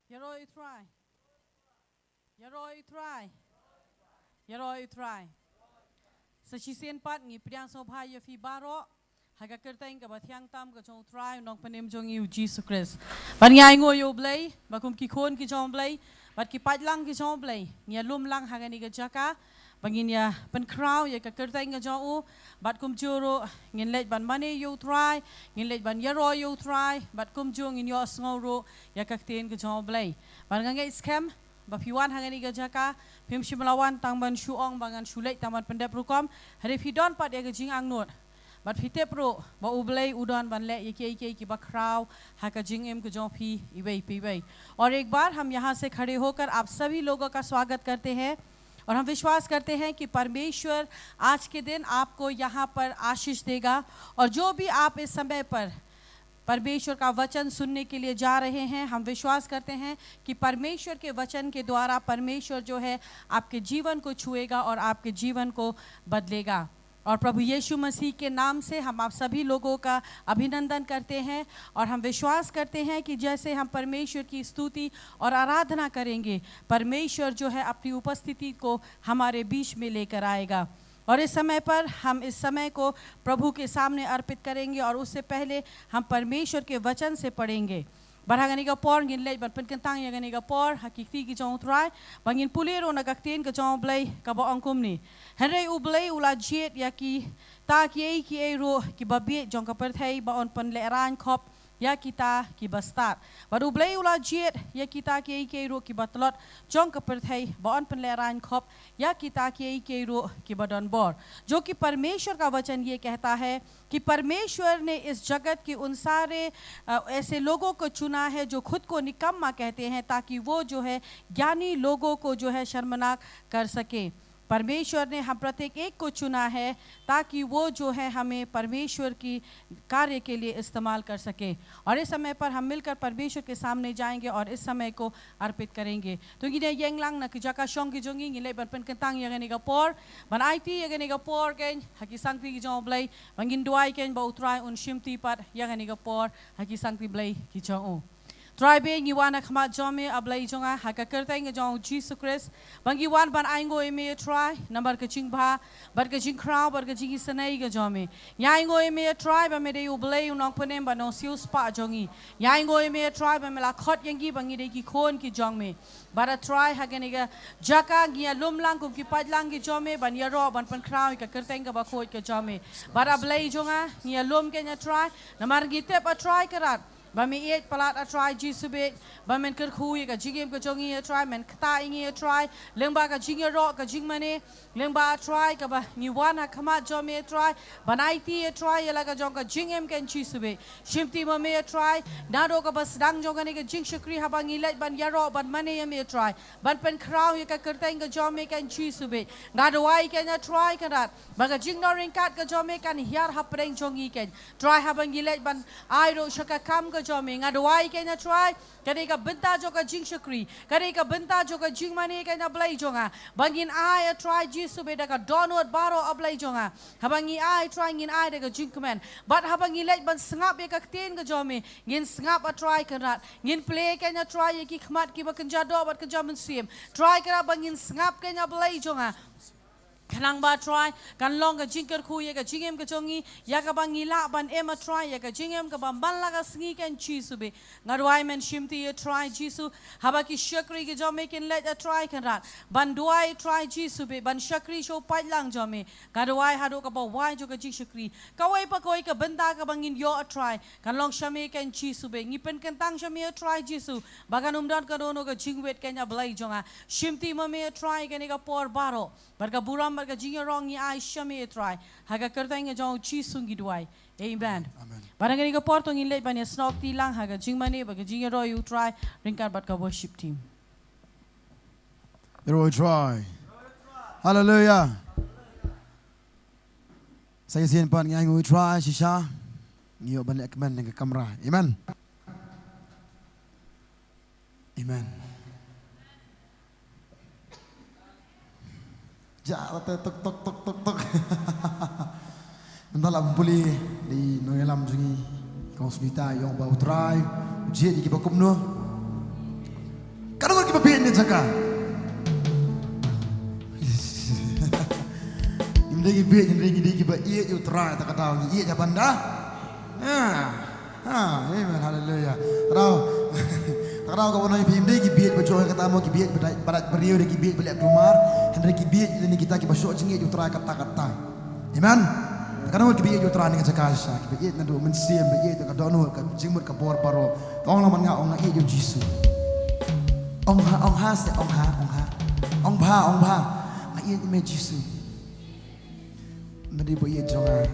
Yaroi try. Yaroi try. Yaroi try. Sa chisen pat ngi priang so bha ya fi baro haga kertain ka bathyang tam ka chong try nong panem jong yu Jesus Christ. Ban ngai ngo yo blai ba kum ki khon ki chong blai bat ki pat lang ki chong blai nia lum lang haga ni ka jaka bangin ya pen crow ya ka kertain ka chong u bat kum juro ngin lej ban mane yo try ngin lej ban yaro yo try bat kum jong in yo sngo ya ka ten ka chong blai ban ngai scam Bapiwan hangani gajaka pim shimlawan tangban shuong bangan shulai taman pendep rukom hari pidon pat ya gajing angnut bat pite pro ba ublai udon ban le ये की बखराव हका जिंग के जो भी इवई पीवई और एक बार हम यहाँ से खड़े होकर आप सभी लोगों का स्वागत करते हैं और हम विश्वास करते हैं कि परमेश्वर आज के दिन आपको यहाँ पर आशीष देगा और जो भी आप इस समय पर परमेश्वर का वचन सुनने के लिए जा रहे हैं हम विश्वास करते हैं कि परमेश्वर के वचन के द्वारा परमेश्वर जो है आपके जीवन को छुएगा और आपके जीवन को बदलेगा और प्रभु यीशु मसीह के नाम से हम आप सभी लोगों का अभिनंदन करते हैं और हम विश्वास करते हैं कि जैसे हम परमेश्वर की स्तुति और आराधना करेंगे परमेश्वर जो है अपनी उपस्थिति को हमारे बीच में लेकर आएगा और इस समय पर हम इस समय को प्रभु के सामने अर्पित करेंगे और उससे पहले हम परमेश्वर के वचन से पढ़ेंगे Barangani ka por ngin lej ban penkentang ya gani ka por hakiki ki jong try bangin puliro na kaktin ka jong blay ka ba angkum ni henry ublay ula jet ya ki ta ki e ro ki babi jong ka per thai ba on pan le ran khop ya kita ki bastar baru blay ula jet ya kita ki ro ki batlot jong ka per thai ba on pan le ran khop या कि ताकि के रो कि बदन बोर जो कि परमेश्वर का वचन ये कहता है कि परमेश्वर ने इस जगत के उन सारे ऐसे लोगों को चुना है जो खुद को निकम्मा कहते हैं ताकि वो जो है ज्ञानी लोगों को जो है शर्मनाक कर सके परमेश्वर ने हम प्रत्येक एक को चुना है ताकि वो जो है हमें परमेश्वर की कार्य के लिए इस्तेमाल कर सके। और इस समय पर हम मिलकर परमेश्वर के सामने जाएंगे और इस समय को अर्पित करेंगे। तो गिने यंगलांग ना कि जाका शोंग की जोंगी गिले बन कentang yang ni gapor ban IT yang ni gapor ken haki sangti ki jong blai bangin duai ken ba utrai un shimti pat yang ni gapor haki sangti blai ki jong Try being you want to come out Jome ablay jonga haka kerteng jong Jesus Christ bangi wan ban aingo eme try number kaching ba bar kaching crown bar kaching sanai ga jome yaingo eme try ba me de ublay unong panem ba no siu spa jongi yaingo eme try ba me la khot yangi bangi de ki khon ki jong me bara try haganiga jaka gia lumlang kum ki padlang ki jome ban ya ro ban pan crown ka kerteng ga ba khot ka jome bara ablay jonga nia lum kenya try namar gi tep a try karat Bami eat palat a try jisubit, bamen kerkhui ka jigim ka jongi a try, men kata ingi a try, lengba ka jingi rock ka jingmane, lengba a try ka ba niwana kamat jomi a try, banaiti a try yala ka jong ka jingem ken jisubit, shimti mame a try, nado ka ba sedang jongani ka jing shakri habang ilet ban yaro ban mane a try, ban pen crown ka kerteng ka jomi ken jisubit, nado wai ken a try karat, baga jing no ring kat ka jomi kan hiar hapreng jongi ken, try habang ilet ban airo shaka kam ka jomi ngadwai kena try kare ka benta jo ka jing shakri kare ka benta jo ka jing mane kena blai jonga bangin ai try jisu be da ka donut baro ablai jonga habangi ai try ngin ai da ka jing command but habangi let ban sngap be ka ten ka jomi ngin sngap a try kanat ngin play kena try ki khmat ki ba kanja do bat ka jaman sim try kara bangin sngap kena blai jonga Kanang ba try kan long ka jingker khu ye ka jingem ka chongi ya ka bang ila ban ema try ya ka jingem ka ban la ka sngi kan chisu be ngarwai men shimti ye try jisu haba ki shakri ke jome ken let a try kan rat ban duai try jisu be ban shakri sho pai lang jome ngarwai hado ka ba wai jo ka jing shakri ka wai pa koi ka benda ka bangin yo a try kan long shame kan chisu be ngipen kan tang shame a try jisu bagan umdan ka dono ka jingwet kenya blai jonga shimti mame a try kan ka por baro barka buram barka jinga rong ni ai shame try haga kertang jong chi sungi duai amen barang ni ka porto ngin le ban snok ti lang haga jingmane barka jinga ro you try ringkar bat ka worship team Roy try hallelujah saya sian pan ngai ngui try shisha ngio ban ekmen nang kamera amen amen Jauh tok. Dalam puli di noyalam jungi kau smita yang bau try ujian di kibakum no. Kadang kita biar ni jaka. Ini kita iya you try tak kata iya japan dah. Amen hallelujah. Kalau kau nak pergi biar berjuang kata mau biar berat beriu lagi biar balik rumah, hendak biar ini kita masuk jengi jutra kata-kata, amen. Kalau kita biar jutra ni kerja kasar, biar nanti mensiam biar itu kadonu jemur kabor paro, orang lama ngah orang itu Yesus. Ong ha, ngah itu Yesus. Nanti biar jangan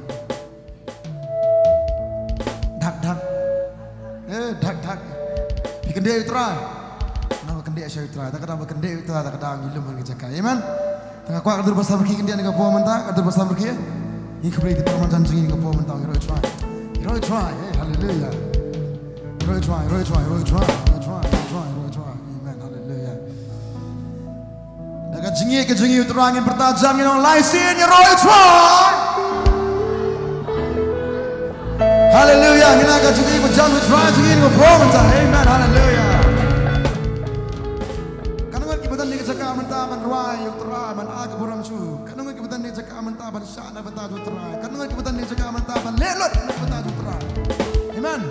dak. Kendai utara, nama kendai saya utara. Tak kadang kendai utara, tak kadang ilmu yang jaga. Amen. Tengah kuat kader besar berki kendai ni kapuan mentah, kader besar berki. Ini kebeli di perman jantung ini kapuan mentah. Hero try, hallelujah. Hero try. Amen, hallelujah. Daga jengi utara angin bertajam yang laisin, hero try. Hallelujah. Kita akan jengi berjam utara jengi kapuan mentah. Amen, hallelujah. Kanungan kibutan ni kecaka mentah ban ruai utara ban aga buram su. Kanungan kibutan ni kecaka mentah ban syana betah utara. Kanungan kibutan ni kecaka mentah ban lelot betah utara. Amen.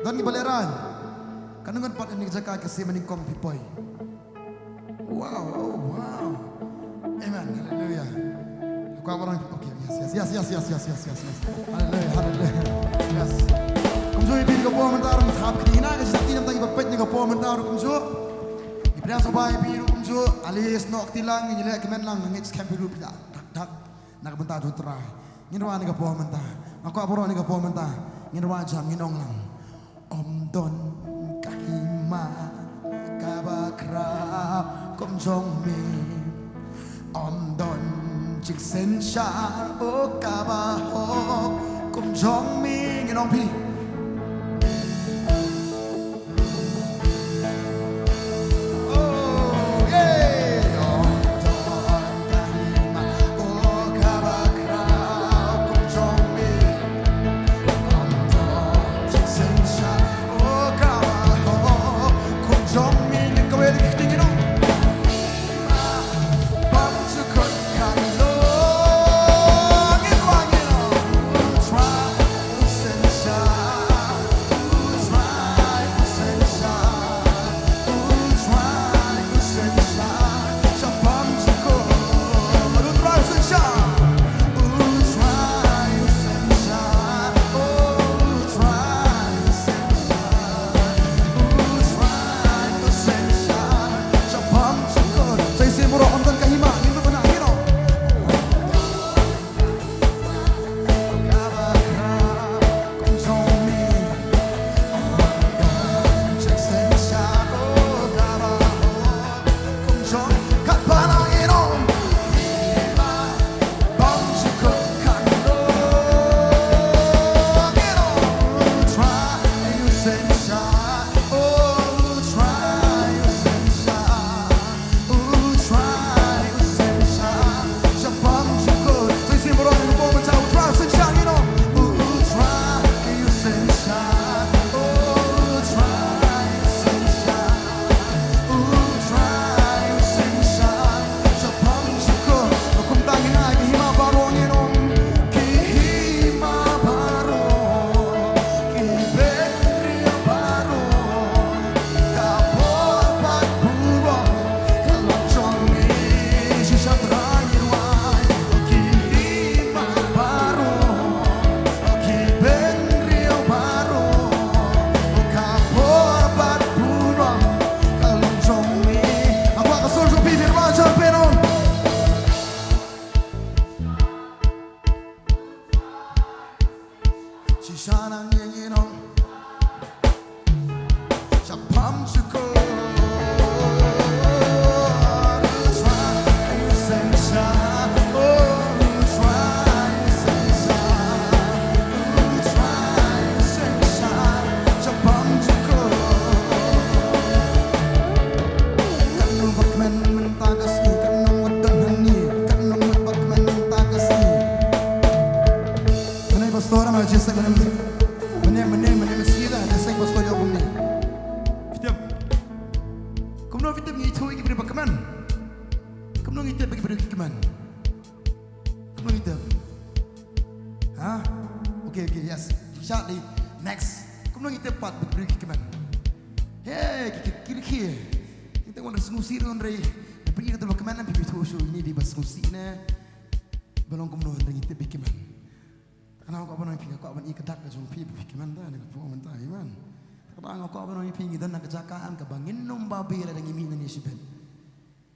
Dan ki baleran. Kanungan pat ni kecaka kasi meningkong pipoi. Wow. Amen, hallelujah. Aku orang okay, yes. Hallelujah. Yes. Kumso ibig ka po mentah orang thap kina kasi sa tinam tangi papet ni ka po mentah orang kumso. Ibrahim sabay biru kumso alis nok tilang ni lek men lang ngits camp biru pida dak nakabenta jutra ngirwa ni ka po mentah ako aboro ni ka po mentah ngirwa jam nginong lang don kahima kabakra kumjong me chích sen cha ô cà ba hô cùng trong mi nghe nong pi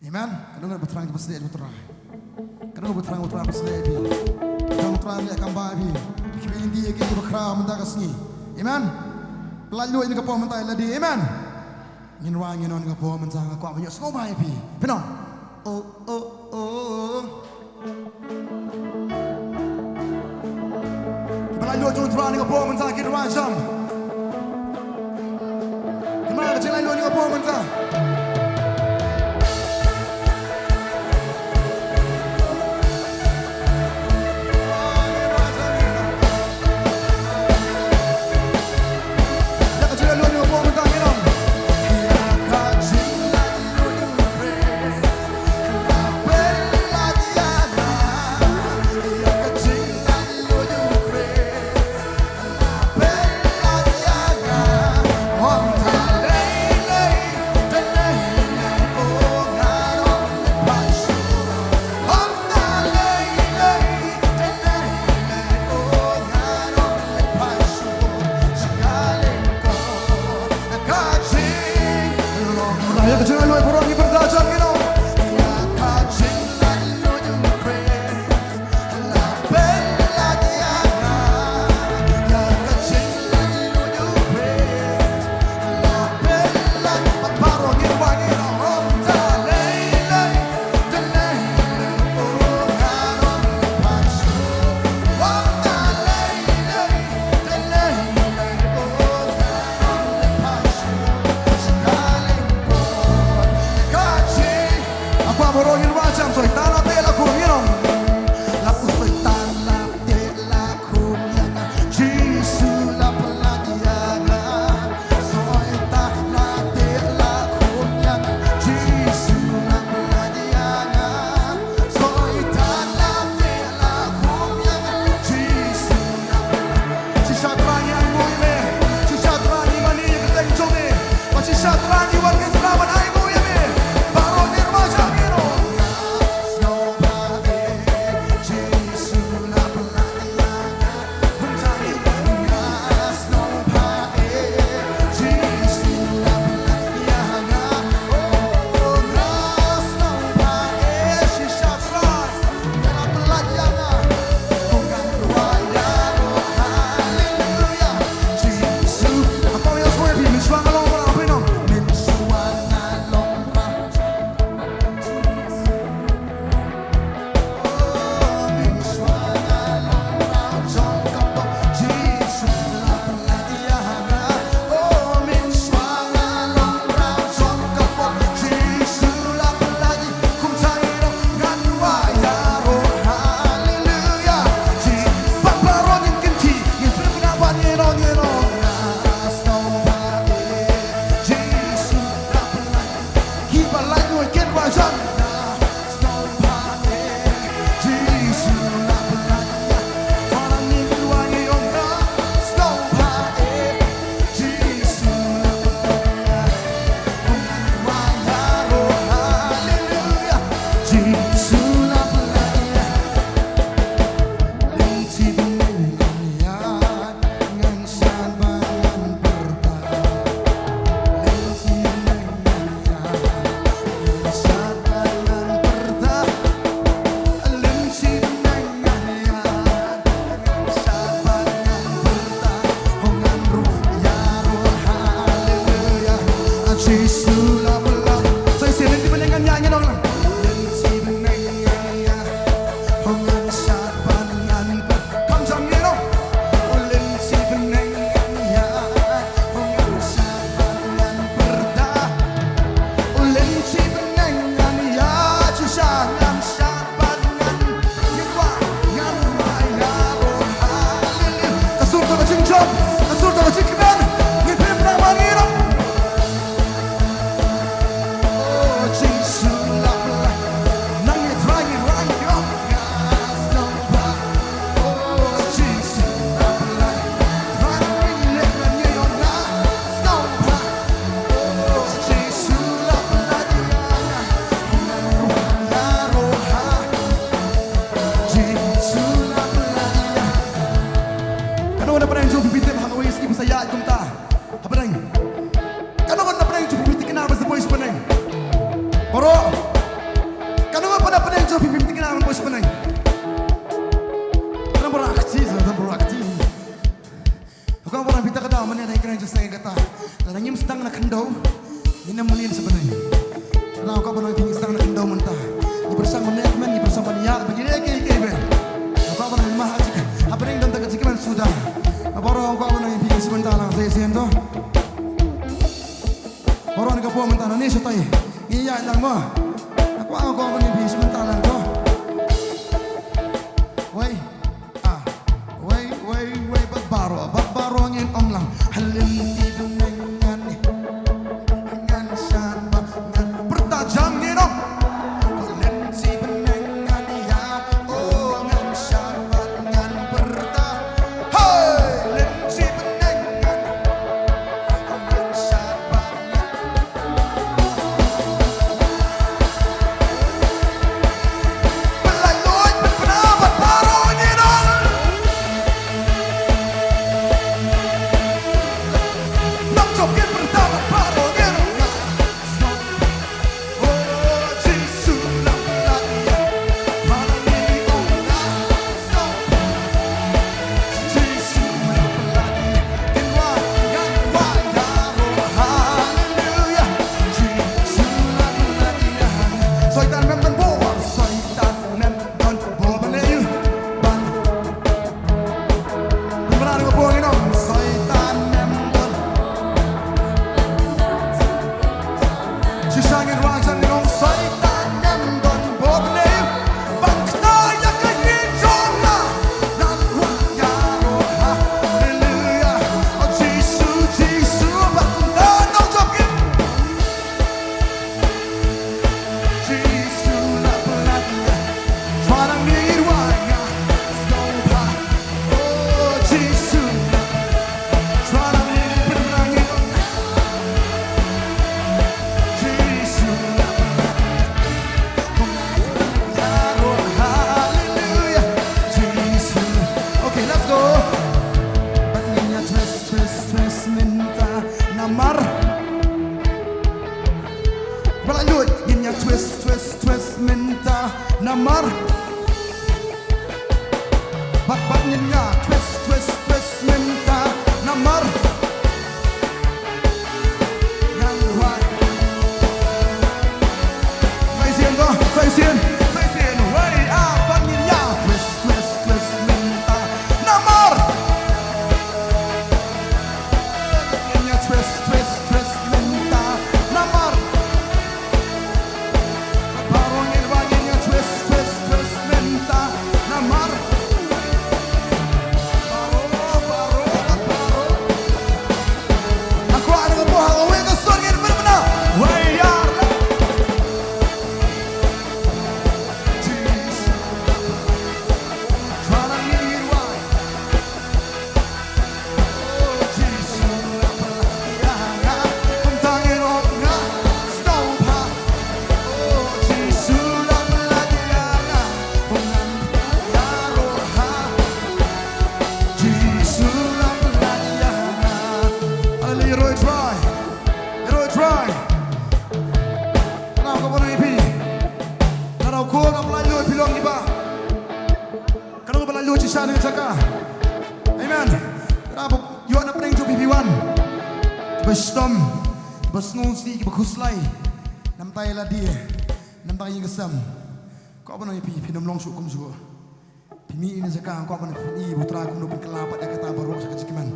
Amen. Kadang berterang ke pasal berterang. Kadang berterang pasal dia. Kadang berterang dia kambah dia. Kini dia kita berkerah mentah kesini. Amen. Lalu ini kapal mentah lagi. Amen. Ingin orang ingin orang kapal mentah kau banyak sekolah dia. Benar. Oh. Lalu jom terang ini kapal mentah kita macam. Gimana kecil lalu ini kapal mentah. Jesus la la. Saya sini di pendengar nyanyi dong lah. Lensi pendengar ya, hongan saban ngan kamjang ni dong. Lensi pendengar ya, hongan saban ngan perda. Lensi pendengar ya, cusangan saban ngan nywa ngan maya roha. Kasur tak cincang, kasur tak cincang. Ngipin nama ni dong. Basngon si bakuslay nam tay la dia nam tay ngasam ko apa pi pinam long sukum suko pimi ini zakang ko apa ni putra kum no penkelapat ya kata barok sa kajikiman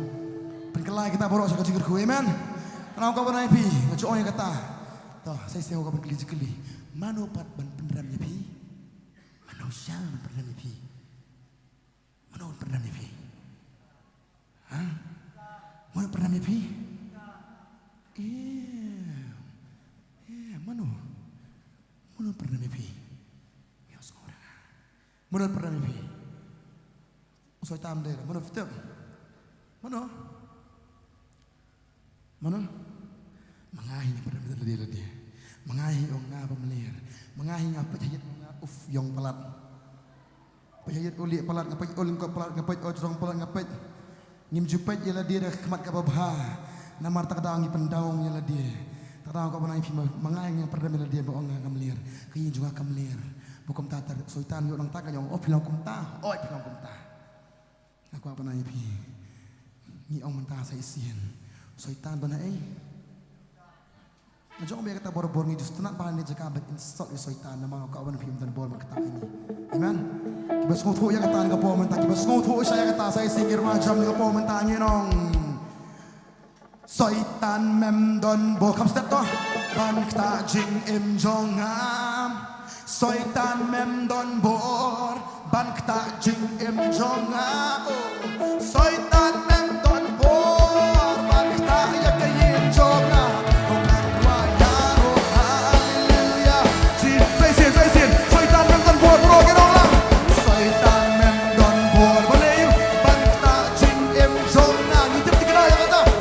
penkelai kita barok sa kajikir ku amen kenapa ko apa pi ngaco yang kata toh saya sing ko penkeli manopat ban penram ya pi manusia ban penram ya pi mano penram ya pi ha mano penram ya pi Mana pernah mimpi? Ya seorang. Mana pernah mimpi? Usai tam deh. Mana fitur? Mana? Mana? Mengahi pernah mimpi dia. Mengahi orang ngapa melir. Mengahi ngapa jahit uf yang pelat. Pejahit ulik pelat ngapa uling kau pelat ngapa orang pelat ngapa. Ngim jupat ialah dia dah kemat kapabha. Namar tak daangi pendaung ialah dia. Tahu kau pernah impi mengaing yang pernah melihat dia bohong akan melir, kini juga akan melir. Bukan tatar sultan yo orang tak yang pilang kumta, pilang kumta. Aku apa pernah impi, ni orang mentah saya isian, sultan benar Macam orang kata bor-bor ni justru nak pahan dia jaga abad insult di sultan nama kau pernah impi dan bor makata ini. Amen. Kita sengutu yang kata ni kau mentah, kita sengutu saya kata saya singkir macam ni kau mentah ni nong. Soitan mem don bo kam step to ban kta jing im jong am Soitan mem don bor ban kta jing im jong am Soitan mem don bor ban kta ya ke im jong am hallelujah sai sin Soitan mem don bor bro ke dong lang Soitan mem don bor boleh ban kta jing im jong am ni tip tikra ya kata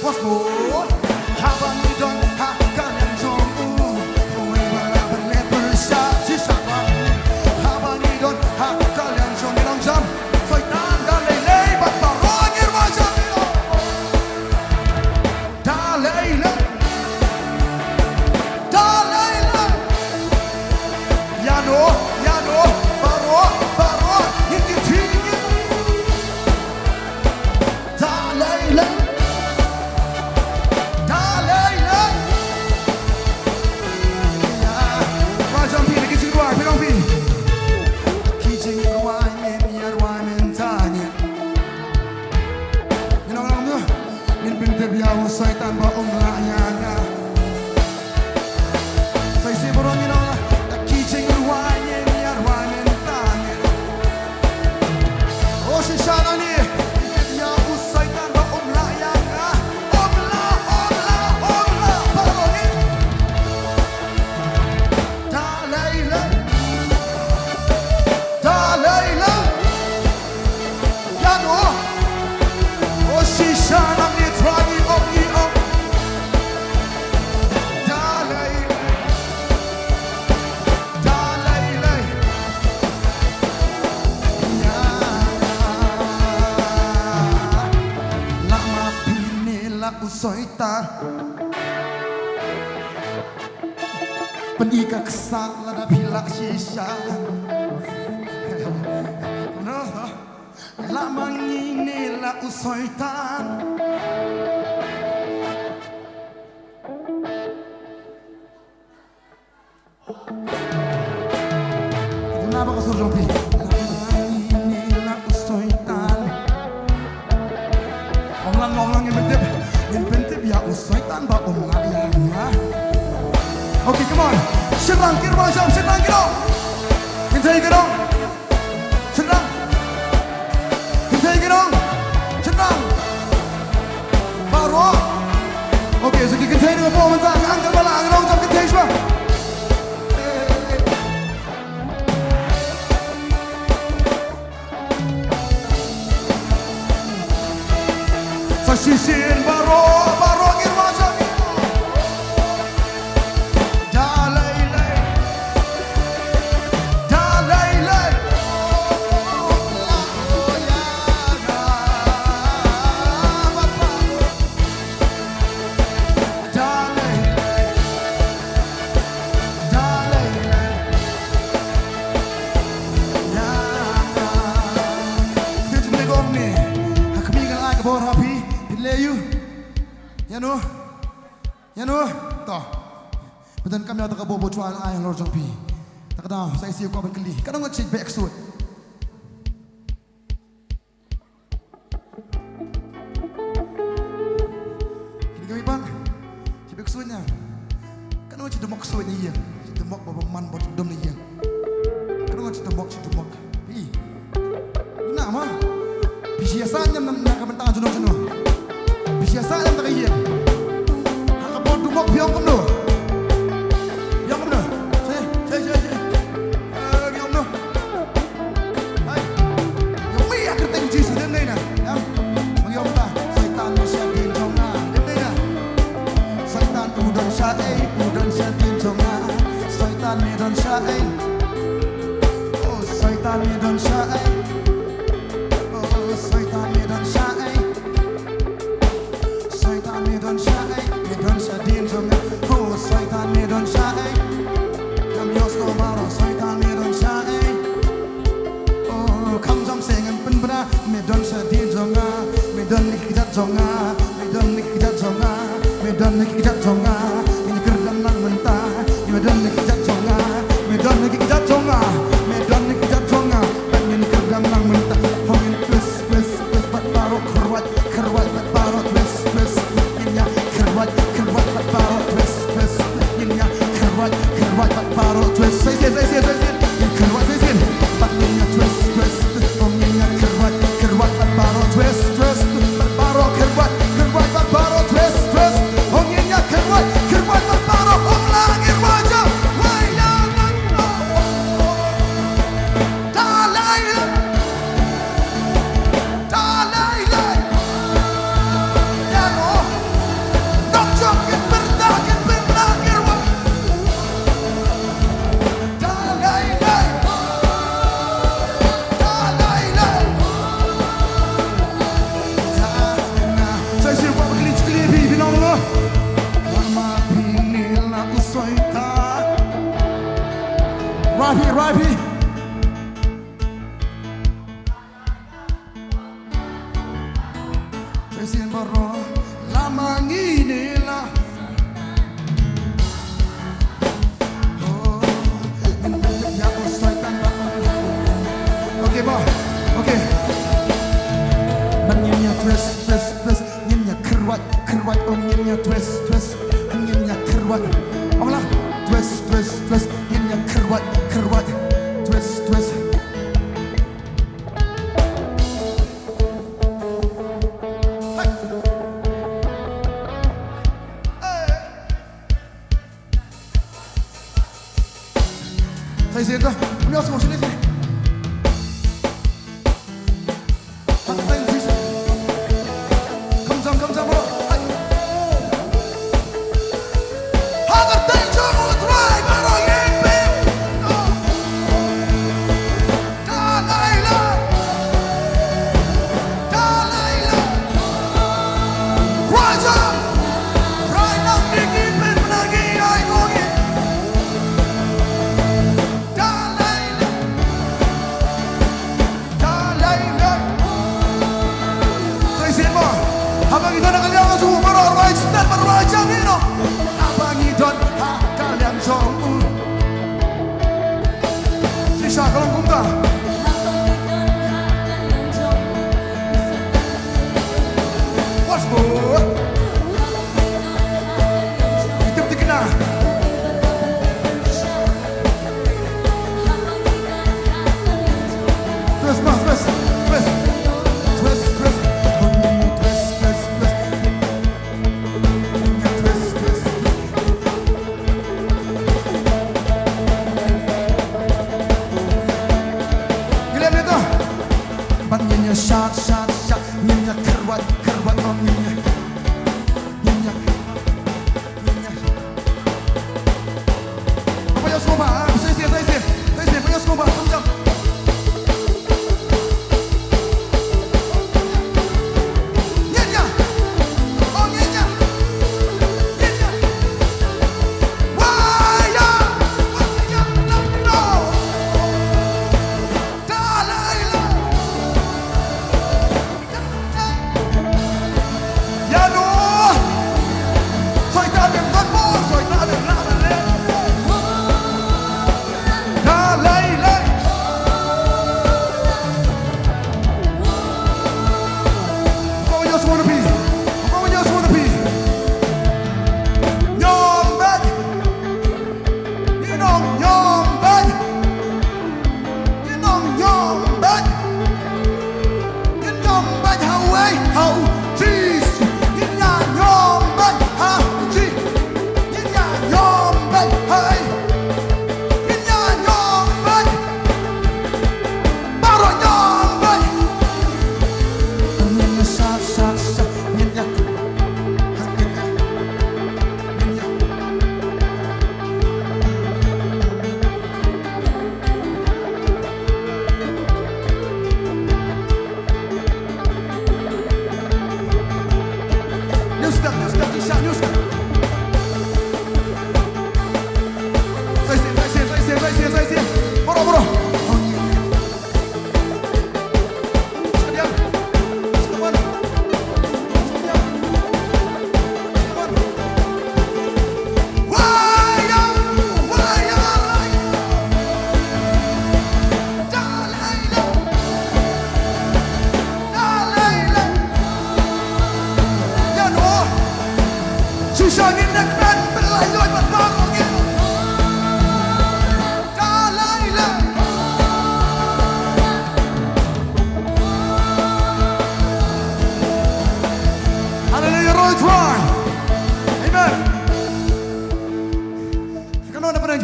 What's more? How about you done? How can you Syaitan ba umlayanga Say si borongin ola Nakijing ruwanin yarwanin tangin O si shanani Ya Syaitan ba umlayanga Omla borongin Dalayla Yan O si shanani Tragi ogi og Syaitan Penika kesak lada pilak sisa Lama ngini la Syaitan Kenapa kau suruh jompi? Lama ngini la Syaitan Ngomong yang bentip ya Syaitan ba umlayanga Okay, come on. Serang kiri macam serang kiri. Kintai kiri. Serang. Kintai kiri. Serang. Baru. Okay, so kintai dengan bawa mentah. Angkat bala, angkat jam kintai semua. Sasisin baru kiri macam. Yanu, toh. Betul kami ada kebobo cuan ayah lor jompi. Tak tahu, saya siap kau berkeli. Kadang ngecek back suit. Kini kami bang, cek back suitnya. Kadang ngecek demok suitnya iya, demok bawa man bawa dem ni iya. Kadang ngecek demok. Pi, nak mah? Biasanya nak kementang jenuh. Biasanya tak iya. Mok biang kamu, biang kamu, saya, biang kamu, hai, yang ni akan terjadi sudah ni na, ya, mengiam tak, Syaitan syaitan jonga, ni na, Syaitan udan syaitan jonga, Syaitan medan syaitan, oh Syaitan medan syaitan, oh Syaitan medan syaitan, Syaitan medan syaitan. Sadin jonga, oh Syaitan medan syaitan. Kami osno maro Syaitan medan syaitan. Oh kam jam sengan penbra medan sadin jonga, medan nikijat jonga, medan nikijat jonga, medan nikijat jonga. Ini kerdan nang mentah, medan nikijat jonga, medan nikijat jonga, medan nikijat jonga. Ini kerdan nang mentah, hongin plus bat baro kerwat bat baro plus. Kerwat bat baro twist Nyinya kerwat bat baro twist Say kerwat bat nyinya twist Oh nyinya kerwat bat baro twist bat baro kerwat bat baro twist Oh nyinya kerwat bat baro om langit wajah wayangan Dalayla Ya Allah Jangan bertahan berakhir Dalayla Saya siap buat berkelit-kelit bilang Allah Lama binilah Syaitan Rafi Saya siap baru Lama nginilah Okay. Nanya twist, nanya kerwat nyenyak twist twist, nyenyak kerwat. Amalah twist twist twist, nyenyak kerwat kerwat, twist twist. Saya siapa? Ini semua sini sini. Abang Idon kalian semua marah dan meraja Mino. Abang Idon kalian semua. Sisa kalau kumta. What's more? Itu dikena. Terus mas terus terus. Shot, shot, shot, nyenyak kerwat, kerwat, oh nyenyak, nyenyak, nyenyak. Apa yang semua bah? Saya siap, apa yang semua bah? Jom. Nyenyak, oh nyenyak, nyenyak. Waya, no.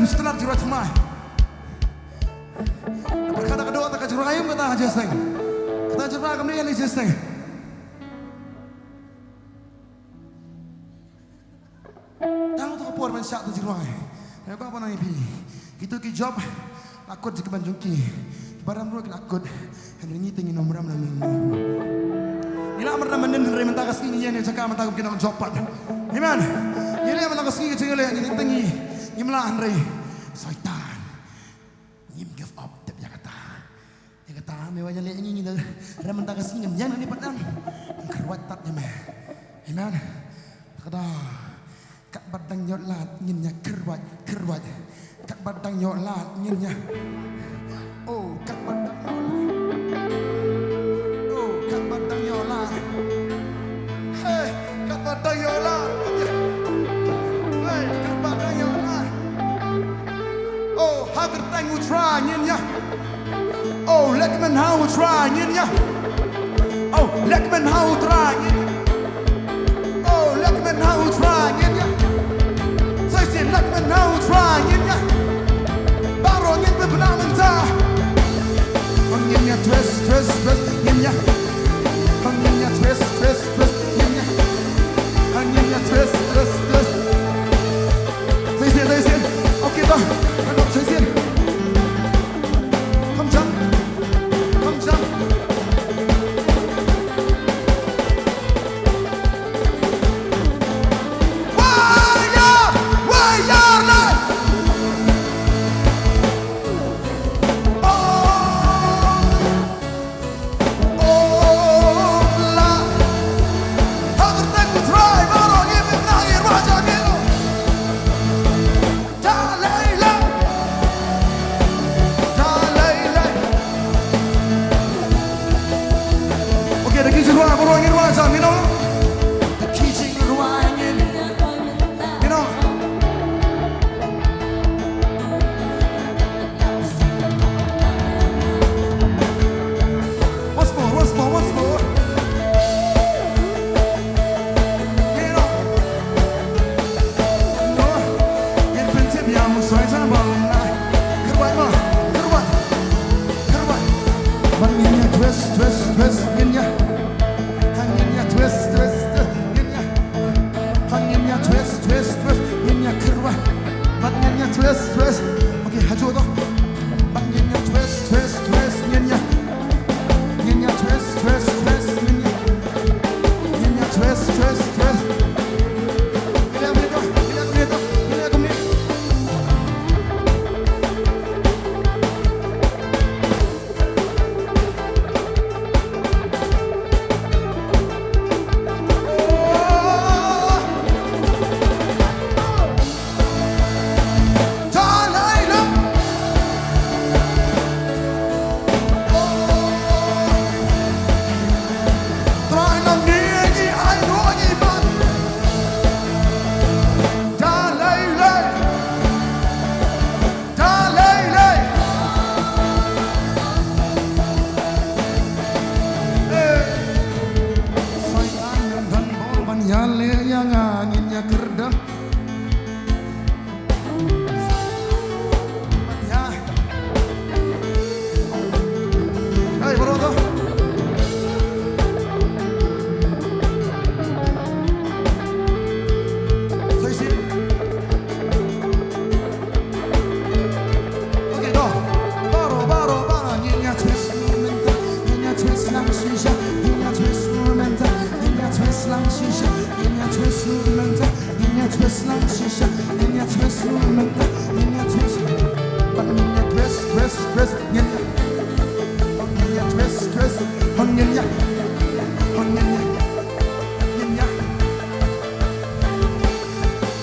Setelah jurat semai. Berkata kedua tak jurat ayam kata aja seng. Kata jurat kami yang aja seng. Tahu tu kapur mensyak tu jurat. Ya apa nang ipi. Itu ki job lakut di keban jungki. Barang bro lakut. Henry tinggi nomor ram nang. Ila amar manden Henry mentakas ni yen cakap mentak kena jopat. Amen. Ini mentakas ni cengele ni tinggi. Imlah Henry. Syaitan. Nyim give up tak dia kata. Dia kata mewahnya le ini dah ram mentakas ni yang ni padang. Kerwat tak nyame. Amen. Kata kat badang nyolat nginnya kerwat kerwat. Kat badang nyolat nginnya. Oh, kat badang nyolat. Oh, kat badang nyolat. Hey, kat Oh, Hagertang will try, Ninya. Oh, Lekman how will try, Ninya. Oh, Lekman how will try, Ninya. Oh, Lekman how will try, Ninya. So I say, Lekman how will try, Ninya. Baro Nin Beblamenta. Oh, Ninya, twist, twist, twist, Ninya. Oh, Ninya, twist, twist, twist, Ninya. Oh, Ninya, twist, twist, twist. So I say, okay, though. Say it. Come jump. Come jump.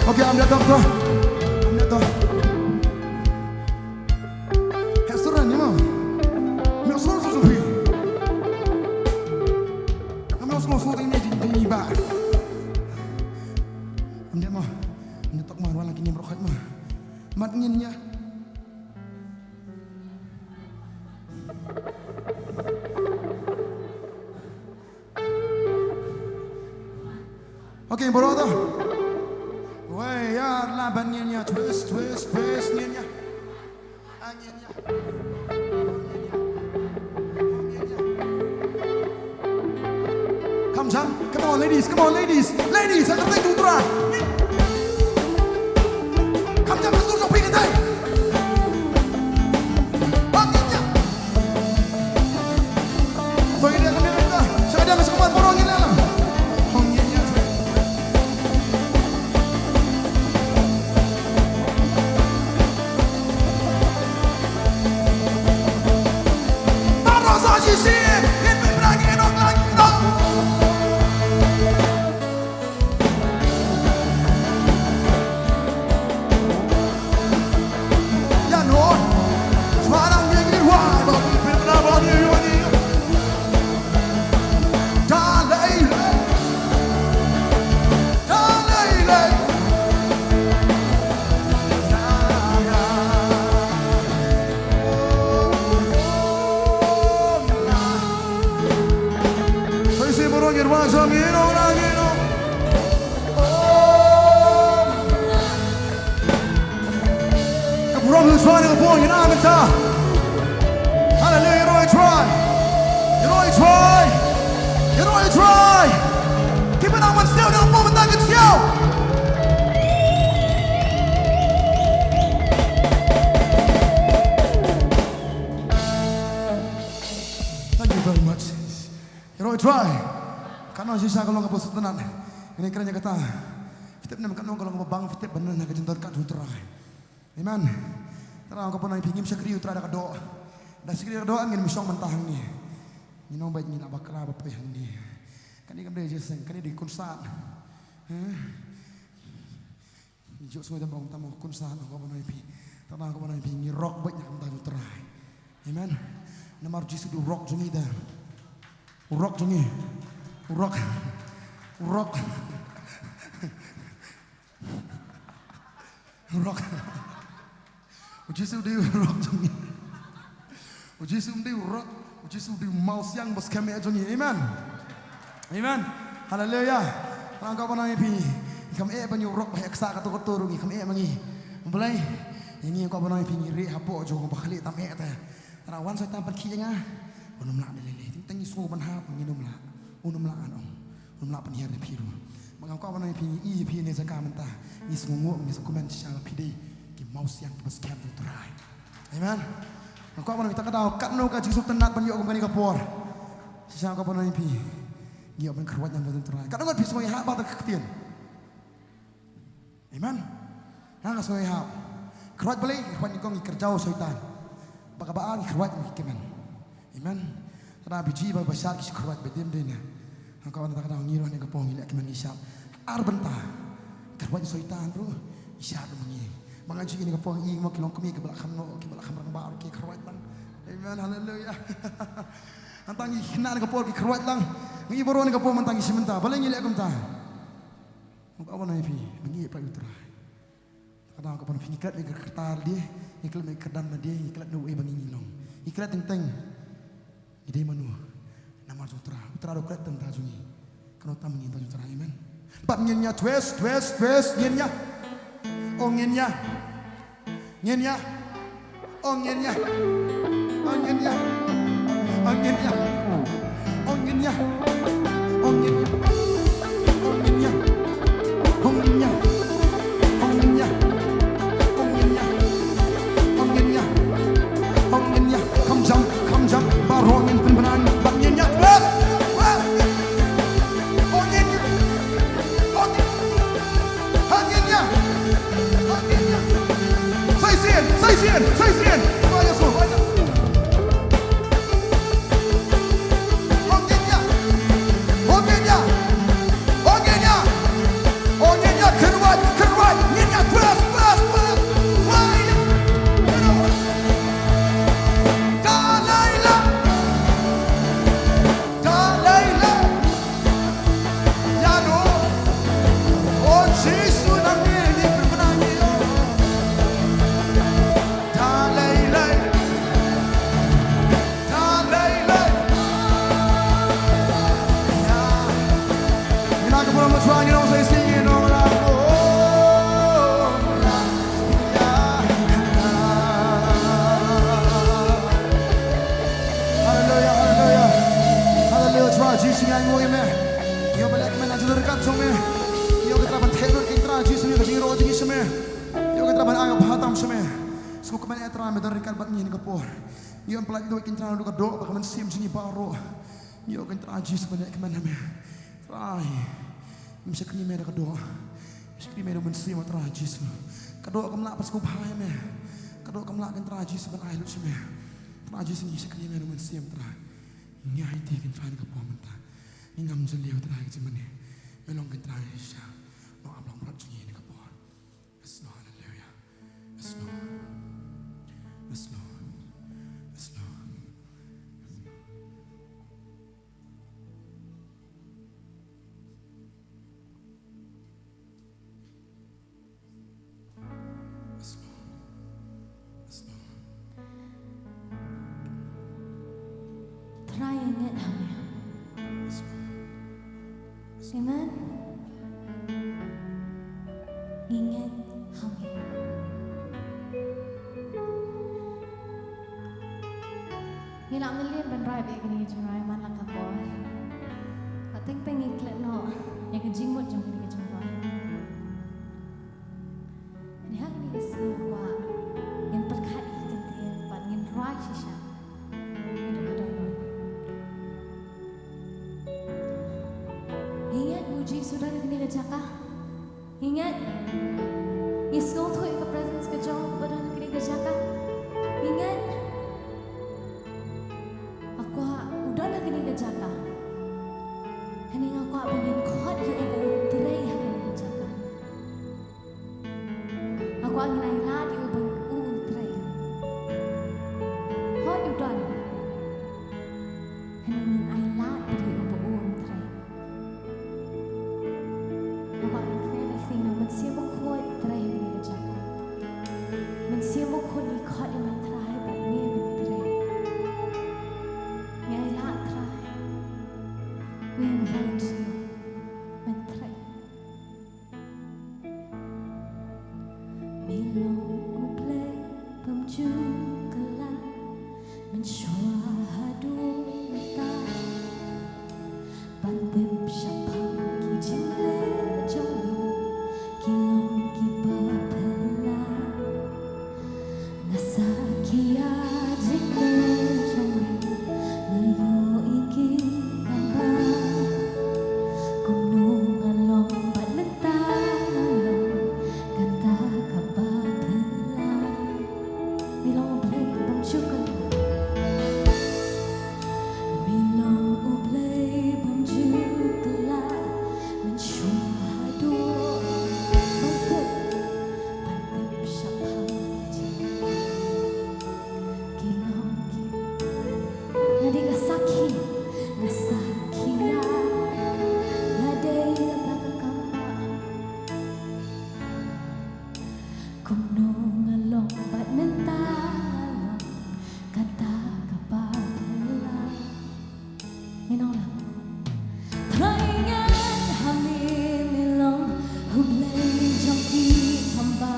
Okay, I'm the doctor. I'm the doctor. Restaurant, you know. I'm not supposed to be. I'm not supposed to be in bar. I'm the mo. I'm the talk mo. Wala kini brokat mo. Matngin niya. Okay, brother. Way out la banyanya twist twist twist nyanya. Anyanya. Come on ladies, ladies, I'm going to try. Come jump, let's do some big day. So ini akan kita, saya ada masuk ke borong ini lah. You see it, it be bringing on like no. pong hinamin ta. Hallelujah, Roy try. Roy try. Roy try. Keep it on one still, no pong matangit siyo. Thank you very much. Roy try. Kano siya kalau ngapos tenan. Ini keranya kata. Fitip na kano kalau ngabang fitip benar nak jendor kat try. Amen. Terang ko po nang pingim siya kriyo tra ka do. Da sikri do an ngin misong mantahang ni. Nginong bait ngin abakra ba pa ni. Kani kam de jeseng kani di kunsan. Jo so da bang tamo kunsan ko po nang pi. Terang ko po nang pingi rock bait ngam ta try. Amen. Namar jisu du rock jungi da. Rock jungi. Rock. Rock. Rock. Ujisu di rock jungi. Ujisu di rock. Ujisu di mau siang bos kami jungi. Amen. Amen. Hallelujah. Angkau panai pi. Kami banyu rock banyak sak katu katu rungi kami mangi. Mulai ini angkau panai pi ngiri hapo jo bakhli tam ta. Terawan saya tam pergi ngah. Unum la lele. Tingi su ban hap nginum la. Unum la anong. Unum la penhiar pi ru. Mengangkau panai pi i pi ne saka mentah. Ni sungu ni sakumen syang pi dei. Mau siang bos camp tu try. Amen. Aku apa nak kita kata kat no ka jisu tenat pan yo kani kapor. Sisa ko pan pi. Yo pan khruat yang tu try. Kat no pi semua ha ba ta ktien. Amen. Hang semua ha. Khruat balik khruat ni kong kerjau syaitan. Bakabaan khruat ni kemen. Amen. Tada biji ba besar ki khruat bedem dena. Aku apa nak kata ngiro ni kapong ilak kemen isap. Arbenta. Khruat syaitan tu isap mengi. Mengaji ini kapong ing mo kilong kami ke belakang no ke belakang orang baru ke keruat lang. Amen, haleluya. Antangi hina ni kapong ke keruat lang. Ngi boro ni kapong mantangi simenta. Baleng ilek kumta. Muk awan ai pi, mengi pra utra. Kadang kapong pi iklat ni kertar dia, iklat ni kedan dia, iklat no e bangi ngilong. Iklat teng-teng. Ide manu. Nama utra. Utra do klat teng ta jungi. Kano tam ngi ta utra. Amen. Pat ngenya twist ngenya. Oh ngenya, ngenya, oh ngenya, oh ngenya, oh ngenya, oh ngenya, oh ngenya, oh ngenya, oh ngenya, oh ngenya, oh ngenya, oh ngenya, oh ngenya, come jump, barongin penbenan, bang ngenya, oh ngenya, oh ngenya. Saya sien. Vaya so, vaya. Oh ngenya, keruat, ngenya, plus. Vaya. Dalaila. Ya no. Oh Jesus nang ni permenangi. Yo pelak do kintra do kadok bakaman sim sini baro. Yo kintra jis banyak kemana me. Trai. Mesti kini me da kadok. Mesti kini me do mensim tra jis. Kadok kamla pas ku phai me. Kadok kamla kintra jis ban ai lu sime. Tra jis ni mesti kini me do mensim tra. Ngai ti kintra ni kapom ta. Ni ngam jeliu tra ki mane. Melong kintra isha. No ablong prat ni ni kapor. Yes no hallelujah. Yes no. Yes no. Amen. Ingat kami. Ngilang ngeliat ban rai beg ni jumai man la kapor. Pateng pengi klet no yang kejingmut jong ni kejumai. Ni hak ni kesi wa ngin perkat ikan tian pan ngin rai shisha. Ini bedono. Ingat muji sudah ni kejaka. Ingat Isno tu ke presence ke jong bedono ni kejaka. Ingat aku udah nak kini kejaka. Ini aku pengen kuat ya ibu terai kini kejaka. Aku ingin ayah di ubun terai. Hot udah. Ini ingin ayah di ubun terai. Aku ingin kena sih nak mensiap kuat terai kini kejaka. Mensiap kuat ikat di terai bat ni terai. Ngày lạ thay Nguyên vang chiều Mình thấy Mình lòng úp lê Bầm chú cơ la Mình xóa đu mình ta Bạn tìm sắp hầm Kỳ chính lê trong lòng Kỳ lòng kỳ bờ thân la Ngã xa kỳ á dịch lê trong lòng Nayo iki kamba Kung nung along balanta along Kanta kababala Milong ublay bang syukan Milong ublay bang syukala Mensyuhadu Bantip Bantip syapang jika Kilong Nadi kasaki, nasakia, nadai nakakamba. Kuno ngalong bat mentalong, kata kapabala. Minong lang. Traingan hamil milong, hublay jongki kamba.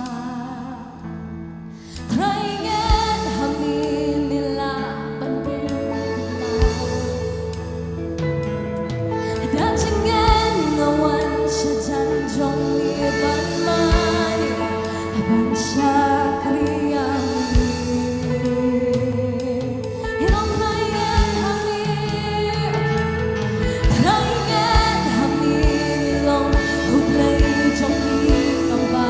Traingan hamil nila banding. Jangan ngawan sejan jong liban mani Ban syakriani Hirong rayan hamil Rayan hamil Ilong hublay jong ikamba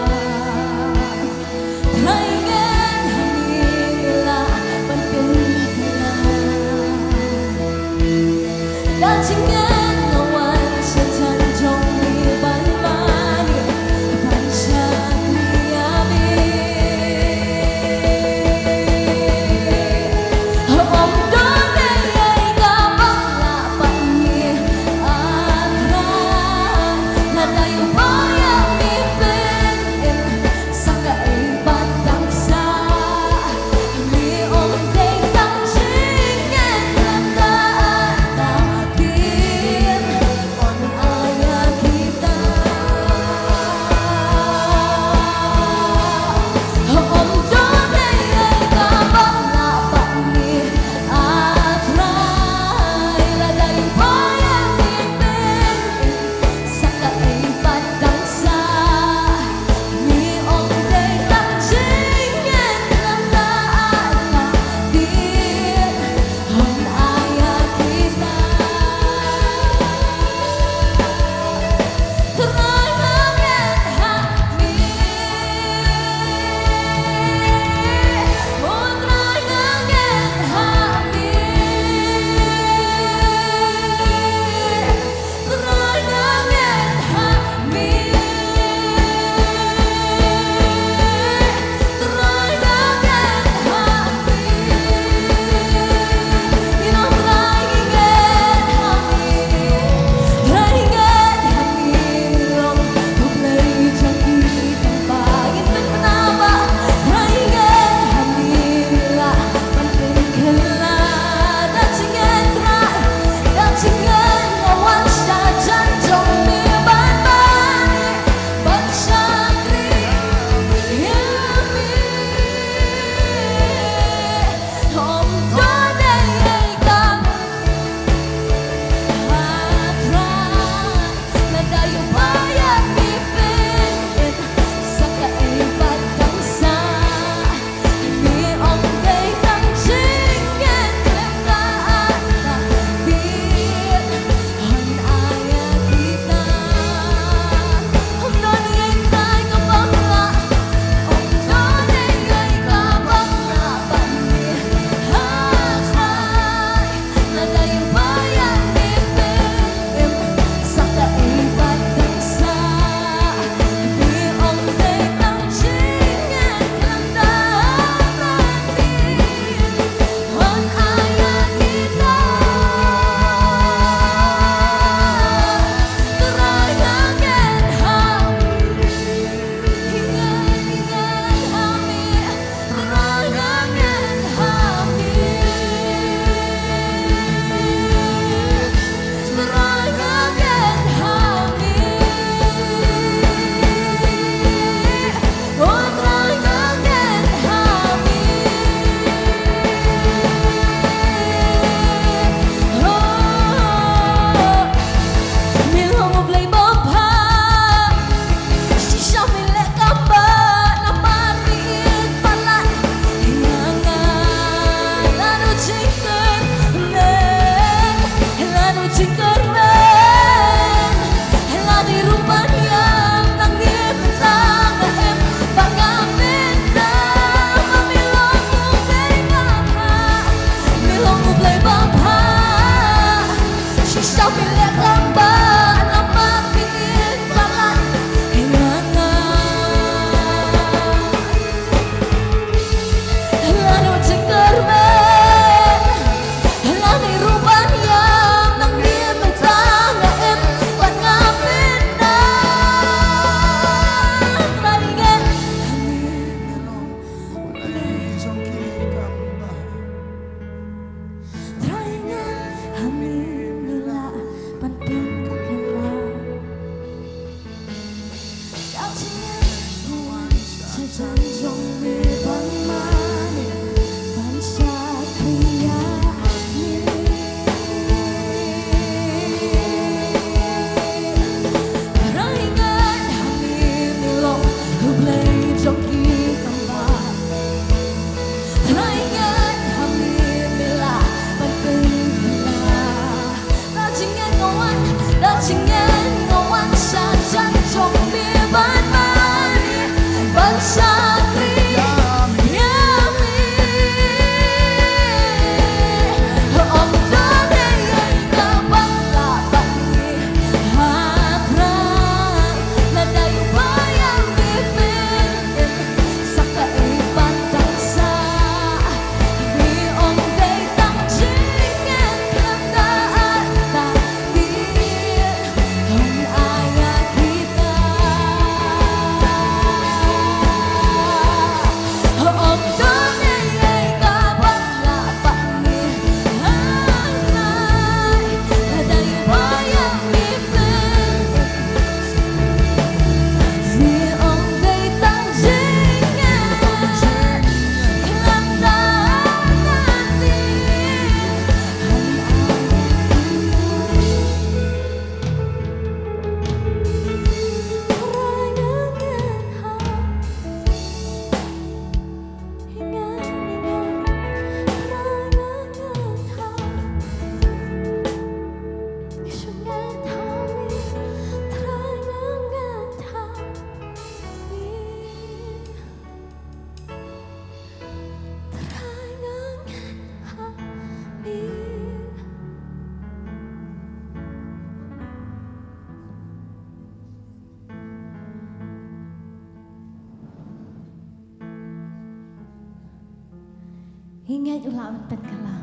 Ingat ulah banten kalah.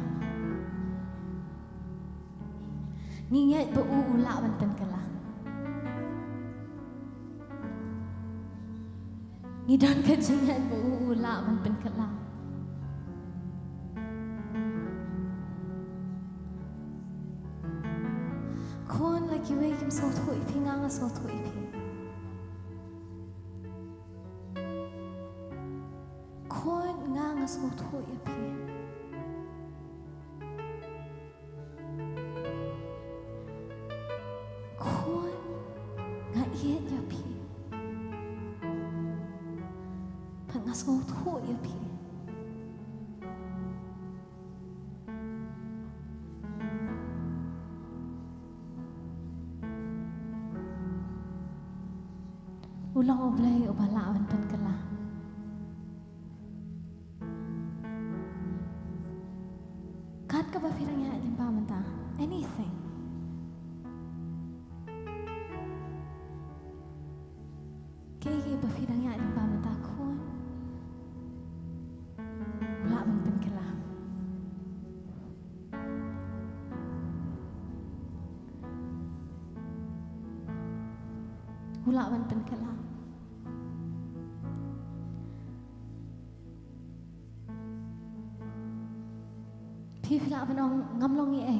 Ingat ulah banten kalah. Ngidon kejengat ulah banten kalah. Kon lagi wegim sot hui pingang sot hui pi. Kon ngang sot hui pi. Kon ngaiet ya pi. Pangas sot hui ya pi. Ulang oblay obalawan pen kalah. Kat ka ba pirangnya din pa manta? Anything. Kaya ba pirangnya din pa manta kon? Obalawan pen kalah. Obalawan pen kalah.พี่พิลาเป็นองงำลงยี่ง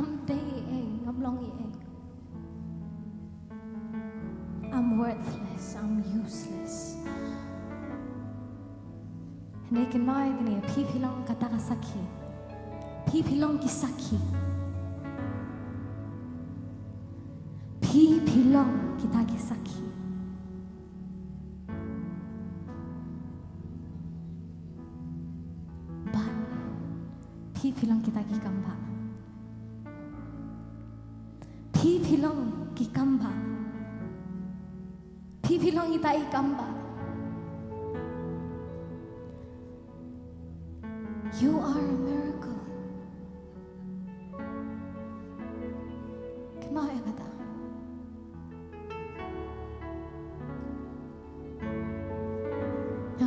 ำได้งำลงยี่ I'm worthless, I'm useless ในกันมาอย่างนี้พี่พิลองกตากสักขีพี่พิลองกิสักขีพี่พิลองกิตากิสักขี พี่พิลองkita ki kambaพี่พิลองki kambaพี่พิลองkita i kamba You are a miracle Kemau ya kata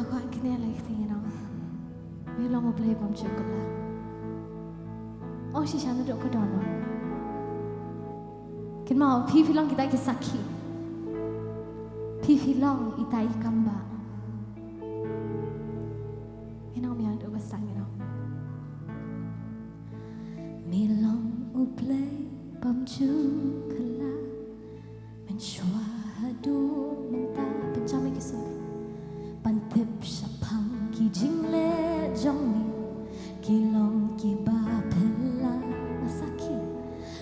Aku akan kena lagi tinggal Bilang mau play bom coklat Oh, si Shana dok kedono. Ken mau pi filong kita ke sakhi. Pi filong itai kamba. Enam yang dok besang ino. Milong uplay pamju kala. Mensyuahadu menta pencamai kisah. Pantip syapang ki jingle jongni. Kilong ki ba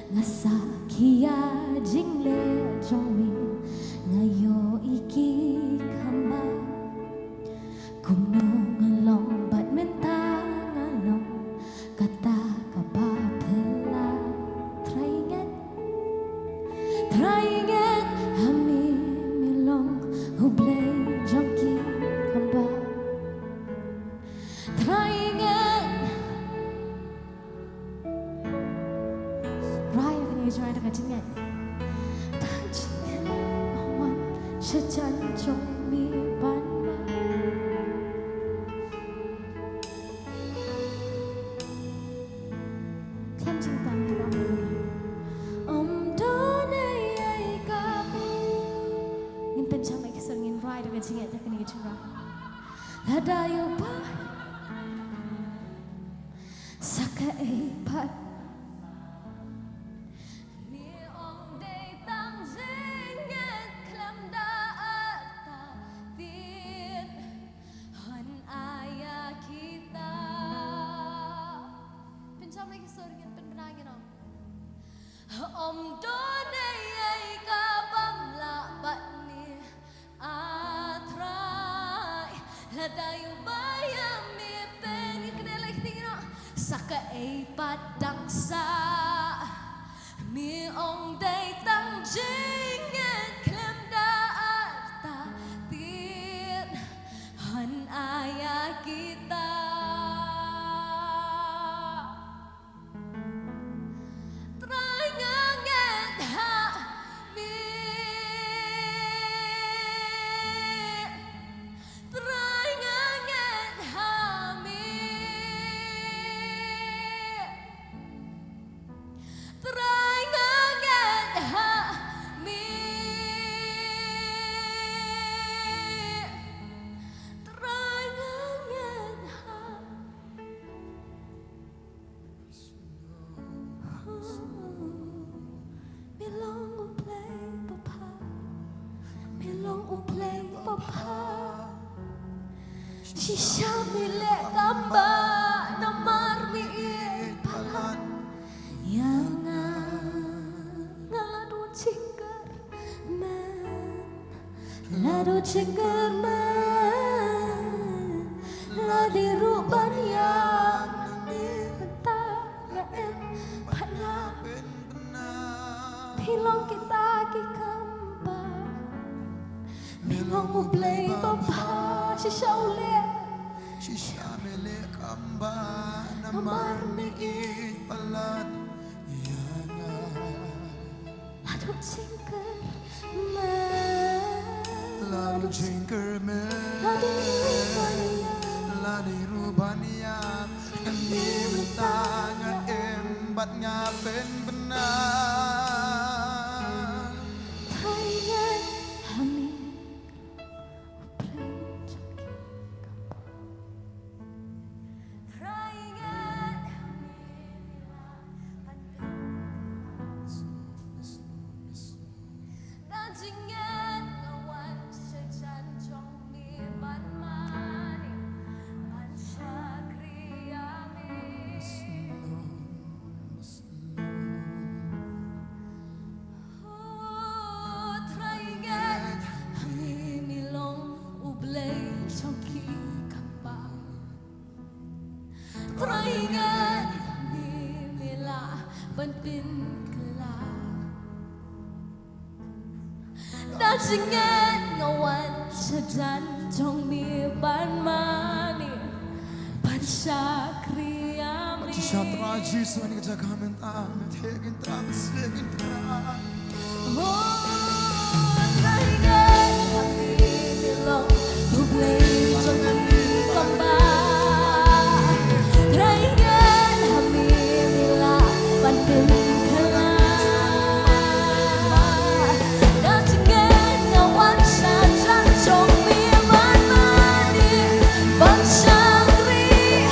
Nasakia jingle jomi ngayo iki kamba kumno ngalong bat menta ngalong kata kabapela trainget hami milong hublay jongki kamba Try to continue. Touching on sejan jomi banma. Cleansing time done ay kapo. Ngin pencamai kesengin right dengan singet tak kena kecura. Ladayo pa. Saka pat. Om done ay kabamla batni atrai ladayo bayam mi pen kenelek tingno saka ay padang sa mi ong day tang jingen klem da arta tin han aya kita Shisha milik gambar nomor milik palan yang ngaladu cingker men ladu cingker men ladi ruban yang entah gaem panah pilong kita kikamba pilong ublay papa shisha ulit Shisha milik amba namar miit palat yana ladu cingker lalu jengker me ladi rubania kami bertanya embat ngapen benar Thailand kami Teringat bila penting kelak dan ingat ngawan sejan jong mi ban mani ban syakriami Cishatra jisu ani jaga menta tegen trans tegen trans teringat bila bublay jong mi kembali Teringat kami bila pandang kelak dan ingat ngawan saja jong miman mani bansangri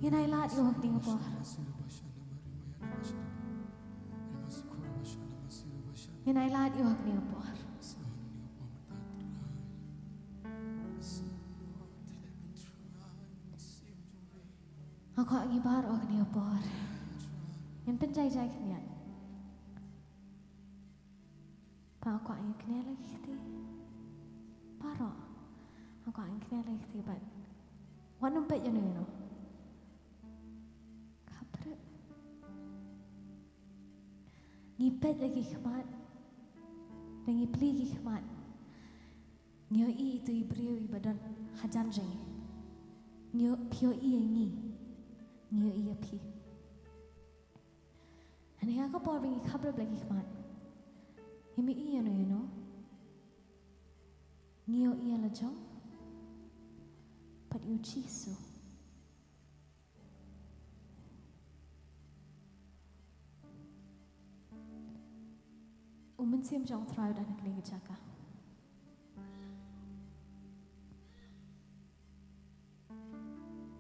Yan ay lahat yung hagding po. Yan ay lahat yung hagding po. Ako ang ibar o hagding po. Yan penjay-jay kanyan. Pa ako ang kanyan lagi kiti. Paro. Ako ang kanyan lagi kiti. But wanong pet yun yun o. Ngipet lagi kemat, dan ngipli lagi kemat. Ngoi itu ibriu ibadan hajan jeng. Ngio pio iya ngi, ngio iya pi. Ani aku por bengi kabar lagi kemat. Imi iya no you know. Ngio iya lajong, pat uci so. Umen siam jong thrive dan kini gejaka.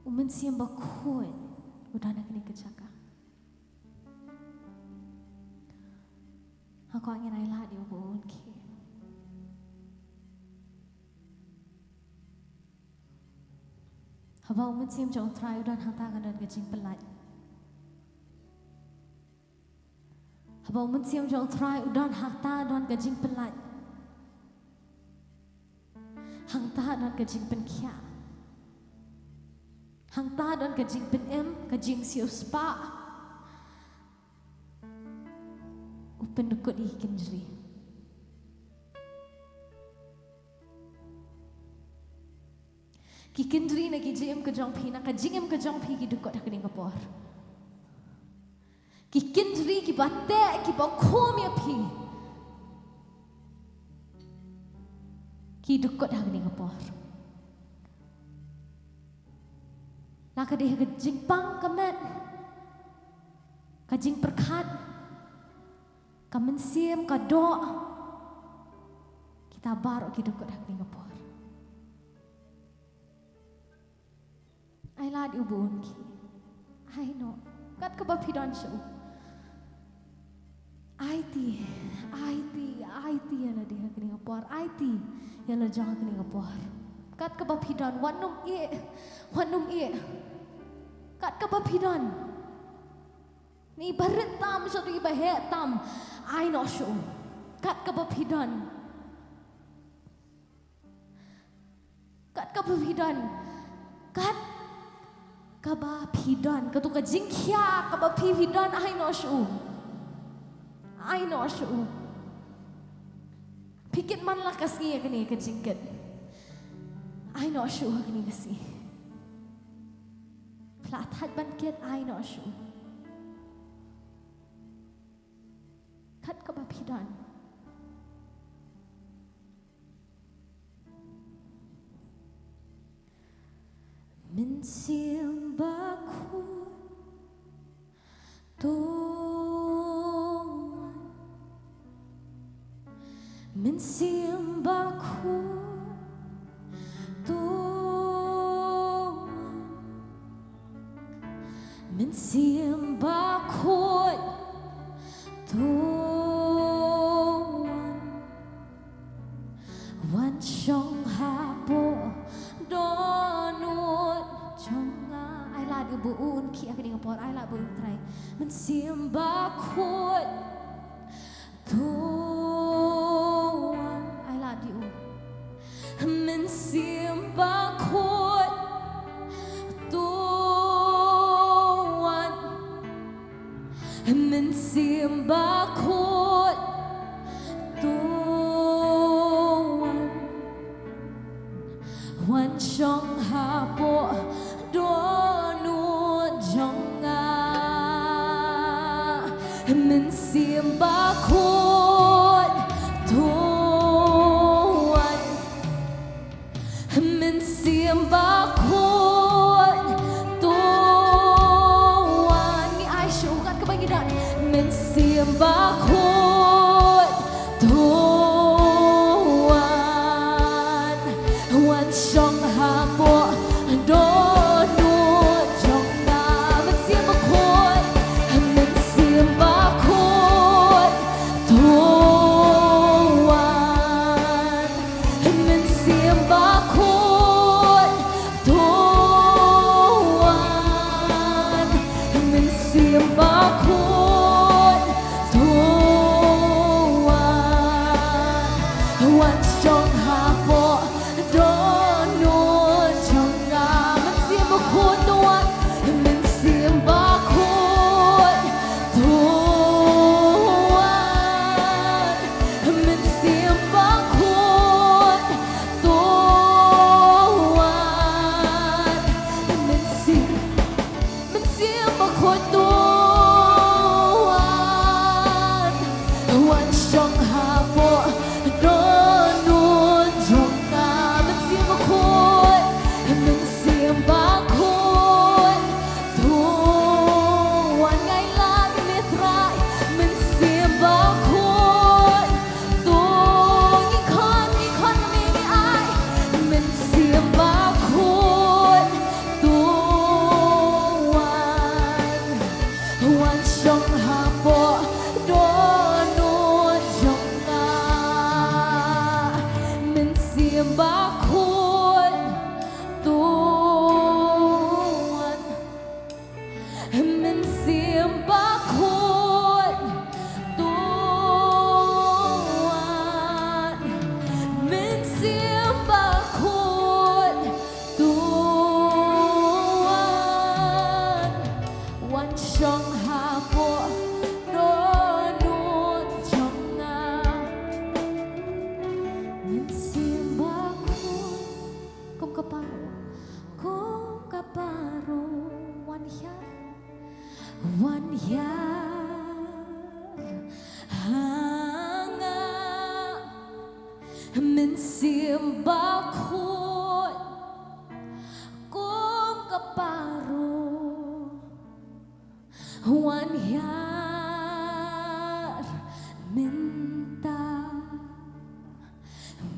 Umen siam bakun udah kini gejaka. Aku angin ailah di ubun ki. Haba umen siam jong thrive dan hantakan dan gejing pelat. Haba umen siam jong thrive dan hata dan gejing pelat. Hangta dan gejing penkia. Hangta dan gejing penem, gejing siu spa. Upen dukut di kendri. Ki kendri na ki jem ke jong pi na ka jingem ke jong pi ki dukut dak ning kapor. Ki kendri ki batte ki bakom ya pi. Ki dukut dak ning kapor. La ka deh ke jing pang kamet. Ka jing perkat. Ka mensim ka do. Kita bar ki dukut dak ning kapor. I lad ubun ki. I know. Kat ka ba pidon siya. IT yana dia kini ngapor. IT yana jangan kini ngapor. Kat ka ba pidon. Wanum i. Kat ka ba pidon. Ni barit tam siya tu iba he tam. I know siya. Kat ka ba pidon. Kat ka ba pidon. Kat kaba pidon katu ka jingkya kaba pidon I know shu pikit man lakas ngi kani ka jingket I know shu kani kasi plathat banket I know shu kat kaba pidon Min siam bakun tuan Min siam bakun tuan Min siam bakun tuan Wan shong hapo donut jonga ai la bu un ki akini ngapor ai la bu try men sim bakut tuan ai la di u men sim bakut tuan men sim bakut tuan wan shong hapo donut jonga men sim bakut tuan men mình xiêm ba khuôn tuan ni ai shu kan ka bangi dan mình xiêm ba khuôn tuan wan trong hà bộ đô nuốt trong na mình xiêm ba khuôn mình xiêm ba khuôn tuan mình xiêm ba khuôn tuan mình xiêm ba khuôn tuan wan trong hà bộ đô nuốt trong na mình xiêm ba khuôn tuan mình xiêm ba khuôn tuan mình xiêm ba khuôn tuan mình xiêm ba khuôn tuan wan trong hà bộ đô nuốt trong na mình xiêm ba khuôn mình xiêm ba khuôn tuan ngày la mình trai mình xiêm ba khuôn tuan nghĩ con mình ai mình xiêm ba khuôn tuan wan trong hà bộ đô nuốt trong na mình xiêm ba khuôn tuan mình xiêm ba khuôn tuan mình xiêm ba khuôn tuan wan trong hà bộ đô nuốt trong na mình xiêm ba khuôn kung kaparo wan hiar hanga mình xiêm ba khuôn kung kaparo wan hiar minta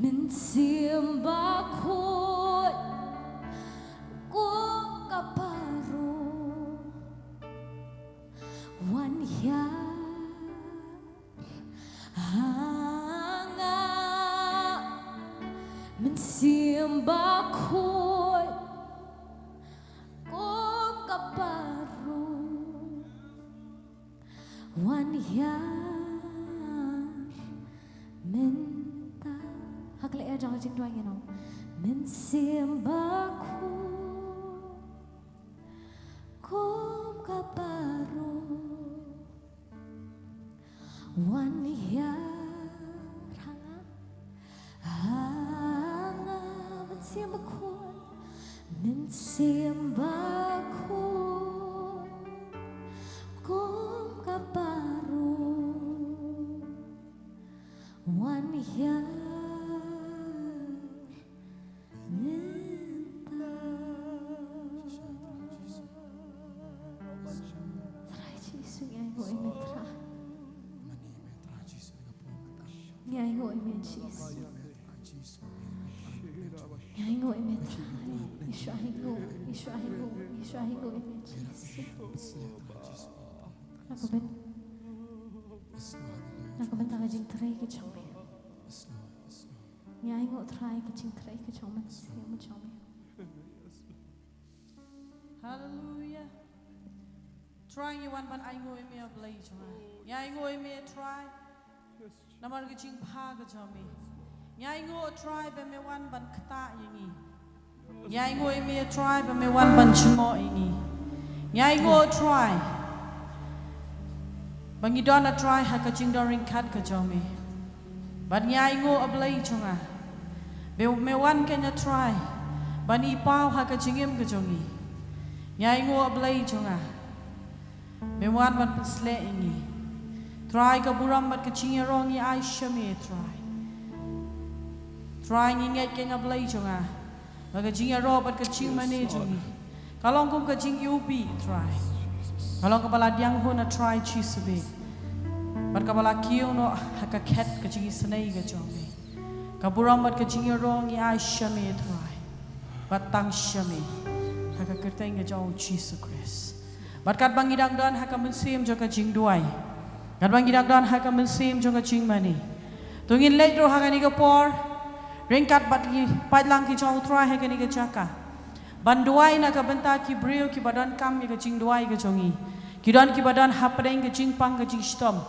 mình xiêm ba khuôn kung kaparo wan hiar hanga mình xiêm ba khuôn kung kaparo wan hiar minta hak le jang jing doang you know mình xiêm ba khuôn kung kaparo wan hiar hanga mình xiêm ba khuôn mình xiêm ba khuôn kung kaparo wan hiar minta Trai Jesus ngài ngồi mình tra ngài ngồi mình Jesus ngài ngồi mình tra Israel ngồi mình Jesus Aku bentar jing tray ke chong me. Nyai ngok try ke jing tray ke chong man siam mo chong me. Hallelujah. Try you one ban I go in me a blade chong. Nyai go in me try. Namar ke jing pa ke chong me. Nyai go try be me one ban kata yingi. Nyai go in me try be me one ban chmo yingi. Nyai go try. Bangi dona try ha ka ching doring kat ka chomi. Ban nyai ngo ablay chonga. Be me wan kenya try. Bani pau ha ka chingim ka chongi. Nyai ngo ablay chonga. Me wan ban pasle ingi. Try ka buram bat ka chingirong i Aisha me try. Try ngi ngai kenya ablay chonga. baga jing ro bat ka jing mane jongi kalong kum ka jing ubi try kalong ka bala diang ho na try chisube bat ka bala kiu no haka ket ka jing snei ga jongi ka buram bat ka jing ro ngi ai shame try bat tang shame haka kerteng ga jong Jesus Christ bat kat bang idang dan haka mensim jo ka jing duai kat bang idang dan haka mensim jo ka jing mane tungin leit ro haka ni ka por ringkat bat ki patlang ki jong try haka ni ka jaka banduai na ka benta ki brio ki badan kam ki jing duai ka jongi ki don ki badan hapreng ki jing pang ka jing stom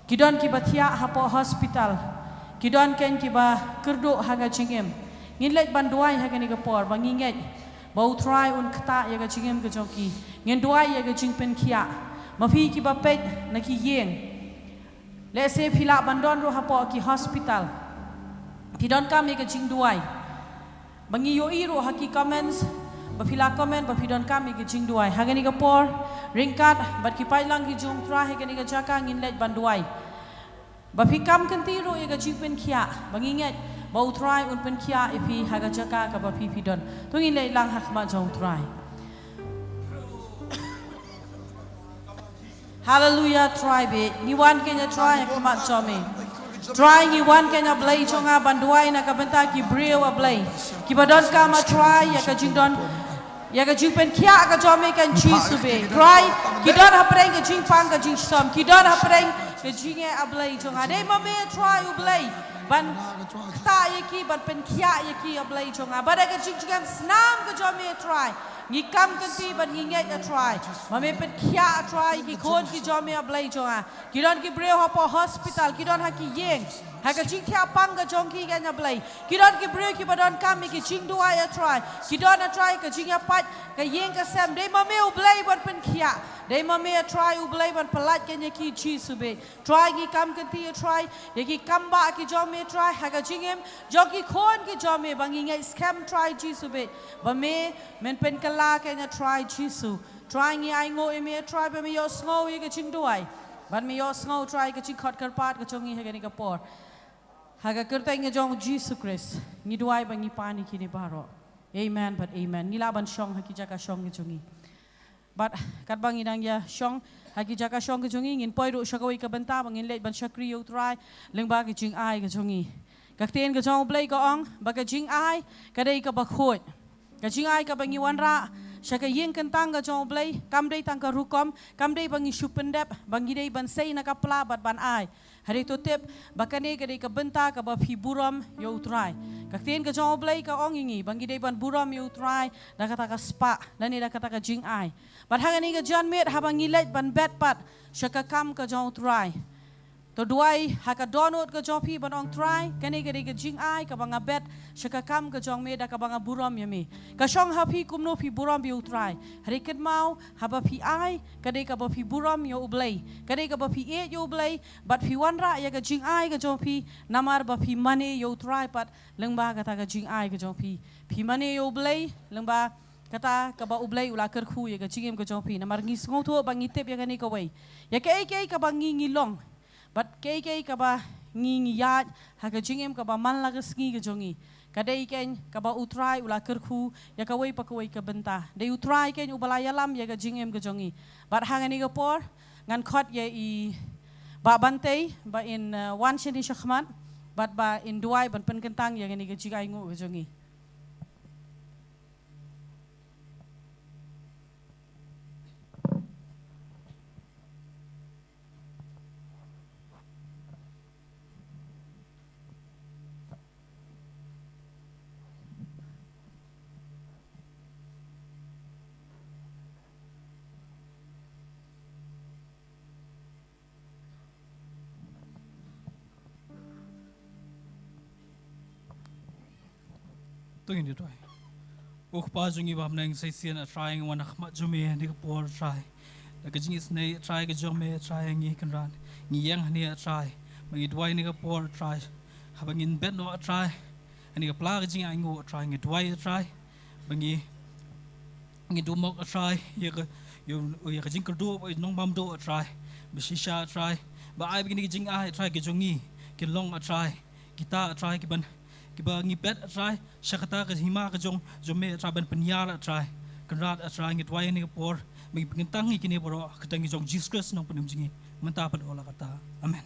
ki don ki batia hapo hospital ki don ken ki ba kerdo haka jingem ngin leit banduai haka ni ka por banginget bau try un kta ya ka jingem ka jongi ngin duai ya ka jing pen kia mafi ki ba pet na ki yeng le se phila bandon ro hapo ki hospital ki don kam ya ka jing duai bangi yo iro haki comments bafila comment bafidon kami ke jing duai hagani ka por ringkat bat ki pai lang ki jong tra hagani ka jaka ngin let banduai bafi kam kanti ro ye ka jing pen khia bangi nget bau try un pen khia ipi haga jaka ka bafi pidon to ngin le lang hak ma jong try hallelujah try be ni wan kenya try hak ma jome try ni wan kenya blai chonga banduai na ka benta ki brio a blai ki badon ka ma try ya ka jing don ya ka jing pen khia ka jome kan chi sube try ki don ha preng ka jing pang ka jing som ki don ha preng ka jing e a blai chonga dei ma me try u blai ban ta ye ki ban pen khia ye ki a blai chonga ba ka jing jing snam ka jome try ni kam kan ti ban ngi ngai a try ma me pen khia a try ki khon ki jome a blai chonga ki don ki brio ha po hospital ki don ha ki yeng ha ka jing khia pang ka jong ki ga nya blai ki don ki brio ki badon kam ki jing duai a try ki don a try ka jing a pat ka yeng ka sam dei ma me u blai ban pen khia dei ma me a try u blai ban palat ke nya ki chi sube try ki kam kan ti a try ye ki kam ba ki jome try ha ka jing em jo ki khon ki jome bang ngi ngai scam try chi sube ba me men pen ka la kenya try chisu try ngi ai ngo e me try ba me yo sngo ye ka ching duai ban me yo sngo try ka ching khot kar pat ka chongi he ni ka por ha ka kerta ngi jong Jesus Christ ngi duai ba ngi pani ki ni baro amen but amen ngi laban shong ha ki jaka shong ngi chongi but kat bang idang ya shong ha ki jaka shong ki chongi ngin poi ro shakawai ka banta bang in let ban shakri yo try leng ba ki ching ai ka chongi ka ten ka jong blai ka ong ba ka ching ai ka dei ka ba khoi ka jing ai ka bangi wan ra shaka yeng kentang ka jong blai kam dei tang ka rukom kam dei bangi shupendep bangi dei ban sei na ka pla bat ban ai hari to tep bakane ka dei ka benta ka ba phi buram yo try ka ten ka jong blai ka ong ngi bangi dei ban buram yo try da kata ka spa na ni da kata ka jing ai bat hangani ka jan met ha bangi let ban bet pat shaka kam ka jong try to duai haka donut ka jopi banong try kani ka ka jing ai ka banga bet shaka kam ka jong me da ka banga buram yami ka shong happy kumno phi buram bi utrai hari ket mau haba phi ai ka ka ba phi buram yo ublai ka ka ba phi e yo ublai but phi wan ra ya ka jing ai ka jopi namar ba phi mane yo try pat lengba ka ta ka jing ai ka jopi phi mane yo ublai lengba kata ka ba ublai ula ker khu ya ka jingem ka jopi namar ngi sngo tho bangi tep ya ka ni ka wei ya ka ai ka bangi ngi long but kay ka ba ngi yat ha ka jingem ka ba man la ka sngi ka jongi ka dei ken ka ba utrai ula kerkhu ya ka wei pa ka wei ka benta dei utrai ken ubala yalam ya ka jingem ka jongi but ha ngani ka por ngan khot ye I ba bantei ba in wan sheni shakhmat but ba in duai ban pen kentang ya ngani ka jigai ngu ka jongi to ini tuai pa jungi bam nang sai sian a trying wan khma jume ni ka por try da ka jingis nei try ka jume try ngi kan ran ngi yang ni a try mangi dwai ni ka por try habangin bet no a try ani ka pla ka jing ai ngo try ngi dwai a try bangi ngi du mok a try ye ka ye ka jing ka do nong bam do a try bi shisha try ba ai begini jing ai try ka jungi ki long a try kita try ki ban kiba ngi bet atrai syakata ke hima ke jong jome traban penyar atrai kenrat atrai ngi twai ni por bagi pengentangi kini boro ketangi jong Jesus Christ nang penem jingi mentah pada olah kata amen.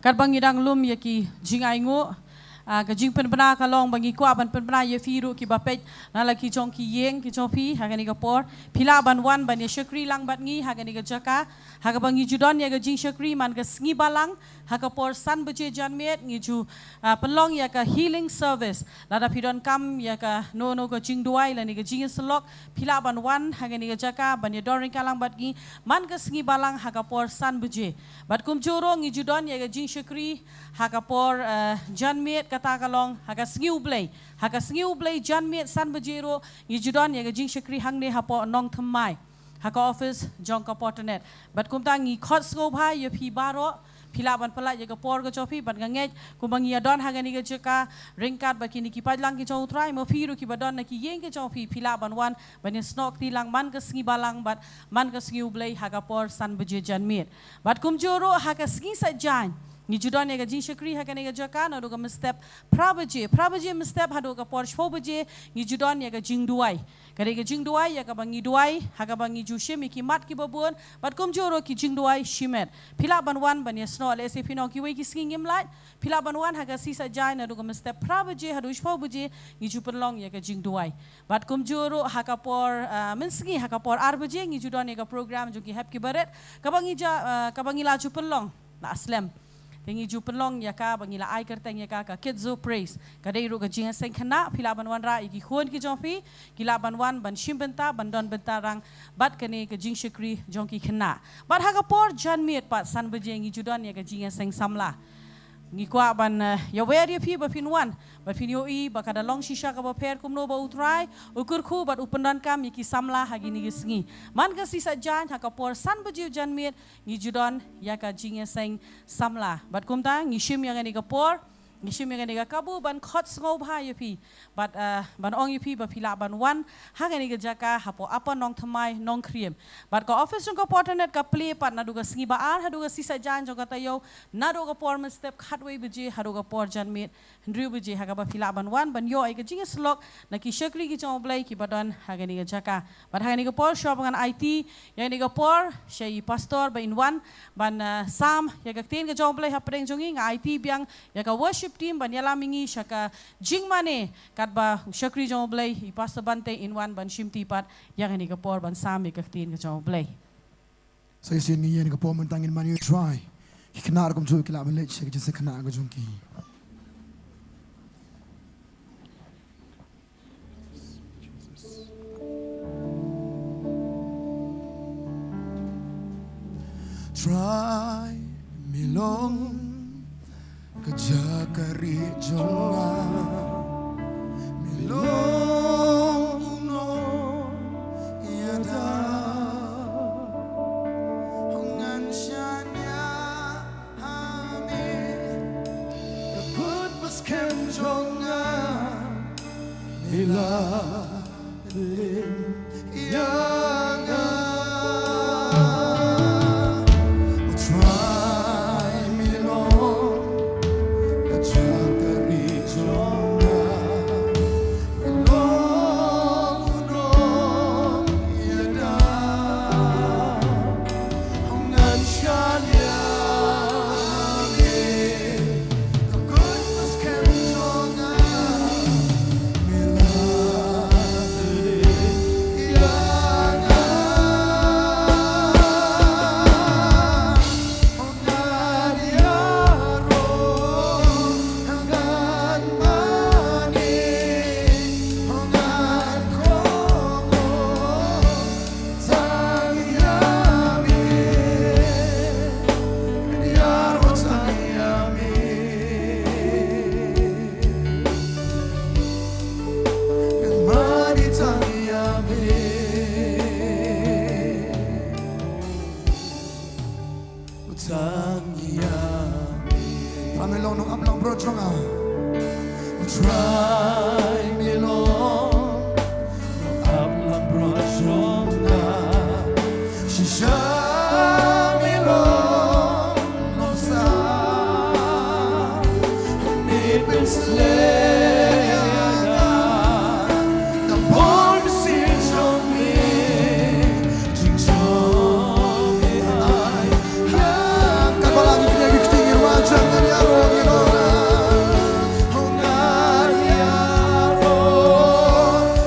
Kat bang idang lum yaki jingai ngo ke jing penbena kalong bangi ko aban penbena ye firu ki bapet na laki jong ki yeng ki jopi hagani ka por pila ban wan ban ye syakri lang bat ngi hagani ka jaka haga bangi judon ye ke jing syakri man ke sngi balang haga por san beje janmet ngi ju pelong ya ka healing service lada pidon kam ya ka no ka jing duai la ni ka jing selok pila ban wan hagani ka jaka ban ye doring kalang bat ngi man ke sngi balang haga por san beje bat kum joro ngi judon ye ke jing syakri haga por janmet kata kalong haga sngiu blay janmet san bejero ngi judon ye ke jing syakri hang ne hapo nong thamai haka office jong ka portanet bat kum ta ngi khot sko bha ye phi baro pila ban pala ye ka por ka chopi ban ngai kumbang ya don haga ni ka cheka ringkat ba kini ki padlang ki chau trai mo phiru ki badon na ki yeng ki chopi pila ban wan ban snok ti lang man ka sngi balang bat man ka sngi ublei haga por san beje janmet bat kum joro haga sngi sa jan ni judon ye ka jing syakri haga ni ka jaka na do ka mestep prabaje mestep hado ka por shpo beje ni judon ye ka jing duai kare ka jing duai ya ka bangi duai haga bangi ju shemi ki mat ki babun bat kum joro ki jing duai shimet pila ban wan ban ye sno le se pino ki we ki sking im lat pila ban wan haga sisa jai na do ka mestep prabaje hado shpo beje ni ju penlong ye ka jing duai bat kum joro haga por menski haga por arbaje ni judon ye ka program ju ki hap ki baret ka bangi la ju penlong la aslam Tengi ju penlong ya ka bangila ai kerteng ya ka kids zo praise kadai ru ka jinga seng khana phila banwan ra iki khon ki jofi kila banwan ban shimbenta bandon bentarang bat kane ka jing syakri jongki khana bat ha ka por janmiet pat san bejengi judon ya ka jinga seng samla ngi kwa ban ya wer ya phi ba finwan ba finyo I ba kada long shisha ka ba per kumno ba utrai ukur khu bat upendan kam ki samla hagi ni gisngi man ka sisa jan ha ka por san bejiu janmiet ngi judon ya ka jinga seng samla bat kumta ngi shim ya ni ka por ngi shim ya ni ka kabu ban khot ngo bha ya phi bat ban ong ya phi ba phila ban wan ha ni ka jaka hapo apa nong thamai nong kriem bat ka office jong ka portanet ka play pat na du ka sngi ba ar ha du ka sisa jan jong ka tayo na du ka por step khatway beji ha du ka por janmiet ndriu beji ha ka ba phila ban wan ban yo ai ka jinga slok na ki syakri ki jong blai ki badon ha ni ka jaka bat ha ni ka por shop ngan IT ya ni ka por shei pastor ba in wan ban sam ya ka tin ka jong blai ha preng jongi nga IT biang ya ka worship team ban yala mingi shaka jingmane kat ba syakri jong blai I pastor bante in wan ban shimti pat ya ni ka por ban sam ka tin ka jong blai so you see ni ye ni ka por man tangin man you try iknar kum ju kila ban le che je se khana ga jong ki try me long kejakari jonga me long no yada hongan shanya hame kaput baskem jonga mila yanga Try me long, no habla prochonga. Shisha me long, no sa. เป็นเสลแต่บนสิ้นชมมีจึงชมให้อายหา Kabalang ikinagig tingin wajan na niyaro nilona. Hongan yaro,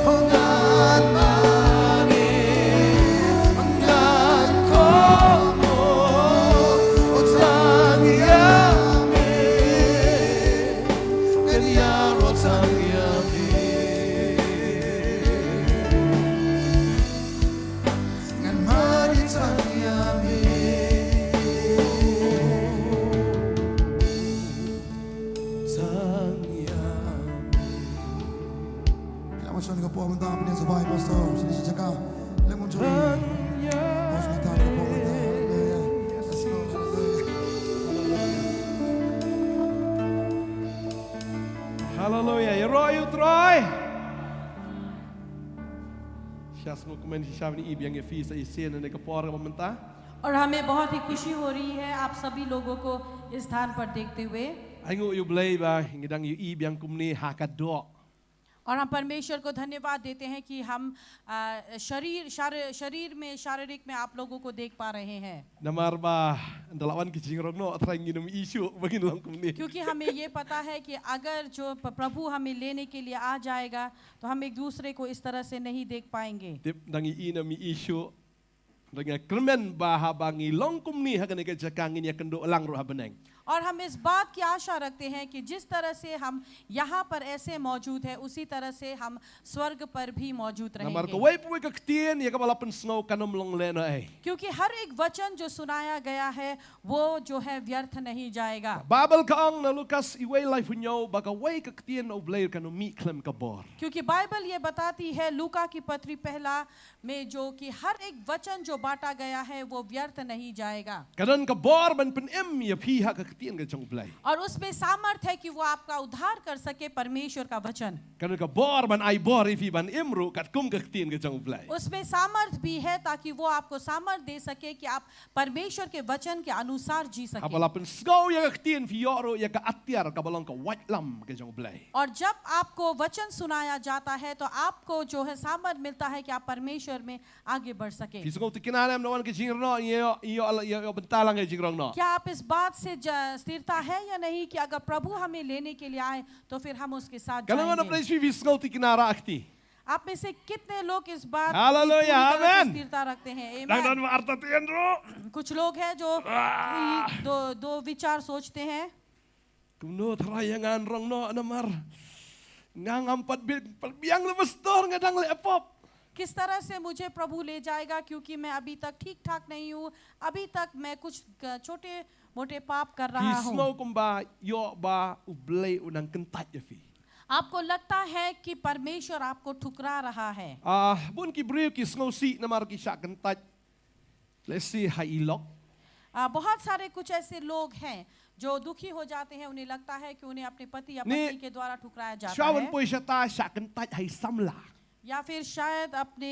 hongan mani, hongan komo, otang yami, ngan yaro tang yami, ngan mani tang yami. Kailangan siya nga po ang mga pinag sa bahay, Pastor. Sinisya ka. Lemon Joy. Mas kita ka po ang mga. Hallelujah. Let's go. Hallelujah. Hallelujah. Roy Troy. Сейчас мы коммен हिसाब नहीं इबियांग ये फीस इसे ने का पार का ममता और हमें बहुत ही खुशी हो रही है आप सभी लोगों को इस स्थान पर देखते हुए आइंगो यू ब्लेई बा इंगदांग यू इबियांग कुमनी हाका दो और हम परमेश्वर को धन्यवाद देते हैं कि हम शरीर में शारीरिक में आप लोगों को देख पा रहे हैं नमर बा दलावन की जिंगरों नो अथरा इंगिनम इशू बगिन लंग कुमनी क्योंकि हमें ये पता है कि अगर जो प्रभु हमें लेने के लिए आ जाएगा तो हम एक दूसरे को इस तरह से नहीं देख पाएंगे Tip dangi ina mi isu dengan kremen baha bangi long kumni hakan ke jakang ini akan do lang roh beneng. और हम इस बात की आशा रखते हैं कि जिस तरह से हम यहाँ पर ऐसे मौजूद हैं उसी तरह से हम स्वर्ग पर भी मौजूद Namar ko रहेंगे wai puwe kaktian ya kabala pen snow kanom long lena ai. क्योंकि हर एक वचन जो सुनाया गया है वो जो है व्यर्थ नहीं जाएगा Babel kaong na Lukas iway life punyo baka wai kaktian o blair kanom mi klem kabor. क्योंकि बाइबल ये बताती है लूका की पत्री पहला में जो कि हर एक वचन जो बांटा गया है वो व्यर्थ नहीं जाएगा Kanan kabor ban pen em ya piha kaktian ke jong blai. और उसमें सामर्थ है कि वो आपका उद्धार कर सके परमेश्वर का वचन Kanan kabor ban ai bor ifi ban emru kat kum kaktian ke jong blai. उसमें सामर्थ भी है ताकि वो आपको सामर्थ दे सके कि आप परमेश्वर के वचन के अनुसार जी सके Kabala pen snow ya kaktian fi yoro ya ka atiar kabalong ka white lam ke jong blai. और जब आपको वचन सुनाया जाता है तो आपको जो है सामर्थ मिलता है कि आप परमेश्वर में आगे बढ़ सके Fi snow tikinanam nawan ke jingro yo bentalang ke jingrong no. क्या आप इस बात से स्थिरता है या नहीं कि अगर प्रभु हमें लेने के लिए आए तो फिर हम उसके साथ Kanan na जाएंगे place fi snow tikinara akti. आप में से कितने लोग इस बात की Hallelujah, पूरी तरह से amen. स्थिरता रखते हैं Lang Amen. dan arta tiendro. कुछ लोग हैं जो दो विचार सोचते हैं Kuno terayangan rong no namar. Ngang ampat biang le pastor ngadang le apop. किस तरह से मुझे प्रभु ले जाएगा क्योंकि मैं अभी तक ठीक ठाक नहीं हूँ अभी तक मैं कुछ छोटे मोटे पाप कर रहा हूँ Hisno kumba yo ba ublay unang kentat ya fi. आपको लगता है कि परमेश्वर आपको ठुकरा रहा है Bun ki brio ki snow si namar ki syak kentat. Let's see hailok. बहुत सारे कुछ ऐसे लोग हैं जो दुखी हो जाते हैं उन्हें लगता है कि उन्हें अपने पति या Ni- पत्नी के द्वारा ठुकराया जाता Shawan है po siya ta syak kentat hay samla. या फिर शायद अपने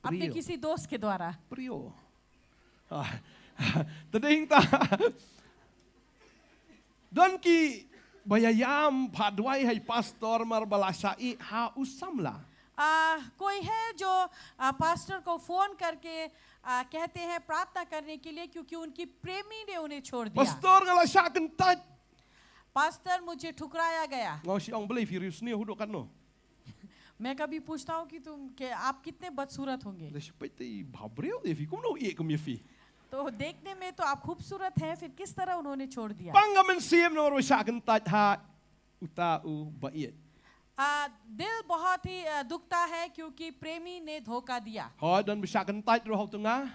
प्रियो। किसी दोस्त के द्वारा Brio. Tading ta. Don ki bayayam padway hay pastor mar balasai ha usamla. कोई है जो पास्टर को फोन करके कहते हैं प्रार्थना करने के लिए क्योंकि उनकी प्रेमी ने उन्हें छोड़ दिया Pastor ngala syak kentat. Pastor मुझे ठुकराया गया Ngaw si ang believe furious niya hudok ano. मैं कभी पूछता हूँ कि आप कितने बदसूरत होंगे Da siya pa'y babreo de fi. Kung no iya kum ya fi. तो देखने में तो आप खूबसूरत हैं फिर किस तरह उन्होंने छोड़ दिया Pangaman siyem na maro syak kentat ha utau bait. दिल बहुत ही दुखता है क्योंकि प्रेमी ने धोखा दिया Ho dan syak kentat ro ha tengah.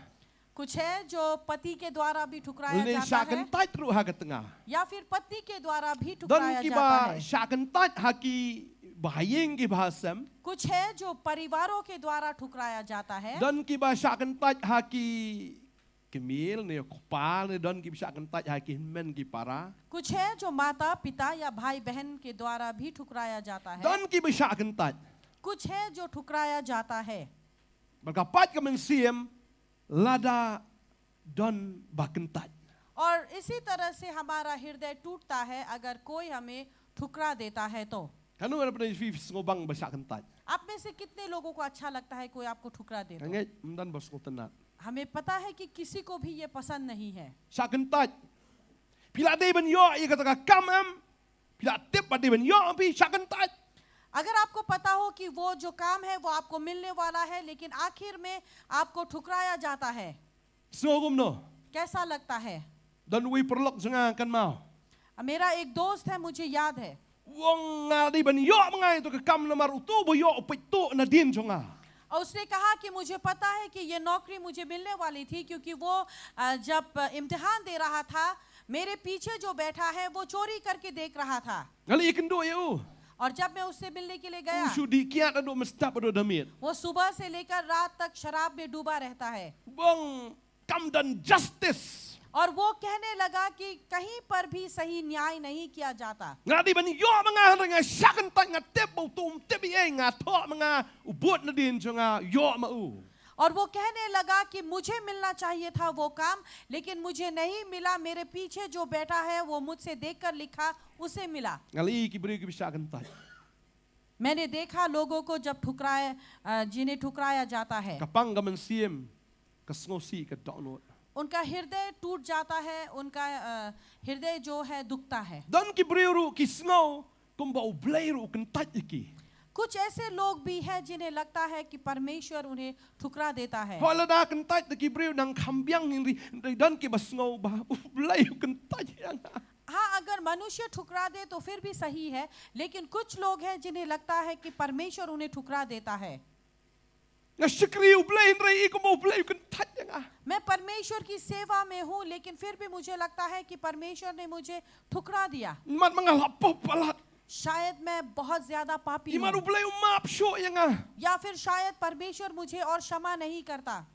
कुछ है जो पति के द्वारा भी ठुकराया Uli जाता syak है kentat ro ha ka tengah. या फिर पत्नी के द्वारा भी Don ठुकराया ki जाता ba है syak kentat ha ki bahayeng ki bahasam. कुछ है जो परिवारों के द्वारा ठुकराया जाता है Don ki ba syak kentat ha ki Kemil ni kupal ni don ki syak kentat ha ki men ki para. कुछ है जो माता पिता या भाई बहन के द्वारा भी ठुकराया जाता है Don ki ba syak kentat. कुछ है जो ठुकराया जाता है Berkapat ka men siyem lada don ba kentat. और इसी तरह से हमारा हृदय टूटता है अगर कोई हमें ठुकरा देता है तो। Kanu ada pernah fi ngobang basakan taj. आप में से कितने लोगों को अच्छा लगता है कोई आपको ठुकरा दे तो? Kange mdan bas ngotenat. हमें पता है कि किसी को भी ये पसंद नहीं है। Sakan taj. Pila de ben yo ia kata kamam. Pila tip ade ben yo pi sakan taj. अगर आपको पता हो कि वो जो काम है वो आपको मिलने वाला है लेकिन आखिर में आपको ठुकराया जाता है, Sngogum no. कैसा लगता है? Dan wi perlok senga kan mau. मेरा एक दोस्त है, मुझे याद है, Wong ngadi ben yo mengai to kam namar utu bo yo pitu na din songa. और उसने कहा कि मुझे पता है कि ये नौकरी मुझे मिलने वाली थी क्योंकि वो जब इम्तिहान दे रहा था मेरे पीछे जो बैठा है वो चोरी करके देख रहा था। Ngali ikan do yo. और जब मैं उससे मिलने के लिए गया, Usudi kiat ado mestap ado damit. वो सुबह से लेकर रात तक शराब में डूबा रहता है। Bong kam dan justice. और वो कहने लगा कि कहीं पर भी सही न्याय नहीं किया जाता। Ngadi ben yo menga nga sakan taj nga tip bo tum tip ye nga tho menga ubut na din songa yo ma u. और वो कहने लगा कि मुझे मिलना चाहिए था वो काम लेकिन मुझे नहीं मिला, मेरे पीछे जो बैठा है वो मुझसे देखकर लिखा उसे मिला। Ngali ki beri ki sakan taj. मैंने देखा लोगों को जब जिन्हें ठुकराया जाता है Kapang gaman siem kasngosi ka donot. उनका हृदय टूट जाता है, उनका हृदय जो है दुखता है। Dan ki beri ru ki snow kumba u blay ru kan taj iki. कुछ ऐसे लोग भी हैं जिन्हें लगता है कि परमेश्वर उन्हें ठुकरा देता है। Hola da kan taj ki beri nang kambyang ni dan ki basngo ba u blay kan taj yang. हाँ, अगर मनुष्य ठुकरा दे तो फिर भी सही है, लेकिन कुछ लोग हैं जिन्हें लगता है कि परमेश्वर उन्हें ठुकरा देता है। Nga sikri u blay ndrai ko mo blay kan taj yang. मैं परमेश्वर की सेवा में हूँ लेकिन फिर भी मुझे लगता है कि परमेश्वर ने मुझे ठुकरा दिया। Mat mangalapop palat. शायद मैं बहुत ज्यादा पापी Iman u हूँ blay u map sho yang. या फिर शायद परमेश्वर मुझे और क्षमा नहीं करता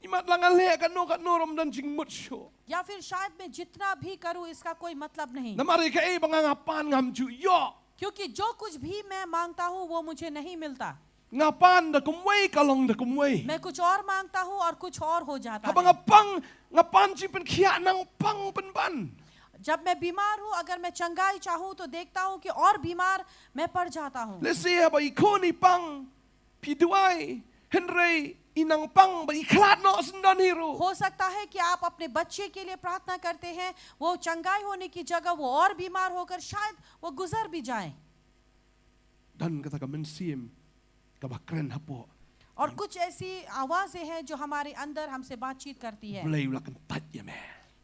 Imat langale kan no rom dan jingmut sho. या फिर शायद मैं जितना भी करूँ इसका कोई मतलब नहीं, Namari ka e bangangapan ngam ju yo. क्योंकि जो कुछ भी मैं मांगता हूँ वो मुझे नहीं मिलता। Ngapan da kumway kalong da kumway. मैं कुछ और मांगता हूँ और कुछ और हो जाता Habang है। ngapang ngapan si pen khia nang pang pen ban. जब मैं बीमार हूँ, अगर मैं चंगाई चाहूँ तो देखता हूँ कि और बीमार मैं पड़ जाता हूँ। Let's say ba ikoni pang piduai Henry inang pang ba iklat no sendan hero. हो सकता है कि आप अपने बच्चे के लिए प्रार्थना करते हैं, वो चंगाई होने की जगह वो और बीमार होकर शायद वो गुजर भी जाए। Dan kata ka mensim ka bakren hapo. और कुछ ऐसी आवाजें हैं जो हमारे अंदर हमसे बातचीत करती है Blay ulakan tat ya me.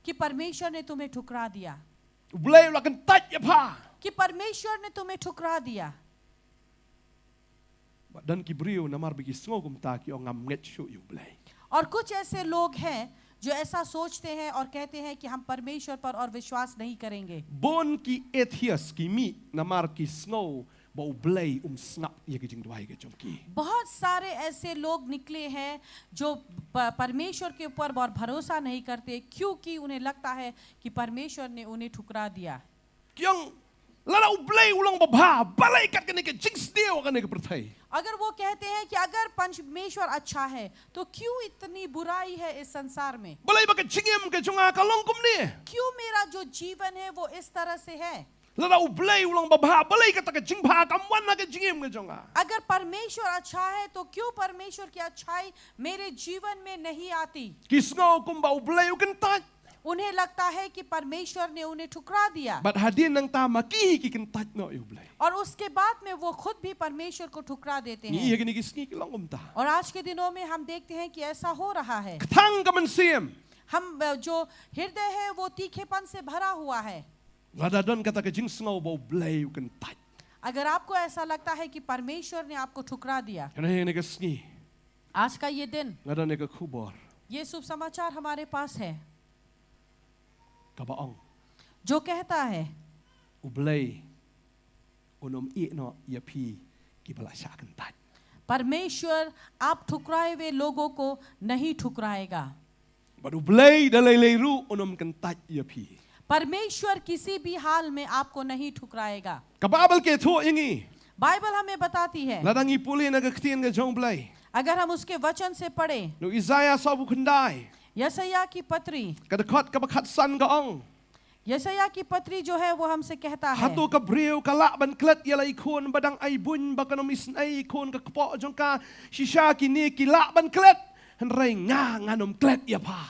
कि परमेश्वर ने तुम्हें ठुकरा दिया, Blay ulakan tat ya pa. कि परमेश्वर ने तुम्हें ठुकरा दिया। Dan ki brio namar bigi snogum ta ki ngam nget sho you blay. और कुछ ऐसे लोग हैं जो ऐसा सोचते हैं और कहते हैं कि हम परमेश्वर पर और विश्वास नहीं करेंगे। Bon ki ethias ki mi namar ki snow ba blay snap ya ki jingdwai ke chomki. बहुत सारे ऐसे लोग निकले हैं जो परमेश्वर के ऊपर और भरोसा नहीं करते क्योंकि उन्हें लगता है कि परमेश्वर ने उन्हें ठुकरा दिया। Kyang lala blay ulang ba balay kat kene ke jinx dio kene ke perthai. अगर वो कहते हैं कि अगर परमेश्वर अच्छा है तो क्यों इतनी बुराई है इस संसार में, Balay ba ke jingem ke chunga kalong kum ni. क्यों मेरा जो जीवन है वो इस तरह से है। Lala blay ulang ba balay kat ke jingba kamwan na ke jingem ke chunga. अगर परमेश्वर अच्छा है तो क्यों परमेश्वर की अच्छाई मेरे जीवन में नहीं आती। Kisno kum ba blay ukan tat. उन्हें लगता है कि परमेश्वर ने उन्हें ठुकरा दिया But hadin nang tama ki ki kan tat no you blay. और उसके बाद में वो खुद भी परमेश्वर को ठुकरा देते Ni हैं। iya kini kisni ki long ta. और आज के दिनों में हम देखते हैं कि ऐसा हो रहा है। Thang ka mensim. हम जो हृदय है वो तीखेपन से भरा हुआ है। Ngada don kata ke jing snow ba blay ukan tat. अगर आपको ऐसा लगता है कि परमेश्वर ने आपको ठुकरा दिया, Kana ne kisni. आज का ये दिन, Ngada ne ke khubor. ये शुभ समाचार हमारे पास है Kabaong. जो कहता है Ublay unom i no ya pi ki bala shakan tat. परमेश्वर आप ठुकराए हुए लोगों को नहीं ठुकराएगा। But ublay dalay lay ru unom kan tat ya pi. परमेश्वर किसी भी हाल में आपको नहीं ठुकराएगा। Kababal ke tho ingi. Bible हमें बताती है, Ladang ipuli na ke ktien ke jong blay. अगर हम उसके वचन से पढ़ें, No Isaiah sabu khandai. यशायाह की पत्री กระคัดกับขัดสันก็อ่อง यशायाह की पत्री जो है वो हमसे कहता है ฮัตุกับเรียวกะละบันเคล็ดยาไลคนบัดังไอบุญบักนมิสไอคนกับปอจงกาชิชากินีกิละบันเคล็ดหันไรงางานมเคล็ดยาพา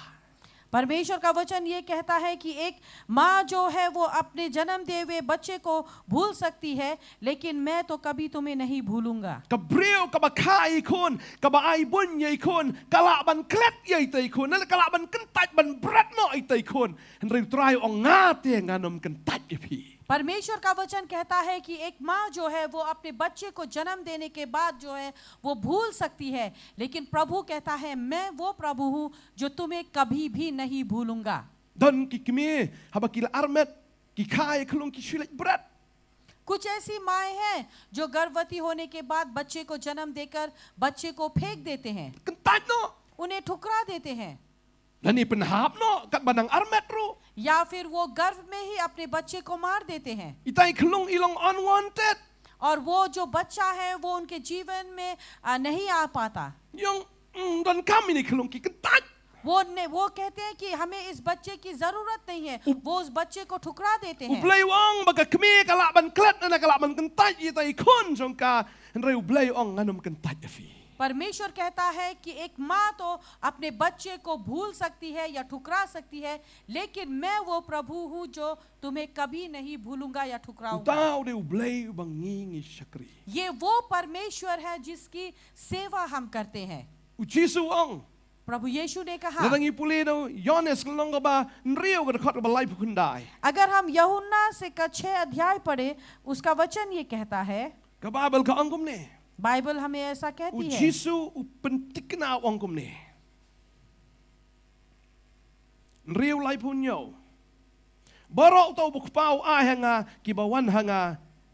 परमेश्वर का वचन ये कहता है कि एक माँ जो है वो अपने जन्म दिए हुए बच्चे को भूल सकती है, लेकिन मैं तो कभी तुम्हें नहीं भूलूंगा। กับเรียวกับข้าไอคนกับไอบุญยาคนกะละบันเคล็ดยาไตคนนั่นกะละบันกันตัดบันบรัดเนาะไอไตคนหันไรงตรายองงาเตียงานมกันตัดยาพี परमेश्वर का वचन कहता है कि एक माँ जो है वो अपने बच्चे को जन्म देने के बाद जो है वो भूल सकती है, लेकिन प्रभु कहता है मैं वो प्रभु हूँ जो तुम्हें कभी भी नहीं भूलूंगा। ดันกิกมีฮับกิลอาร์เมดกิข้าไอคลุงกิชิเลบรัด कुछ ऐसी माएँ हैं जो गर्भवती होने के बाद बच्चे को जन्म देकर बच्चे को फेंक देते हैं, กันตัดเนาะ उन्हें ठुकरा देते हैं, และนี่เป็นหาบเนาะกับบัดังอาร์เมดรู้ या फिर वो गर्भ में ही अपने बच्चे को मार देते हैं। อีไตคลุงอีลง unwanted और वो जो बच्चा है वो उनके जीवन में नहीं आ पाता। ยังดันข้ามนี่คลุงกิกันตัด वो कहते हैं कि हमें इस बच्चे की जरूरत नहीं है, वो उस बच्चे को ठुकरा देते อุ हैं। บเลยว่องบักขมีกะละบันเคล็ดนั่นกะละบันกันตัดอีไตคนจงกาเร็วเบลยอ่องงานมกันตัดฟี परमेश्वर कहता है कि एक माँ तो अपने बच्चे को भूल सकती है या ठुकरा सकती है, लेकिन मैं वो प्रभु हूँ जो तुम्हें कभी नहीं भूलूंगा या อุ ठुकराऊंगा। ต้าเร็วเบลยบังงี้งิชักรี ये वो परमेश्वर है जिसकी सेवा हम करते हैं। อุชิสุอ่อง प्रभु यीशु ने แล้ว कहा ตั้งอีปุลีโนยอนเนสลงกับบาเรียวกันขัดกับไล่พวกคุณได้ अगर हम यूहन्ना से का 6 अध्याय पढ़े, उसका वचन ये कहता है, กับบาเบลกับอังกุมเน่ बाइबल हमें ऐसा อุ कहती ชิ है। สุอุเป็นติกนาอังกุมเน่เรียวไล่พุนโยบารอกตัวบุกเป้าอาหังากิบาวันหังา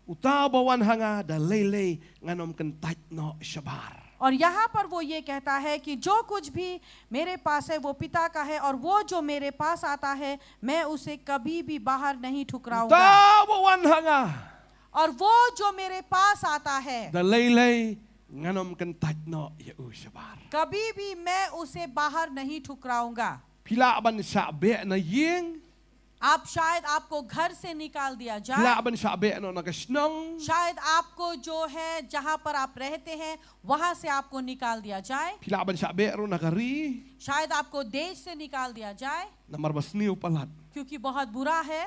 อุตาบาวันหังาดาเล่เล่งานอมกันตัดเนาะชบาร์ और यहाँ पर वो ये कहता है कि जो कुछ भी मेरे पास है वो पिता का है, और वो जो मेरे पास आता है मैं उसे कभी भी बाहर नहीं ตา ठुकराऊंगा। บาวันหังา और वो जो मेरे पास आता है ดาเล่เล่งานอมกันตัดเนาะยาอูชบาร์ कभी भी मैं उसे बाहर नहीं ठुकराऊंगा। พิลาบันชาเบะนะยิง आप शायद आपको घर से निकाल दिया พิลา जाए, บันชาเบะเนาะนักสนอง शायद आपको जो है जहां पर आप रहते हैं वहां से आपको निकाल दिया जाए, พิลาบันชาเบะรุนักรี शायद आपको देश से निकाल दिया जाए นามารบัสนิวปลัด क्योंकि बहुत बुरा है।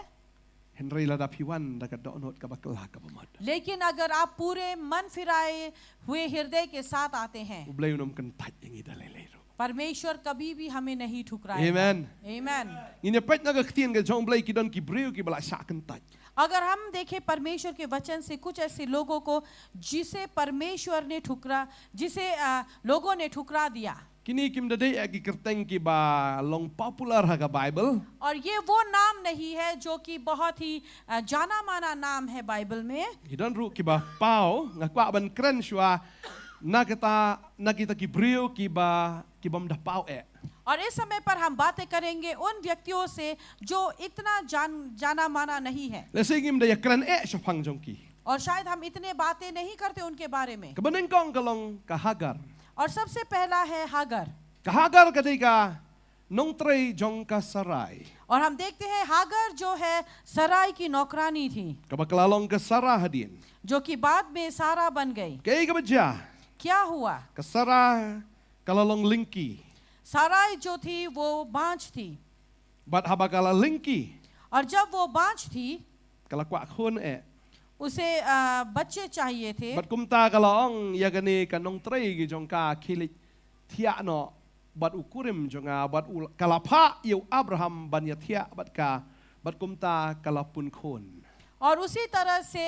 เห็นไรระดับพิวันดักดอนดกับบักลากับมัด लेकिन अगर आप पूरे मन फिराए हुए हृदय के साथ आते हैं, อุบเลยนมกันตัดอย่างนี้ดาเล่เล่รู้ परमेश्वर कभी भी हमें नहीं ठुकराएगा। Amen. Amen। อินเนี่ยเป็ดนักเขียนกับจงเบลยกิดอนกิบริวกิบลาชากันตัด अगर हम देखें परमेश्वर के वचन से कुछ ऐसे लोगों को जिसे परमेश्वर ने ठुकरा, जिसे लोगों ने ठुकरा दिया, กินี่กิมได้เอกิกร์เต็งกิบาลงป๊อปปูลาร์ฮักไบเบิล और ये वो नाम नहीं है जो कि बहुत ही जाना माना नाम है बाइबल में। กิดอนรู้กิบาเป้างักว่าบันเครนชัวนักกิตากิบริวกิบอมดาเป้าเอ और इस समय पर हम बातें करेंगे उन व्यक्तियों से जो इतना जाना माना नहीं है, และสิ่งกิมได้เครนเอชฟังจงกี और शायद हम इतने बातें नहीं करते उनके बारे में। กับบันเองกองกะลงกะฮักการ और सबसे पहला है हागर। กะฮักการกะติกานงเตรจงกะสราย और हम देखते हैं हागर जो है सराय की नौकरानी थी, กับบักลาลงกะสราฮดิน जो कि बाद में सारा बन गई। กะอีกับจ้า क्या हुआ? กะสรากะลาลงลิงกี साराय जो थी वो बांझ थी, บัดฮับกะลาลิงกี और जब वो बांझ थी กะลากวะคนเอ उसे बच्चे चाहिए थे। บัดกุมตากะลองยากะเนกะนงเตรกิจงกาคิลิเทียเนาะบัดอุกุริมจงาบัดอุกะลาพะยูอับราฮัมบัญญาเทียบัดกุมตากะลาปุนคน और उसी तरह से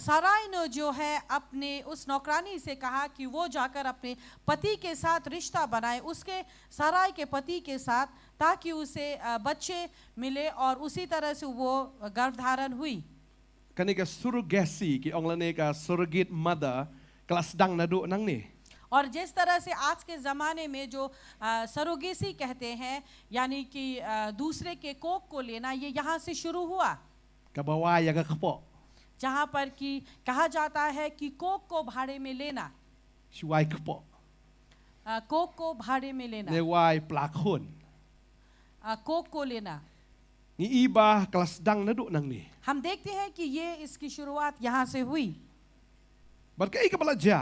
साराय ने जो है अपने उस नौकरानी से कहा कि वो जाकर अपने पति के साथ रिश्ता बनाए, उसके साराय के पति के साथ, ताकि उसे बच्चे मिले, और उसी तरह से वो गर्भधारण हुई। กันนี่ก็สุรเกสีกิองละเนกาสุรกิตมัดคลาสดังนะดูนังนี่ और जिस तरह से आज के ज़माने में जो सरोगेसी कहते हैं, यानी कि दूसरे के कोख को लेना, ये यहाँ से शुरू हुआ, กะบาวายากะขปอ जहाँ पर कि कहा जाता है कि कोख को भाड़े में लेना, ชวายขปอ कोक को भाड़े में लेना, ในวายปลาคน कोक को लेना। นี่อีบากลัสดังนะดุนังนี่ हम देखते हैं कि ये इसकी शुरुआत यहाँ से हुई บัดก็อีกบลาจา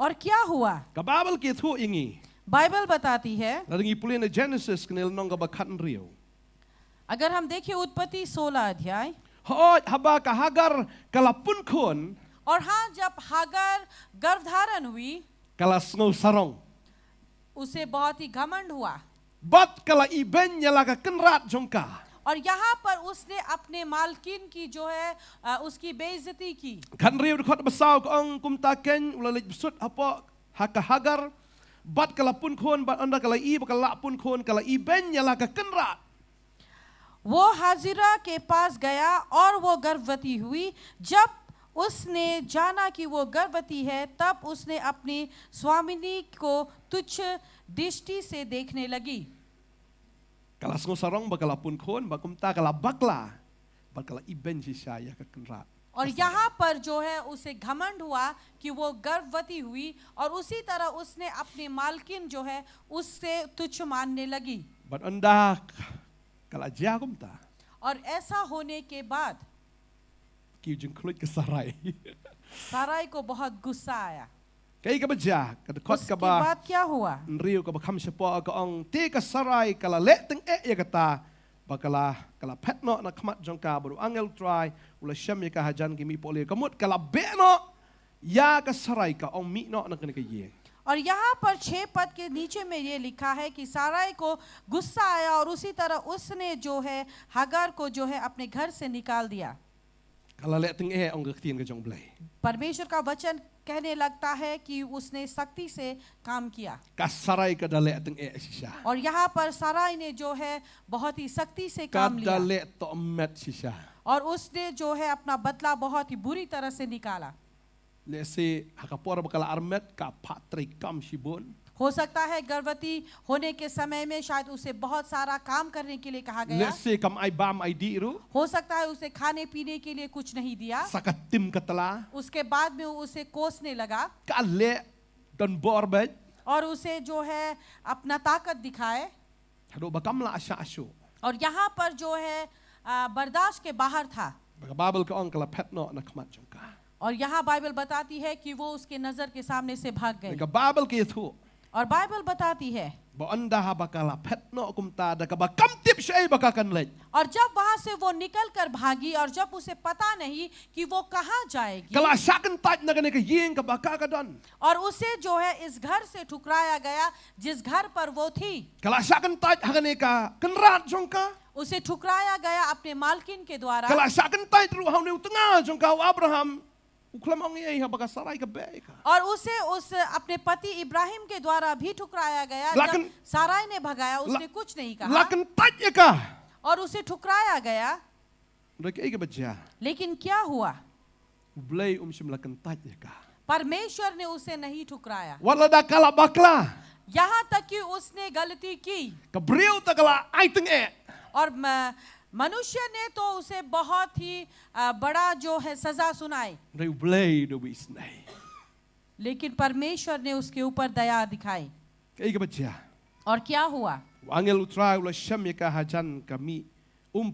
और क्या हुआ กับบาเบิลเกียทุอย่างงี้ बाइबल बताती है। แล้วงี้ปุเรนใน Genesis กันเนี่ยน้องกับขันเรียว अगर हम देखें उत्पत्ति 16 अध्याय, ฮอดฮับบากะฮากรกะลาปุนคน और हाँ जब हागर गर्भधारण हुई กะลาสโนสารอง उसे बहुत ही घमंड हुआ บัดกะลาอีเบนยาลากะกันราดจงกา और यहाँ पर उसने अपने मालकिन की जो है उसकी बेइज्जती की। ขันเรียวขดบะซาวกองกุมตาเกนอุลลิสุดฮะปอฮักะฮากรบัดกะลาปุนคนบัดอันดะกะลาอีบกะลาปุนคนกะลาอีเบนยาลากะกันราด वो हाजिरा के पास गया और वो गर्भवती हुई। जब उसने जाना कि वो गर्भवती है, तब उसने अपनी स्वामिनी को तुच्छ दृष्टि से देखने लगी। กะลาสโนสารองบะกะลาปุนคนบะกุมตากะลาบักลาบัดกะลาอีเบนชิชายากะกันราด और यहाँ पर जो है उसे घमंड हुआ कि वो गर्भवती हुई, और उसी तरह उसने अपने मालकिन जो है उससे तुच्छ मानने लगी। บัดอันดากะลาจากุมตา और ऐसा होने के बाद กิวจึงคลุดกะสะไร साराई को बहुत गुस्सा आया। กะอีกะบะจากะคด उसके กะบา बाद क्या हुआ? เรียวกับบะคำเฉพาะกะองตีกะสะไรกะละเละตึงเอะยะกะตาบะกะลาเพชเนาะนะขมัดจงกาบรุอังเอลทรายอุลาชัมยะกะฮะจันกิมีโปเลกะมุดกะละเบะเนาะยากะสะไรกะองมิเนาะนะกะกะเย और यहाँ पर 6 पद के नीचे में ये लिखा है कि साराई को गुस्सा आया, और उसी तरह उसने जो है हागार को जो है अपने घर से निकाल दिया। กะละเละตึงเอะองกะเตียนกะจงเบล परमेश्वर का वचन कहने लगता है कि उसने सख्ती से काम किया, กะสะไรกะดะเละตึงเอะชิชา और यहाँ पर साराई ने जो है बहुत ही सख्ती से กะ काम ดะ लिया, เละตอเม็ดชิชา और उसने जो है अपना बदला बहुत ही बुरी तरह से निकाला। เลเซหากะปอระบะกะลาอาร์เม็ดกะพะตริกัมชิบุน हो सकता है गर्भवती होने के समय में शायद उसे बहुत सारा काम करने के लिए कहा เล गया। เซกัมไอบามไอดีรุ हो सकता है उसे खाने पीने के लिए कुछ नहीं दिया। สักะติมกะตะลา उसके बाद में उसे कोसने लगा, กะเละดอนบอร์เบด और उसे जो है अपना ताकत दिखाए, ฮะโดบะกัมลาอาชาอาชู और यहाँ पर जो है बर्दाश्त के बाहर था। บะกะบาเบิลกะองกะละเพชเนาะนะขมัดจงกา और यहाँ बाइबल बताती है कि वो उसके नजर के सामने से भाग บะ गए। กะบาเบิลเกทุ और बाइबल बताती है, บอันดาฮะบะกะละเพชเนาะกุมตาดะกะบะกัมติบชัยบะกะกันเล और जब वहां से वो निकल कर भागी, और जब उसे पता नहीं कि वो कहाँ जाएगी, กะละชากันตัดนะกะเนกะยิงกะบะกะกะดอน और उसे जो है इस घर से ठुकराया गया जिस घर पर वो थी। กะละชากันตัดฮะกะเนกะกันราดจงกา उसे ठुकराया गया अपने मालकिन के द्वारा, กะละชากันตัดรุเฮานิวตงาจงกาอับราฮัมอุคลามองเอฮะบะกะสะไรกะเบกะ और उसे उस अपने पति इब्राहिम के द्वारा भी ठुकराया गया। लेकिन- जब साराई ने भगाया, उसने कुछ नहीं ละ कहा, กันตัดยะกะ और उसे ठुकराया गया। โดยกะอีกะบะจา लेकिन क्या हुआ? เบลยชิมละกันตัดยะกะ परमेश्वर ने उसे नहीं ठुकराया, วัลดะกะละบะกลา यहाँ तक कि उसने गलती की, กะเบรียวตะกะละไอตึงเอะ और मनुष्य ने तो उसे बहुत ही बड़ा जो है सजा सुनाई, เรวเบลยโดวิสไน लेकिन परमेश्वर ने उसके ऊपर दया दिखाई। กะอีกะบะจา और क्या हुआ? อังเอลอุตราอุลชัมยะกะฮะจันกะมี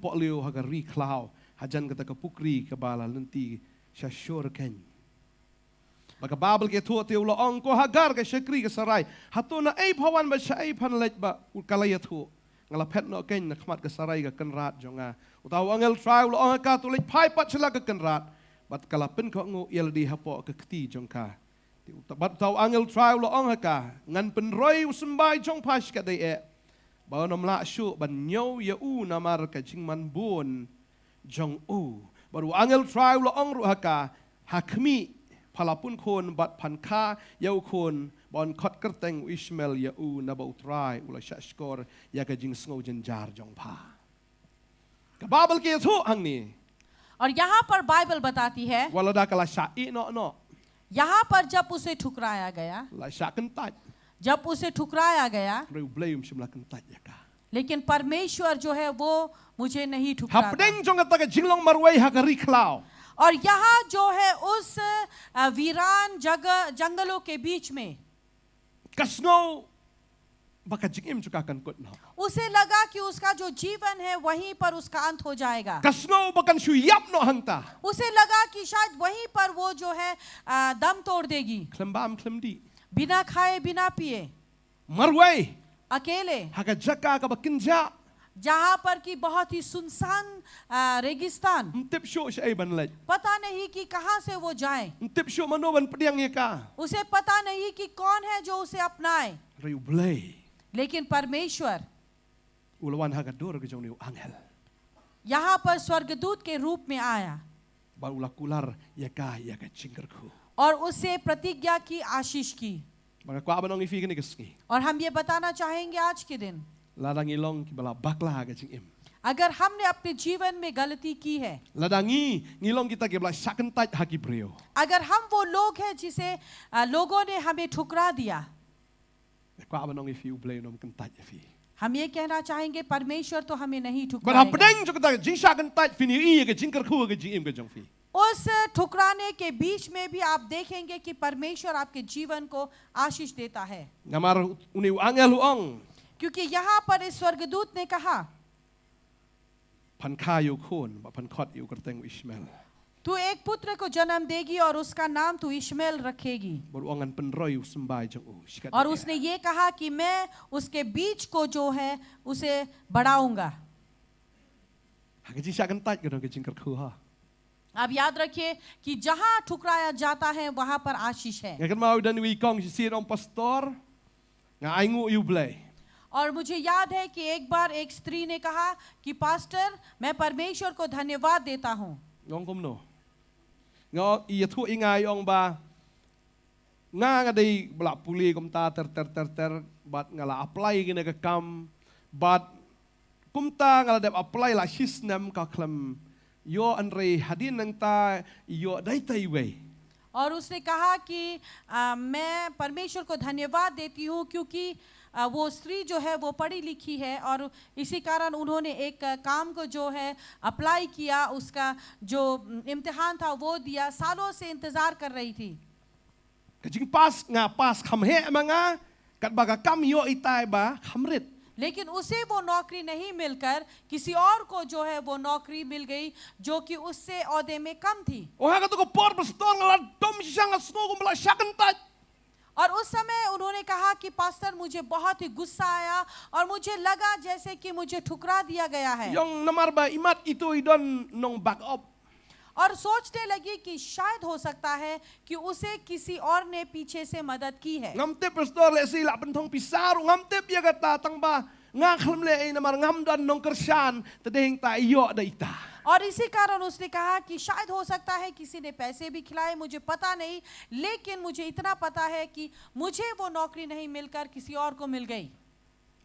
ปอเลวฮะกะรีคลาวฮะจันกะตะกะปุกรีกะบาลาลันตีชะชอร์เคนบะกะบาเบิลเกทัวเตวละองก็ฮะการ์กะชะกรีกะสรายฮะตุนะไอพะวันบะชะไอพันเลจบะอุกะลายะทัวงะละเพชเนาะเคนนะขมัดกะสรายกะกันราดจงาอุตาอังเอลทรายละองฮะกาตุเลจพายปัดชะละกะกันราดบัดกะละเป็นกะงูเอลดีฮะปอกะกตีจงกาบัดตาอังเอลทรายละองฮะกางันเป็นร้อยอุสมบายจงพาชกะไดเอบานมละชูบันเนียวยาอูนามารกะจิงมันบุนจงอูบารูอังเอลทรายละองรุฮกาฮักมีพลาปุนคนบัดพันคายาวคนบอนคดกระเตงอิชเมลยาอูนาบอุตรายอุลชัชกอร์ยากะจิงสงจันจาร์จงพากะบาเบิลเกทุหังนี้ और यहाँ पर बाइबल बताती है, วลดากะลาชาอีเนาะเนาะ यहाँ पर जब उसे ठुकराया गया, ลาชากันตัด जब उसे ठुकराया गया, เร็วเบลยมชิมละกันตัดยากะ लेकिन परमेश्वर जो है वो मुझे नहीं ฮับ ठुकराता। เด้งจงกะตะกะจิงลงมารวยฮักะรีคลาว और यहाँ जो है उस वीरान जंगलों के बीच में Kasno baka jingim chuka kan kot no. उसे लगा कि उसका जो जीवन है वहीं पर उसका अंत हो जाएगा. Kasno bakan shuyap no hangta. उसे लगा कि शायद वहीं पर वो जो है दम तोड़ देगी. Klembam klemdi. बिना खाए बिना पिए, Marway. अकेले, Haga jaka ka bakinja. जहाँ पर कि बहुत ही सुनसान रेगिस्तान. Ntip syo siya ay banlay. पता नहीं कि कहाँ से वो जाए. Ntip syo manoban pediang ka. उसे पता नहीं कि कौन है जो उसे अपनाए. Rayu blay. लेकिन परमेश्वर Ulawan haga dor ke jong ni angel. यहाँ पर स्वर्गदूत के रूप में आया Ba ulakular yaka jingkerku. और उससे प्रतिज्ञा की, आशीष की. Baka kwa banong ifi kini keski. और हम ये बताना चाहेंगे आज के दिन, Ladang ilong ki bala bakla haga jingim. अगर हमने अपने जीवन में गलती की है, Ladangi ngilong kita ke bala sakentaj haki brio. अगर हम वो लोग हैं जिसे लोगों ने हमें ठुकरा दिया, Kwa banong ifi ublay nom kentaj ifi. हम ये कहना चाहेंगे परमेश्वर तो हमें नहीं Bala ठुकराएगा. pedeng jo kita jing sakentaj fini i ke jingkerku ke jingim ke jong fi. उस ठुकराने के बीच में भी आप देखेंगे कि परमेश्वर आपके जीवन को आशीष देता है. Ngamar uni angel uong. क्योंकि यहाँ पर इस स्वर्गदूत ने कहा, Pan kayu khon ba pan khot yu kerteng Ismail. तू एक पुत्र को जन्म देगी और उसका नाम तू इश्माएल रखेगी. Baru angan penroy sembay jong u. Sikat और dia. उसने ये कहा कि मैं उसके बीज को जो है उसे बढ़ाऊंगा. Haga jing sakentaj ke dong ke jingkerku ha. अब याद रखिए कि जहाँ ठुकराया जाता है वहाँ पर आशीष है. Ngakan mau dan wi kong si rom pastor. Nga aingu yu blay. और मुझे याद है कि एक बार एक स्त्री ने कहा कि पास्टर, मैं परमेश्वर को धन्यवाद देता हूँ. Ngong kom no. Ngo iya thu ingai ong ba. Nga dei bla puli kom ta ter bat ngala apply gina ka kam bat kumta ngala dep apply la system ka klam yo anre hadin nang ta yo dai tai we. और उसने कहा कि मैं परमेश्वर को धन्यवाद देती हूँ क्योंकि वो स्त्री जो है वो पढ़ी लिखी है और इसी कारण उन्होंने एक काम को जो है अप्लाई किया, उसका जो इम्तिहान था वो दिया, सालों से इंतज़ार कर रही थी. Kajing pas nga pas kham he manga kat baga kam yo itai ba khamrit. लेकिन उसे वो नौकरी नहीं मिलकर किसी और को जो है वो नौकरी मिल गई जो कि उससे औहदे में कम थी. O ha ka to ko por pastor ngala dom siyang asno ko bla sakentaj. और उस समय उन्होंने कहा कि पास्टर मुझे बहुत ही गुस्सा आया और मुझे लगा जैसे कि मुझे ठुकरा दिया गया है. Yung namar ba imat itu idon nong back up. और सोचने लगी कि शायद हो सकता है कि उसे किसी और ने पीछे से मदद की है. Ngamte pastor le si la pentong pisaru ngamte pia kata tang ba nga khlam le ai namar ngam dan nong kersan tedeng ta iyo da ita. और इसी कारण उसने कहा कि शायद हो सकता है किसी ने पैसे भी खिलाए, मुझे पता नहीं, लेकिन मुझे इतना पता है कि मुझे वो नौकरी नहीं मिलकर किसी और को मिल गई.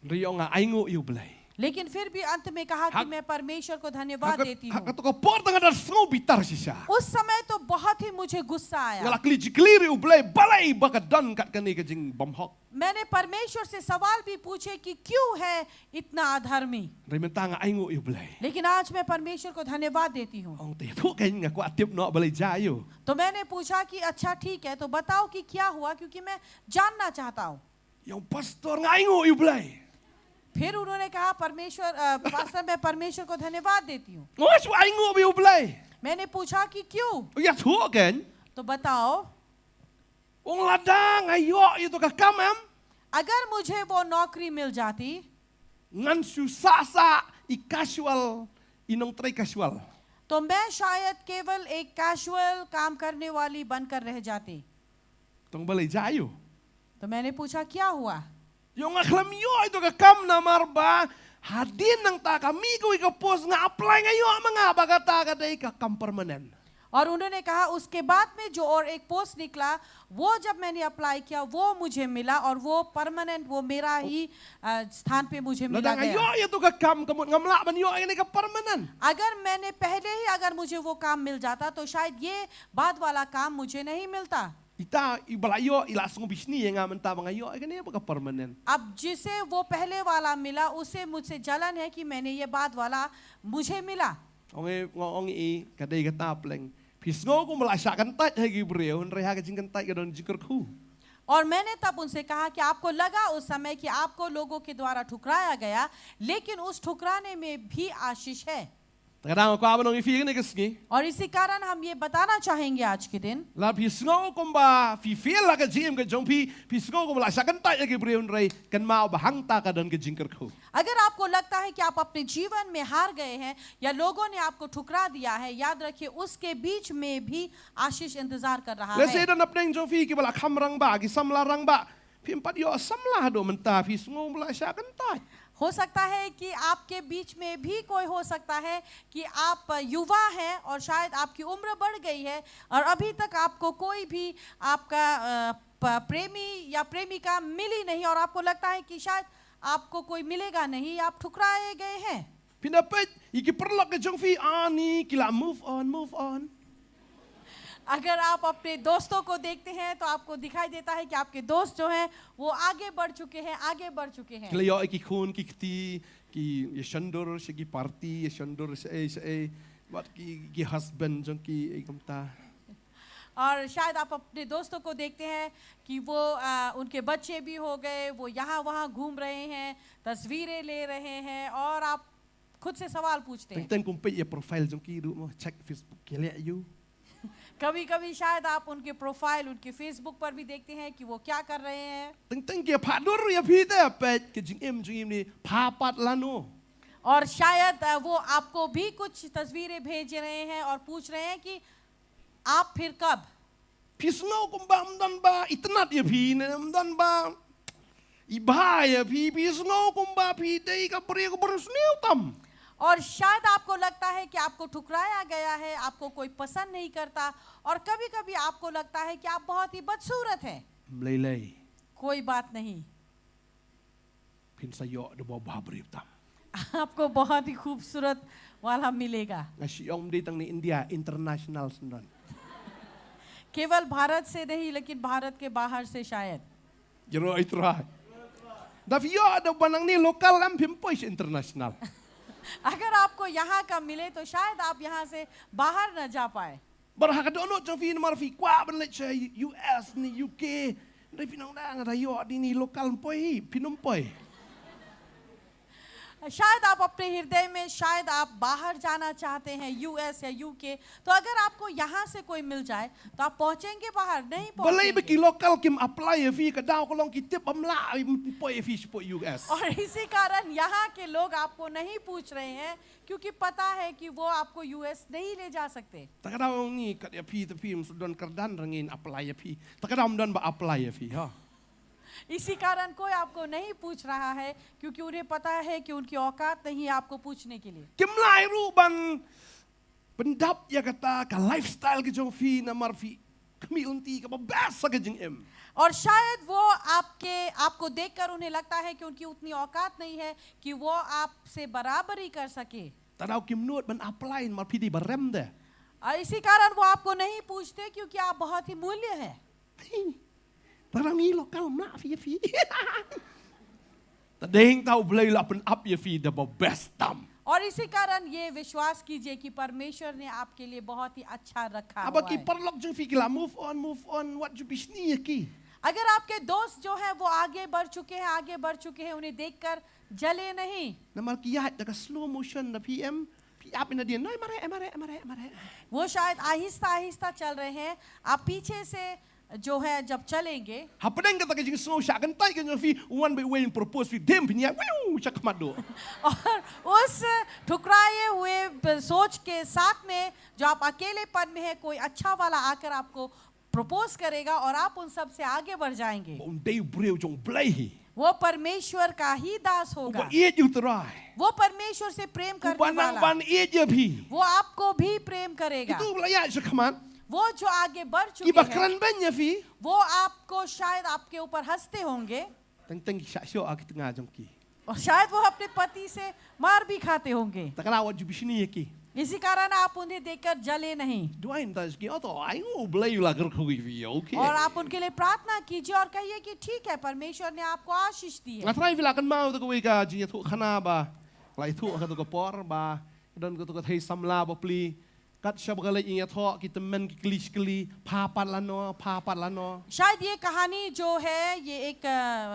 Riyo nga aingo yu blay. लेकिन फिर भी अंत में कहा कि मैं परमेश्वर को धन्यवाद देती हूँ. Haka to ko por tanga dar snow bitar siya. उस समय तो बहुत ही मुझे गुस्सा आया. Ngala kli yu blay balay baka dan kat kani ka jing bomhok. मैंने परमेश्वर से सवाल भी पूछे कि क्यों है इतना अधर्मी. Rimenta nga aingo yu blay. लेकिन आज मैं परमेश्वर को धन्यवाद देती हूँ. Ong te thu ken nga ko atip no balay jayo. तो मैंने पूछा कि अच्छा ठीक है, तो बताओ कि क्या हुआ, क्योंकि मैं जानना चाहता हूँ. Yung pastor nga aingo yu blay. फिर उन्होंने कहा पास्टर मैं परमेश्वर को धन्यवाद देती हूँ. Ngos aingo yu blay. मैंने पूछा कि क्यों, Ya thu ken. तो बताओ Ong ladang ayo yu to ka kamam. अगर मुझे वो नौकरी मिल जाती Ngan susasa i casual inong tray casual. तो मैं शायद केवल एक कैजुअल काम करने वाली बनकर रह जाती. Tong balay jayo. तो मैंने पूछा क्या हुआ. Yung aklam yo ito ka kam na marba hadin ng ta kami ko ikapos nga apply ngayon mga bagata ka day ka kam permanent. और उन्होंने कहा उसके बाद में जो और एक पोस्ट निकला वो जब मैंने अप्लाई किया वो मुझे मिला और वो परमानेंट, वो मेरा ही स्थान पे मुझे मिला Ladang गया. ayo ito ka kam kamot ngamla man yo ini ka permanent. अगर मैंने पहले ही अगर मुझे वो काम मिल जाता तो शायद ये बाद वाला काम मुझे नहीं मिलता. Ita ibalayo ilasong bisni nga man ta mga yo kani ka permanent. अब जिसे वो पहले वाला मिला उसे मुझसे जलन है कि मैंने ये बाद वाला मुझे मिला. Ong i kaday ka tapleng. Pisngo ko mala siya kan tat hagi breo nre ha ka jing kan tat ka don jikr khu. और मैंने तब उनसे कहा कि आपको लगा उस समय कि आपको लोगों के द्वारा ठुकराया गया, लेकिन उस ठुकराने में भी आशीष है। Kadang aku abang ngi fi ni kesni. और इसी कारण हम ये बताना चाहेंगे आज के दिन, La pi sngo kumba fi feel la ka jim ke jong pi sngo kum la sakan tai ke breun rai kan mau bahang ta ka dan ke jingker ko. अगर आपको लगता है कि आप अपने जीवन में हार गए हैं या लोगों ने आपको ठुकरा दिया है, याद रखिए उसके बीच में भी आशीष इंतजार कर रहा Le se है। dan apneng jong fi ki bala kham rang ba ki sam la rang ba. Pi empat yo sam la do menta fi sngo la sakan tai. हो सकता है कि आपके बीच में भी कोई हो सकता है कि आप युवा हैं और शायद आपकी उम्र बढ़ गई है और अभी तक आपको कोई भी आपका प्रेमी या प्रेमिका मिली नहीं और आपको लगता है कि शायद आपको कोई मिलेगा नहीं, आप ठुकराए गए हैं। Pi dapat iki perlok ke jong fi ani ki la move on. अगर आप अपने दोस्तों को देखते हैं तो आपको दिखाई देता है कि आपके दोस्त जो हैं वो आगे बढ़ चुके हैं। Ki la yo iki khun ki kti ki ye shandor se ki party ye shandor se wat ki husband jong ki ikamta. और शायद आप अपने दोस्तों को देखते हैं कि वो उनके बच्चे भी हो गए, वो यहाँ वहाँ घूम रहे हैं, तस्वीरें ले रहे हैं और आप खुद से सवाल पूछते हैं। Teng kumpe ye profile jong ki ru mo check Facebook ki le you. कभी कभी शायद आप उनके प्रोफाइल, उनके फेसबुक पर भी देखते हैं कि वो क्या कर रहे हैं। Teng ki pha dur ye pi te pet ke jing ni pha pat lanu. और शायद वो आपको भी कुछ तस्वीरें भेज रहे हैं और पूछ रहे हैं कि आप फिर कब। Pi sngo kumba mdan ba itnat ye pi ne mdan ba. Iba ye pi sngo kumba pi dei ka pri ko ber sniu tam. और शायद आपको लगता है कि आपको ठुकराया गया है, आपको कोई पसंद नहीं करता और कभी कभी आपको लगता है कि आप बहुत ही बदसूरत हैं। Lei कोई बात नहीं, pin sa yo de bo ba bri tam. आपको बहुत ही खूबसूरत वाला मिलेगा। Nasi om di tang ni India international sendan. केवल भारत से नहीं लेकिन भारत के बाहर से शायद। Jero itrai. Davi yo ada banang ni lokal am pimpois international. अगर आपको यहाँ का मिले तो शायद आप यहाँ से बाहर न जा पाए। Barha ka dono jong fi mar fi kwa ban le che US ni UK. Dai pinang dang ada yo di ni lokal poi pinum poi. शायद आप अपने हृदय में शायद आप बाहर जाना चाहते हैं, यूएस या यूके, तो अगर आपको यहाँ से कोई मिल जाए तो आप पहुँचेंगे बाहर? नहीं Balai पहुँचेंगे। bagi lokal kim apply fi ka daw ko long kitip amla poi fi po US. और इसी कारण यहाँ के लोग आपको नहीं पूछ रहे हैं क्योंकि पता है कि वो आपको यूएस नहीं ले जा सकते। Takadaw ni kat ya fi tapi sudan kerdan rangin apply ya fi. Takadaw dan ba apply ya fi ha. इसी कारण कोई आपको नहीं पूछ रहा है क्योंकि उन्हें पता है कि उनकी औकात नहीं है आपको पूछने के लिए। Kim lai ru ban pendap ya kata ka lifestyle ke jong fi na mar fi kami unti ka ba best ka jing em. और शायद वो आपको देखकर उन्हें लगता है कि उनकी उतनी औकात नहीं है कि वो आपसे बराबरी कर सके। Tadaw kim nuot ban apply mar fi di barem de. और इसी कारण वो आपको नहीं पूछते क्योंकि आप बहुत ही मूल्य है। Tadaw ni lokal ma fi fi. Tadeng tau blai la pen up ya fi the best tam. और इसी कारण ये विश्वास कीजिए कि परमेश्वर ने आपके लिए बहुत ही अच्छा रखा Aba हुआ ki है। parlok jong fi ki la move on what you bisni ya ki. अगर आपके दोस्त जो है वो आगे बढ़ चुके हैं, उन्हें देखकर जले नहीं। Na mar ki ya da slow motion na PM pi up ina dia noi mare. वो शायद आहिस्ता आहिस्ता चल रहे हैं, आप पीछे से जो है जब चलेंगे Hapadeng kata ke jing slow sha kan tai ke jong fi one by way propose fi dem pinya wiu chak mado. और उस ठुकराए हुए सोच के साथ में जो आप अकेलेपन में है, कोई अच्छा वाला आकर आपको प्रपोज करेगा और आप उन सब से आगे बढ़ जाएंगे। Dei breu jong blai hi. वो परमेश्वर का ही दास होगा, Ba ie ju trai. वो परमेश्वर से प्रेम करने Banang वाला, ban ie je bi. वो आपको भी प्रेम करेगा। Itu blaya sekaman. वो जो आगे बढ़ Ki चुके हैं bakran ban ya fi. वो आपको शायद आपके ऊपर हंसते होंगे Teng ki sha syo ak tengah jong ki. और शायद वो अपने पति से मार भी खाते होंगे। Takala what you bisni ya ki. इसी कारण आप उन्हें देखकर जले नहीं Duain ta ski auto ai ngo blai la gar khu fi okay. और आप उनके लिए प्रार्थना कीजिए और कहिए कि ठीक है, परमेश्वर ने आपको आशीष दी है। Ngatrai vila kan mau to ko ka jing thu khana ba. Lai thu ka to ko por ba. Dan ko to ko thei samla ba pli. kat syabgalai ingat ho kita men kli kli papat lano शायद ये कहानी जो है ये एक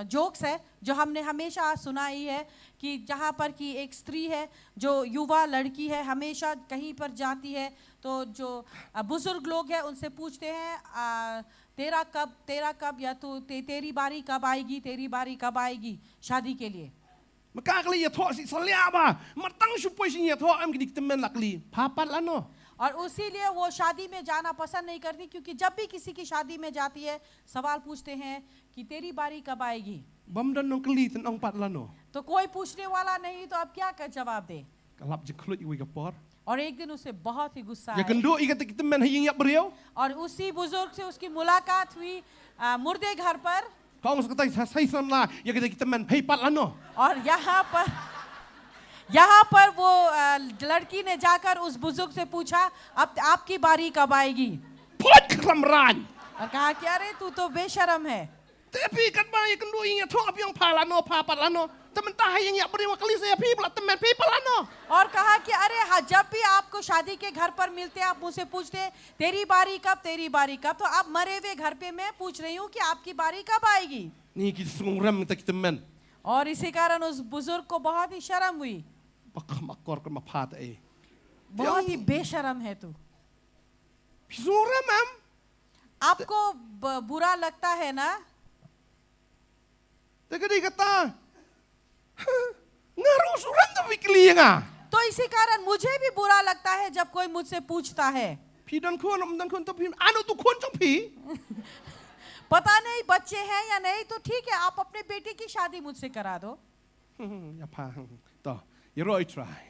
जोक्स है जो हमने हमेशा सुनाई है कि जहाँ पर कि एक स्त्री है जो युवा लड़की है हमेशा कहीं पर जाती है तो जो बुजुर्ग लोग हैं उनसे पूछते हैं तेरा कब या तो तेरी बारी कब आएगी शादी के लिए makakli ya tho si salia ba matang supoi si ya tho am ki temen lakli papat lano और उसीलिए वो शादी में जाना पसंद नहीं करती क्योंकि जब भी किसी की शादी में जाती है सवाल पूछते हैं कि तेरी बारी कब आएगी bamdan nong kli ten ong pat lano तो कोई पूछने वाला नहीं तो अब क्या कर जवाब दे kalap je khlut iwi kapor और एक दिन उसे बहुत ही गुस्सा ya आया kendo ikat ki temen hayin ya beriau और उसी बुजुर्ग से उसकी मुलाकात हुई मुर्दे घर पर kong seketai sai samla ya kita temen pei pat lano और यहाँ पर वो लड़की ने जाकर उस बुजुर्ग से पूछा अब आपकी बारी कब आएगी pot kramran और कहा कि अरे तू तो बेशरम है tapi kat ba ya kendo ingat tho apiang palano papat lano temen ta hayin ya beriau kali saya pi pula temen pei pat lano और कहा कि अरे हाँ जब भी आपको शादी के घर पर मिलते आप मुझसे पूछते तेरी बारी कब तो अब मरे हुए घर पे मैं पूछ रही हूँ कि आपकी बारी कब आएगी ni ki sungram ta ki temen और इसी कारण उस बुजुर्ग को बहुत ही शर्म हुई makor kan mapat ai बहुत ही बेशरम है तू sungram am आपको बुरा लगता है ना Tadi kata, ngaruh suram tu fikli nga. तो इसी कारण मुझे भी बुरा लगता है जब कोई मुझसे पूछता है Pi dan kun tu pi anu tu kun tu pi. पता नहीं बच्चे हैं या नहीं तो ठीक है आप अपने बेटे की शादी मुझसे करा दो Ya pa, to, ya roi try.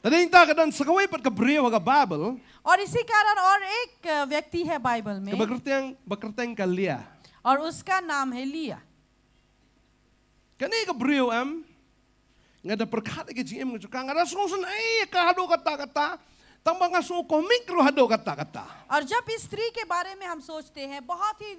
Tadi kita kadang sekawai pat kebriau ke Bible, और इसी कारण और एक व्यक्ति है बाइबल में bekerteng kalia. और उसका नाम है लिया Kani kebriau am, ngada perkat ke jim ngada ngada sungsun ai ka hado kata-kata. Tambang asu komik ro hado kata-kata. और जब इस स्त्री के बारे में हम सोचते हैं बहुत ही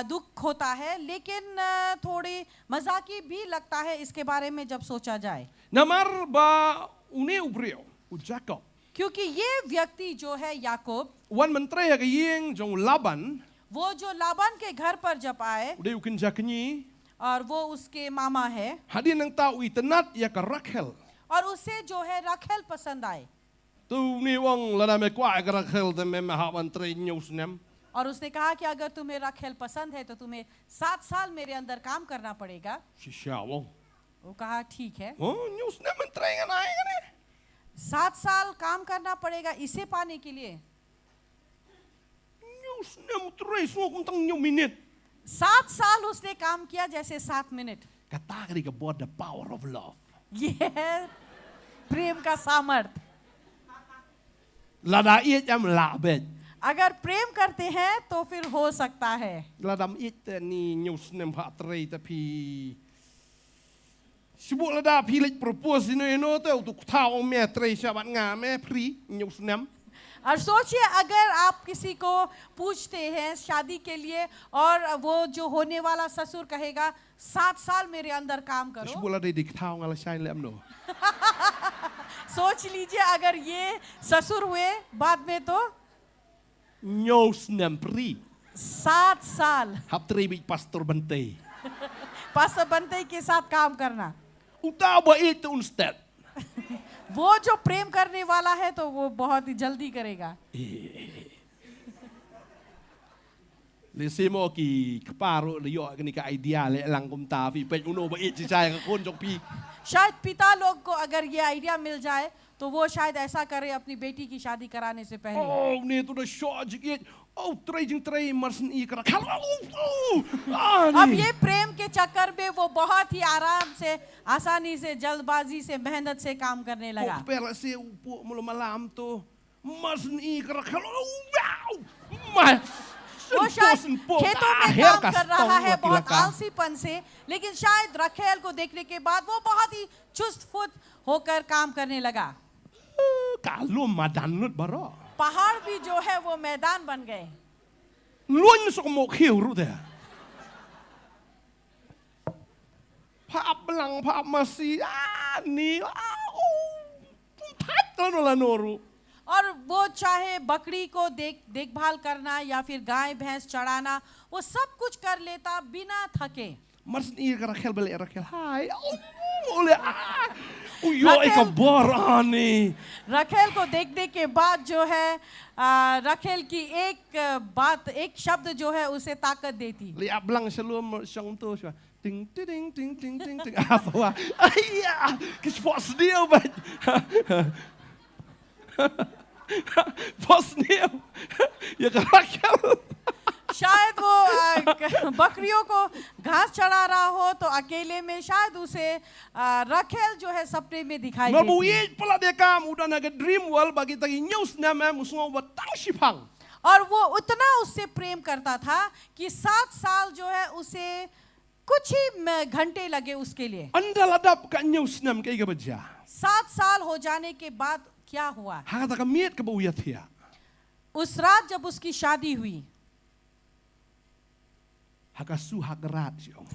दुख होता है लेकिन थोड़ी मजाकी भी लगता है इसके बारे में जब सोचा जाए Namar ba une ubriau, u Jacob. क्योंकि ये व्यक्ति जो है याकूब Wan menteri ya ke yeng jong Laban, वो जो लाबान के घर पर जब आए udah ukin jakni, और वो उसके मामा है hadir nang tahu itenat ya ke Rachel. और उसे जो है रखेल पसंद आए Tu ni wong lada me kwa ke Rachel te me maha menteri news nem. और उसने कहा कि अगर तुम्हें रखेल पसंद है तो तुम्हें 7 साल मेरे अंदर काम करना पड़ेगा Sisya wong. वो कहा ठीक है Oh news nem menteri kan ai kan ni. 7 साल काम करना पड़ेगा इसे पाने के लिए News nem terus semua kuntang new minute. 7 साल उसने काम किया जैसे 7 minute Kata kali ke about the power of love. ये है प्रेम का सामर्थ Lada iet jam labet. अगर प्रेम करते हैं तो फिर हो सकता है Ladam iet ni news nem hak terei tapi Sibuk lada pilih propose ini tu untuk tahu me terei sahabat ngah me free news nem. और सोचिए अगर आप किसी को पूछते हैं शादी के लिए और वो जो होने वाला ससुर कहेगा 7 साल मेरे अंदर काम करो Sibuk lada dik tahu ngalah shine lem no. सोच लीजिए अगर ये ससुर हुए बाद में तो News nem free. 7 साल Hap terei bik pastor bantai. Pastor बनते के साथ काम करना Utah ba itu instead. वो जो प्रेम करने वाला है तो वो बहुत ही जल्दी करेगा Lesi mo ki keparo liyo kini ka idea le lang kum ta fi pe uno ba it si saya ka kon jok pi. शायद पिता लोग को अगर ये आइडिया मिल जाए तो वो शायद ऐसा करे अपनी बेटी की शादी कराने से पहले Oh ni tu dah shot jik. Oh terei jing terei marsen i kara. Ah अब ni. ये प्रेम के चक्कर में वो बहुत ही आराम से आसानी से जल्दबाजी से मेहनत से काम करने लगा Oh pera se upo mulu malam tu marsen i kara. Wow. Ma. वो शायद खेतों में काम कर रहा है बहुत आलसीपन से लेकिन शायद रखेल को देखने के बाद वो बहुत ही चुस्त फुत होकर काम करने लगा Kalau madan lut baro. पहाड़ भी जो है वो मैदान बन गए Luan sok mo khiu ru de. Phap belang phap masih ni. Tat la no la noru. और वो चाहे बकरी को देखभाल करना या फिर गाय भैंस चढ़ाना, वो सब कुछ कर लेता बिना थके। Mas ni ke Rachel balik Rachel. Hai. Oleh. Yo ek borani. रखेल को देखने के बाद जो है रखेल की एक शब्द जो है उसे ताकत देती। Li ablang shalom syang tu sya. Ting ting ting ting ting ting. Apa? Ayya. Kes pos dia bat. Pos dia. Ya ke Rachel. शायद वो बकरियों को घास चढ़ा रहा हो तो अकेले में शायद उसे रखेल जो है सपने में दिखाई देती। Mabuye pala dia kam udah naga dream world bagi tagi news nama musngo batang sipang. और वो उतना उससे प्रेम करता था कि 7 साल जो है उसे कुछ ही घंटे लगे उसके लिए। Anda ladap ka news nam kai ga baja. 7 साल हो जाने के बाद क्या हुआ? Ha ta ka miet ka buya thia. उस रात जब उसकी शादी हुई, Haka su hagrat siom.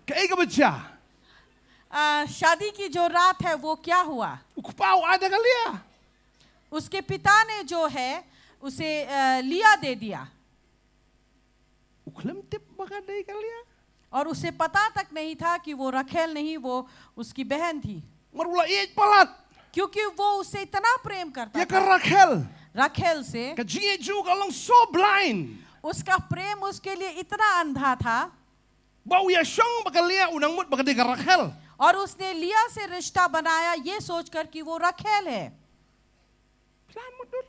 Kai ga baja. शादी की जो रात है वो क्या हुआ? Ukpau ada kalia. उसके पिता ने जो है उसे लिया दे दिया Uklam tip bagadai kalia. और उसे पता तक नहीं था कि वो रखेल नहीं, वो उसकी बहन थी, Marula iet palat. क्योंकि वो उससे इतना प्रेम करता Ya था। ka Rachel. रखेल से Ka jinge ju ka long so blind. उसका प्रेम उसके लिए इतना अंधा था Bau ya syong bakalia unang mut bagadai ka Rachel. और उसने लिया से रिश्ता बनाया ये सोचकर कि वो रखेल है। Plan mudur.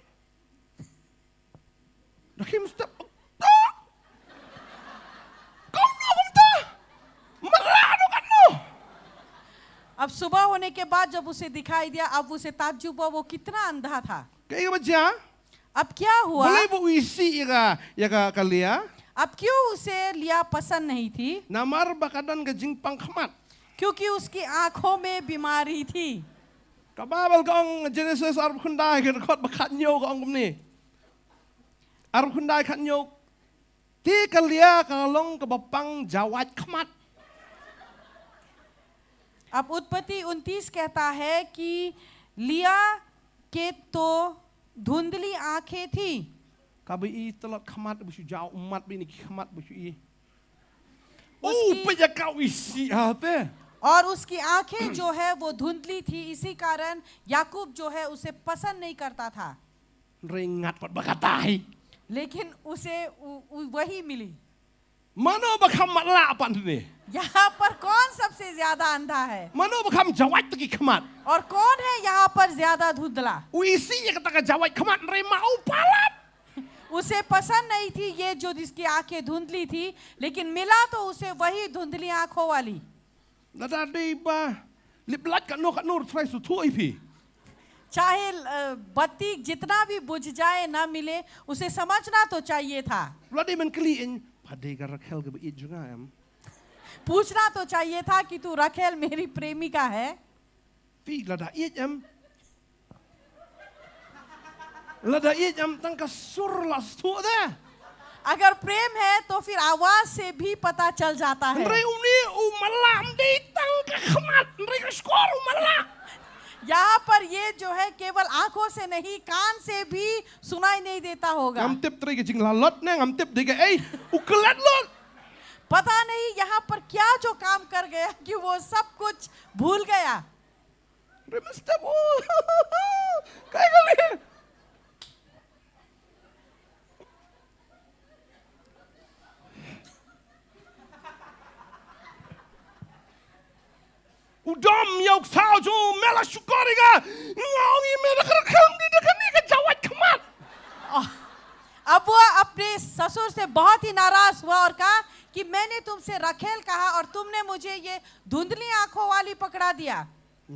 Nakim step. अब सुबह होने के बाद जब उसे दिखाई दिया, अब उसे ताज्जुब हुआ वो कितना अंधा था। Kai ga baja. अब क्या हुआ? Boleh bu isi ya ka kalia. अब क्यों उसे लिया पसंद नहीं थी? Namar bakadan ka jing pangkhmat. क्योंकि उसकी आंखों में बीमारी थी। Kababal ka ang Genesis arab khundai ka khot bakat nyo ka ang kumni. Arab khundai khat nyo. Ti kalia ka long ka bapang jawat khmat. अब उत्पत्ति 29 कहता है कि लिया के तो धुंधली आंखें थी। Kabi I telat khmat busu jaw umat bini khmat busu I. उसकी- Pe ya kau isi apa? और उसकी आंखें जो है वो धुंधली थी, इसी कारण याकूब जो है उसे पसंद नहीं करता था, Ringat pat bakatai. लेकिन उसे वही मिली। Mano bakam matla apa ni? यहाँ पर कौन सबसे ज्यादा अंधा है Mano bakam jawat tegi khmat. और कौन है यहाँ पर ज्यादा धुंधला? Uisi ya kata ka jawat khmat rema upalat. उसे पसंद नहीं थी ये जो जिसकी आंखें धुंधली थी, लेकिन मिला तो उसे वही धुंधली आंखों वाली। Nada di ba liplat ka nur try su tu ipi. चाहे बत्ती जितना भी बुझ जाए ना मिले, उसे समझना तो चाहिए था, Ladi men keliin padai ka Rachel ka bait juga am. पूछना तो चाहिए था कि तू रखेल मेरी प्रेमिका है। Fi lada iet am. Lada iet am tang ka sur las tu da. अगर प्रेम है तो फिर आवाज से भी पता चल जाता है। Nrei uni umalam di tang ka khmat. Nrei ka skor umalam. यहाँ पर ये जो है केवल आंखों से नहीं कान से भी सुनाई नहीं देता होगा। Ngam tip tri ka jing lalot na ngam tip diga eh ukelat lot. पता नहीं यहाँ पर क्या जो काम कर गया कि वो सब कुछ भूल गया। Nrei mesti bu. Kai kali. Udam yauk sao jo mela syukariga. Ngawi mela kerekam di dekat ni ka jawat khmat. अब वो अपने ससुर से बहुत ही नाराज हुआ और कहा कि मैंने तुमसे रखेल कहा और तुमने मुझे ये धुंधली आंखों वाली पकड़ा दिया।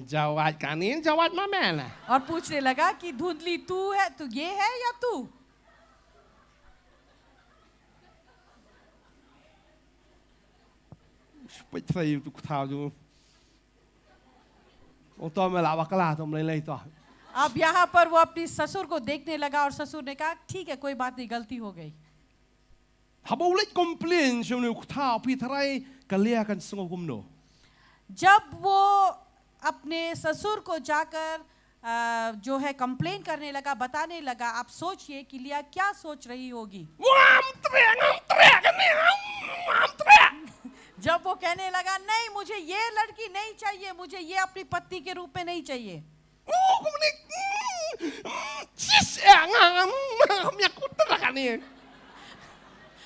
Jawat kanin jawat mamela. और पूछने लगा कि धुंधली तू है, तू ये है या तू? Spet sai tu sao jo. O to mela bakala to mlei to. अब यहाँ पर वो अपनी ससुर को देखने लगा और ससुर ने कहा ठीक है कोई बात नहीं, गलती हो गई। Habaulit complain siya ni ukta pi taray kalia kan sungogum no. जब वो अपने ससुर को जाकर जो है कंप्लेन करने लगा, बताने लगा, आप सोचिए कि लिया क्या सोच रही होगी। जब वो कहने लगा नहीं मुझे ये लड़की नहीं चाहिए, मुझे ये अपनी पत्नी के रूप में नहीं चाहिए,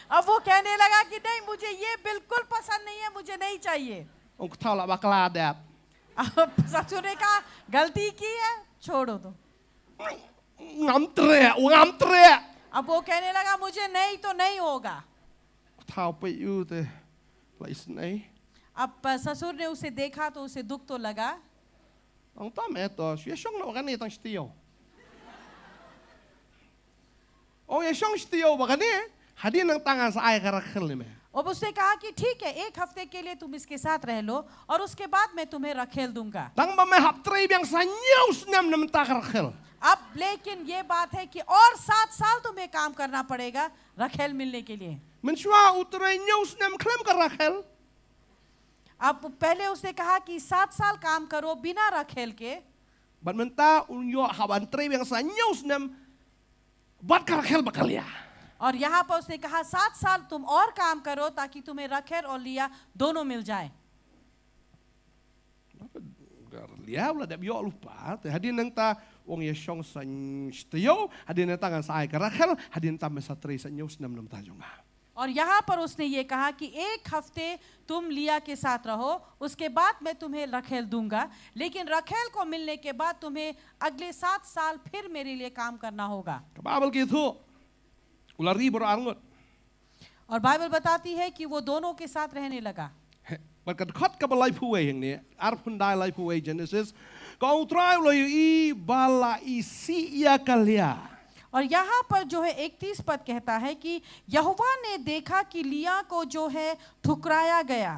अब वो कहने लगा कि नहीं मुझे ये बिल्कुल पसंद नहीं है, मुझे नहीं चाहिए। अब ससुर ने कहा गलती की है, छोड़ो तो। अब वो कहने लगा मुझे नहीं तो नहीं होगा। अब ससुर ने उसे देखा तो उसे दुख तो लगा। अब उसने कहा कि ठीक है, 1 हफ्ते के लिए तुम इसके साथ रह लो और उसके बाद मैं तुम्हें रखेल दूंगा। अब लेकिन ये बात है कि और 7 साल तुम्हें काम करना पड़ेगा रखेल मिलने के लिए। अब पहले उसने कहा कि 7 साल काम करो बिना रखेल के, और यहाँ पर उसने कहा 7 साल तुम और काम करो ताकि तुम्हें रखेल और लिया दोनों मिल जाए। और यहाँ पर उसने ये कहा कि 1 हफ्ते तुम लिया के साथ रहो, उसके बाद मैं तुम्हें रखेल दूंगा, लेकिन रखेल को मिलने के बाद तुम्हें अगले 7 साल फिर मेरे लिए काम करना होगा। और बाइबल बताती है कि वो दोनों के साथ रहने लगा। और यहाँ पर जो है 31 पद कहता है कि यहोवा ने देखा कि लिया को जो है ठुकराया गया।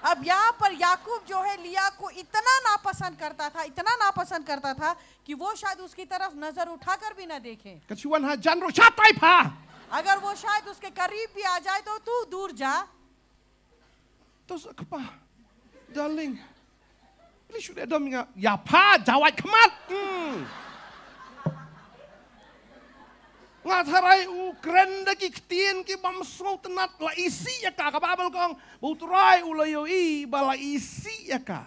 अब यहाँ पर याकूब जो है लिया को इतना नापसंद करता था कि वो शायद उसकी तरफ नजर उठाकर भी ना देखे। अगर वो शायद उसके करीब भी आ जाए तो तू दूर जा। Darling, ini sudah ada minyak. Ya pa, jawab kemat. Ngatarai Ukraine lagi ketien ki bamsong tenat la isi ya ka kababel kong butrai ulayoi bala isi ya ka.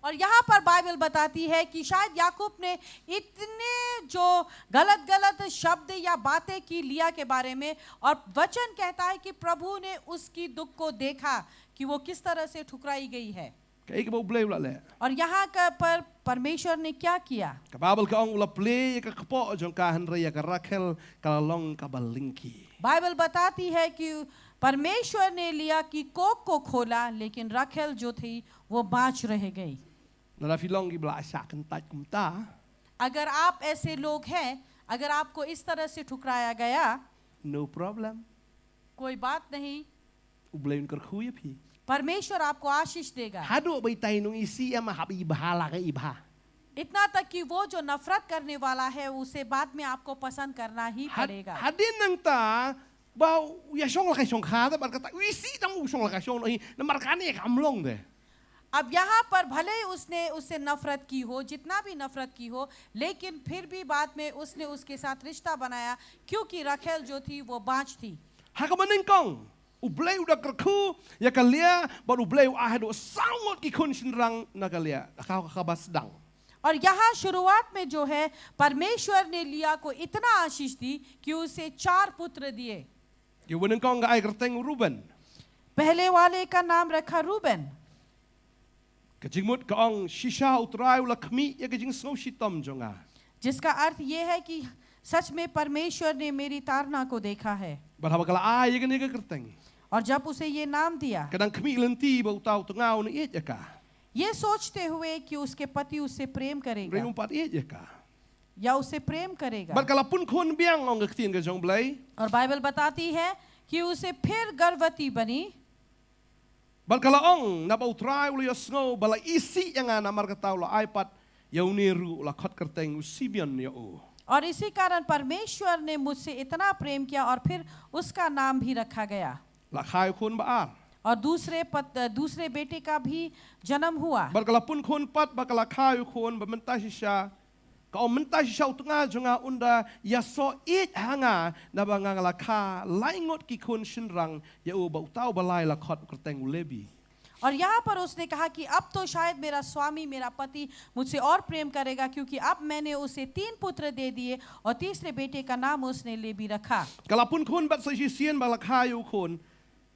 और यहाँ पर बाइबल बताती है कि शायद याकूब ने इतने जो गलत शब्द या बातें की लिया के बारे में, और वचन कहता है कि प्रभु ने उसकी दुख को देखा कि वो किस तरह से ठुकराई गई है। और यहाँ पर परमेश्वर ने क्या किया? बाइबल बताती है कि परमेश्वर ने लिया कि कोख को खोला, लेकिन राखेल जो थी वो बाँच रह गई। अगर आप ऐसे लोग हैं, अगर आपको इस तरह से ठुकराया गया, no problem, कोई बात नहीं, भी परमेश्वर आपको आशीष देगा। इतना तक कि वो जो नफरत करने वाला है उसे बाद में आपको पसंद करना ही पड़ेगा। अब यहाँ पर भले उसने उससे नफरत की हो, जितना भी नफरत की हो, लेकिन फिर भी बाद में उसने उसके साथ रिश्ता बनाया, क्योंकि राखेल जो थी वो बाँच थी। और यहाँ शुरुआत में जो है परमेश्वर ने लिया को इतना आशीष दी कि उसे 4 पुत्र दिए। पहले वाले का नाम रखा रूबेन। जिसका अर्थ ये है कि सच में परमेश्वर ने मेरी ताड़ना को देखा है। और जब उसे ये नाम दिया, ये सोचते हुए कि उसके पति उससे प्रेम करेगा या उससे प्रेम करेगा। और बाइबल बताती है कि उसे फिर गर्भवती बनी। और इसी कारण परमेश्वर ने मुझसे इतना प्रेम किया और फिर उसका नाम भी रखा गया ละคายคุณบาอาร์ और दूसरे बेटे का भी जन्म हुआ บัดกะละปุ่นคุณปัดบัดกะละคายคุณบัดมันตาชิชาก็เอามันตาชิชาอุตงาจงาอุนดายาโซอีดหางานาบางางละคาไลงดกิคุณชินรังยาอูบะอุตาบะลายละคอดกระแตงอุเลบี और यहाँ पर उसने कहा कि अब तो शायद मेरा स्वामी मेरा पति मुझसे और प्रेम करेगा क्योंकि अब मैंने उसे 3 पुत्र दे दिए और तीसरे बेटे का नाम उसने लेबी रखा กะละปุ่นคุณบัดชิเซียนบัดละคายคุณ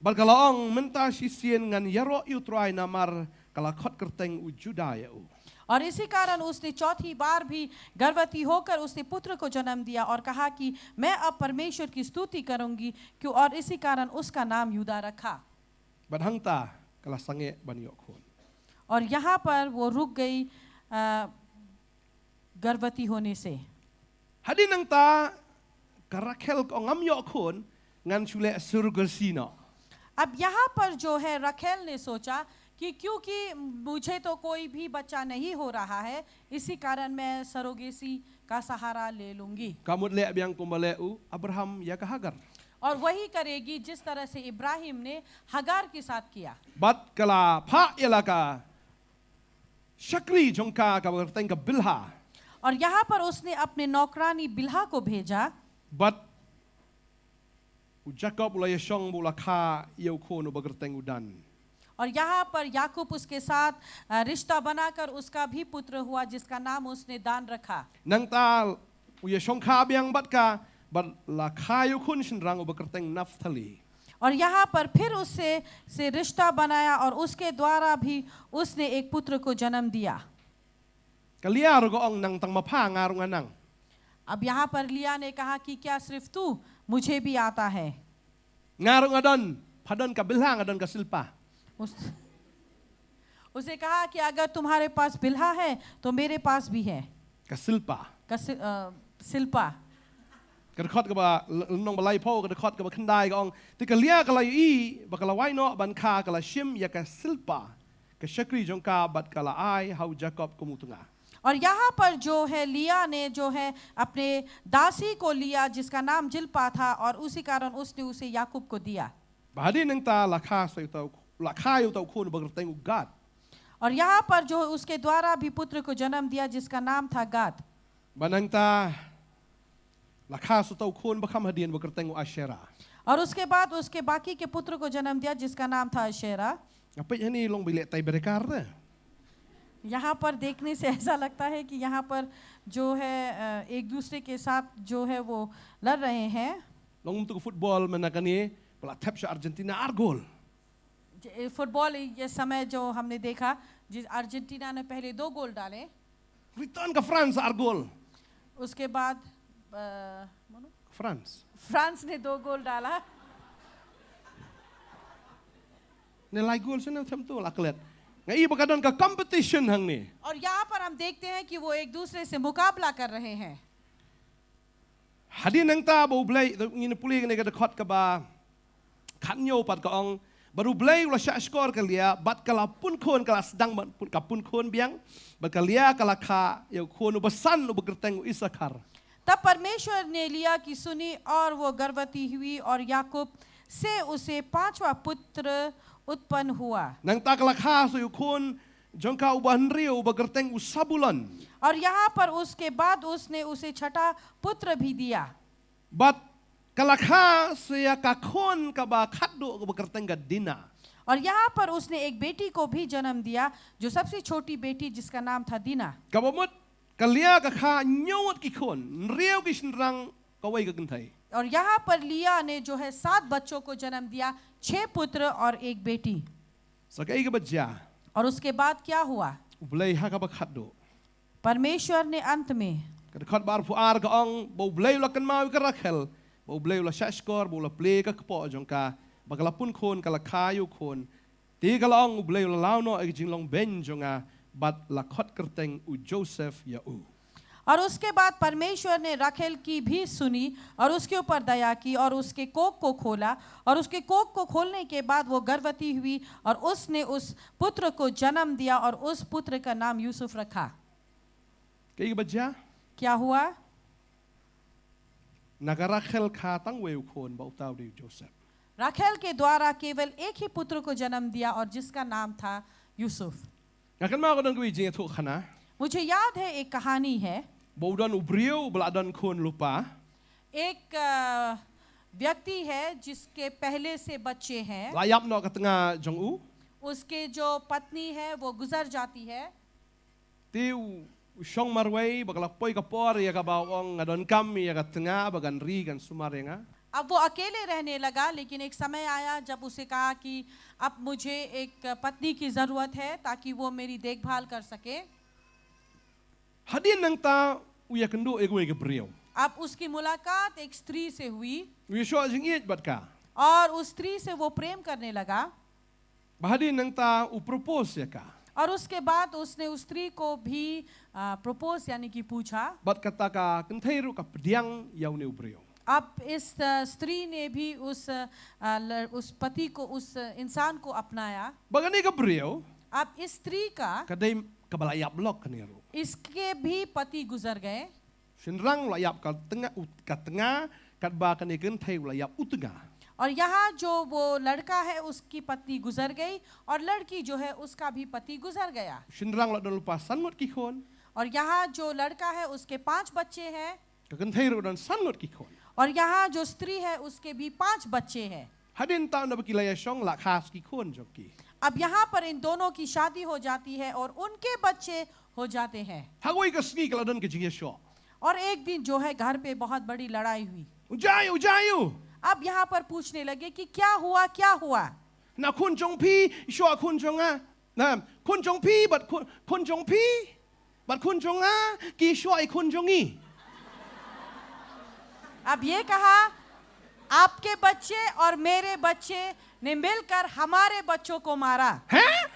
บัดกะละองมันตาชิเซียนงันยาโรอิวตรายนามารกะละคอดกระแตงอุจุดายาอู और इसी कारण उसने चौथी बार भी गर्भवती होकर उसने पुत्र को जन्म दिया और कहा कि मैं अब परमेश्वर की स्तुति करूंगी क्यों और इसी कारण उसका नाम यूदा रखा บัดหังตากะละสังเงบันยอคุณ और यहाँ पर वो रुक गई गर्भवती होने से ฮัดดินังตากะระเคลก็งำยอคุณงันชุเลสุรกสีนอ अब यहाँ पर जो है रखेल ने सोचा कि क्योंकि मुझे तो कोई भी बच्चा नहीं हो रहा है इसी कारण मैं सरोगेसी का सहारा ले लूंगी กามุดเลบียงกุมบะเลอูอับราฮัมยากะฮักร और वही करेगी जिस तरह से इब्राहिम ने हगार के साथ किया บัดกะลาพระเอลากาชักรีจงกากับเต็งกับบิลฮา और यहाँ पर उसने अपने नौकरानी बिल्हा को भेजा บัดอุจักอบอุลายชงบุลคาเยวโคนอุบกรเต็งอุดัน और यहाँ पर याकूब उसके साथ रिश्ता बनाकर उसका भी पुत्र हुआ जिसका नाम उसने दान रखा นังตาอุยชงคาเบียงบัดกาบัดลาคาเยวคุณชินรังอุบกรเต็งนัฟทลี और यहाँ पर फिर उससे रिश्ता बनाया और उसके द्वारा भी उसने एक पुत्र को जन्म दिया กะเลียรก็องนังตังมาผ้างารุงานัง अब यहाँ पर लिया ने कहा कि क्या सिर्फ तू मुझे भी आता है งารุงาดอนพดอนกับบิลฮางาดอนกับศิลปะ उसे कहा कि अगर तुम्हारे पास बिल्हा है तो मेरे पास भी है กับศิลปะ शिल्पा กระคอดกับว่าน้องบาไลพ่อกระคอดกับว่าขันได้ก็องที่กะเลียกะลายอีบักะลาไว้เนาะบันคากะลาชิมยากะศิลปะกะชักรีจงกาบัดกะลาไอเฮาจักอบกุมุตุงา और यहाँ पर जो है लिया ने जो है अपने दासी को लिया जिसका नाम जिल्पा था और उसी कारण उसने उसे याकूब को दिया บาดีนังตาราคาใส่เตาราคาอยู่เตาคุณบักรเต็งอุกัด और यहाँ पर जो उसके द्वारा भी पुत्र को जन्म दिया जिसका नाम था गाद บานังตาราคาสุเตาคุณบักคำฮดีนบักรเต็งอุอาเชรา और उसके बाद उसके बाकी के पुत्र को जन्म दिया जिसका नाम था अशेरा ไปยันนี่ลงไปเละไตบริการเนี่ย यहाँ पर देखने से ऐसा लगता है कि यहाँ पर जो है एक दूसरे के साथ जो है वो लड़ रहे हैं ลงตุกฟุตบอลมันนักนี้ปลาเทปชาอาร์เจนตินาอาร์โกล फुटबॉल ये समय जो हमने देखा जिस अर्जेंटीना ने पहले 2 गोल डाले ริตอนกับฟรานซ์อาร์โกล उसके बाद ฟรานซ์ फ्रांस ने 2 गोल डाला ในไลน์โกลฉันทำตัวหลักเล็ดไงอีบักดอนกับคอมเพติชันหังนี่ और यहाँ पर हम देखते हैं कि वो एक दूसरे से मुकाबला कर रहे हैं ฮัดดีนังตาบูเบลย์งินปุลีกันในกระคอดกับบาขันโยปัดกองบารูเบลย์เราชักสกอร์กันเลียบัดกะลาปุ่นโคนกะลาสดังบัดปุ่นกับปุ่นโคนเบียงบัดกะเลียกะลาคาเยวโคนอุบสันอุบกระเตงอุอิสคาร์ तब परमेश्वर ने लिया की सुनी और वो गर्भवती हुई और याकूब से उसे 5वां पुत्र उत्पन्न हुआ นังตากะลาคาสุยโคนจงกาอุบันเรียวอุบกระเตงอุซาบุลัน और यहाँ पर उसके बाद उसने उसे 6ठा पुत्र भी दिया บัดกะลาคาเสียกะโคนกับบาคัดโดอุบกระเตงกัดดินา और यहाँ पर उसने एक बेटी को भी जन्म दिया जो सबसे छोटी बेटी जिसका नाम था दीना กับบมุดกะเลียกะคาโยดกิโคนเรียวกิชินรังกะไว้กันไทย और यहाँ पर लिया ने जो है 7 बच्चों को जन्म दिया 6 पुत्र और 1 बेटी สักไอ้กับบัจจา और उसके बाद क्या हुआ อุบเลยฮักกับคัดโด परमेश्वर ने अंत में กระคอดบาร์ฟูอาร์กองบูเบลย์ลักกันมาวิกระเคลบูเบลย์ละชัชกอร์บูละเปลย์กับปอจงกาบักละปุ่นโคนกะละคายุโคนตีกะลองอุบเลย์ละลาวโนเอกจิงลองเบนจงาบัดละคอดกระเตงอุโจเซฟยาอู और उसके बाद परमेश्वर ने राखेल की भी सुनी और उसके ऊपर दया की और उसके कोख को खोला और उसके कोख को खोलने के बाद वो गर्भवती हुई और उसने उस पुत्र को जन्म दिया और उस पुत्र का नाम यूसुफ रखा กี่กับบัจจา क्या हुआ Nagara khel kha tang weu khon ba utaw di Joseph. राखेल के द्वारा केवल एक ही पुत्र को जन्म दिया और जिसका नाम था Yusuf. Ngakan ma ko dang gwi jing thu khana. मुझे याद है एक कहानी है, Baudan ubriu beladan khon lupa. एक व्यक्ति है जिसके पहले से बच्चे हैं, Layap no ka tengah jong u. उसके जो पत्नी है वो गुजर जाती है। Tiu Shong marway bagalak poy ka por ya ka bawang ngadon kam ya ka tengah bagan ri gan sumarenga. अब वो अकेले रहने लगा, लेकिन एक समय आया जब उसे कहा कि अब मुझे एक पत्नी की जरूरत है ताकि वो मेरी देखभाल कर सके। Hadin nang ta uya kendo ego ege briu. अब उसकी मुलाकात एक स्त्री से हुई Uya sho jing it bat ka. और उस स्त्री से वो प्रेम करने लगा, Bahadin nang ta u propose ya ka. और उसके बाद उसने उस स्त्री को भी प्रपोज यानी कि पूछा। Bat kata ka kenthairu ka pediang yau ne ubriu. अब इस स्त्री ने भी उस पति को, उस इंसान को अपनाया। Bagani ka briu अब इस स्त्री का, kadai kabalayap lok kaniru. इसके भी पति गुजर गए Shinrang layap ka tengah kat ba kani kenthai layap utenga. और यहाँ जो वो लड़का है उसकी पत्नी गुजर गई और लड़की जो है उसका भी पति गुजर गया। Shinrang la don lupa sangot ki khon. और यहाँ जो लड़का है उसके 5 बच्चे हैं Ka kenthairu don sangot ki khon. और यहाँ जो स्त्री है उसके भी 5 bच्चे हैं। Hadin ta na bakilaya shong la khas ki khon joki. अब यहाँ पर इन दोनों की शादी हो जाती है और उनके बच्चे हो जाते हैं। Hagoi ka ski kala don ke jing sho. और एक दिन जो है घर पे बहुत बड़ी लड़ाई हुई। Ujayu. अब यहाँ पर पूछने लगे कि क्या हुआ। Na kun jong pi sho kun jong a. Na kun jong pi but kun jong pi. But kun jong a ki sho ai kun jong i. अब ये कहा आपके बच्चे और मेरे बच्चे ने मिलकर हमारे बच्चों को मारा। Huh?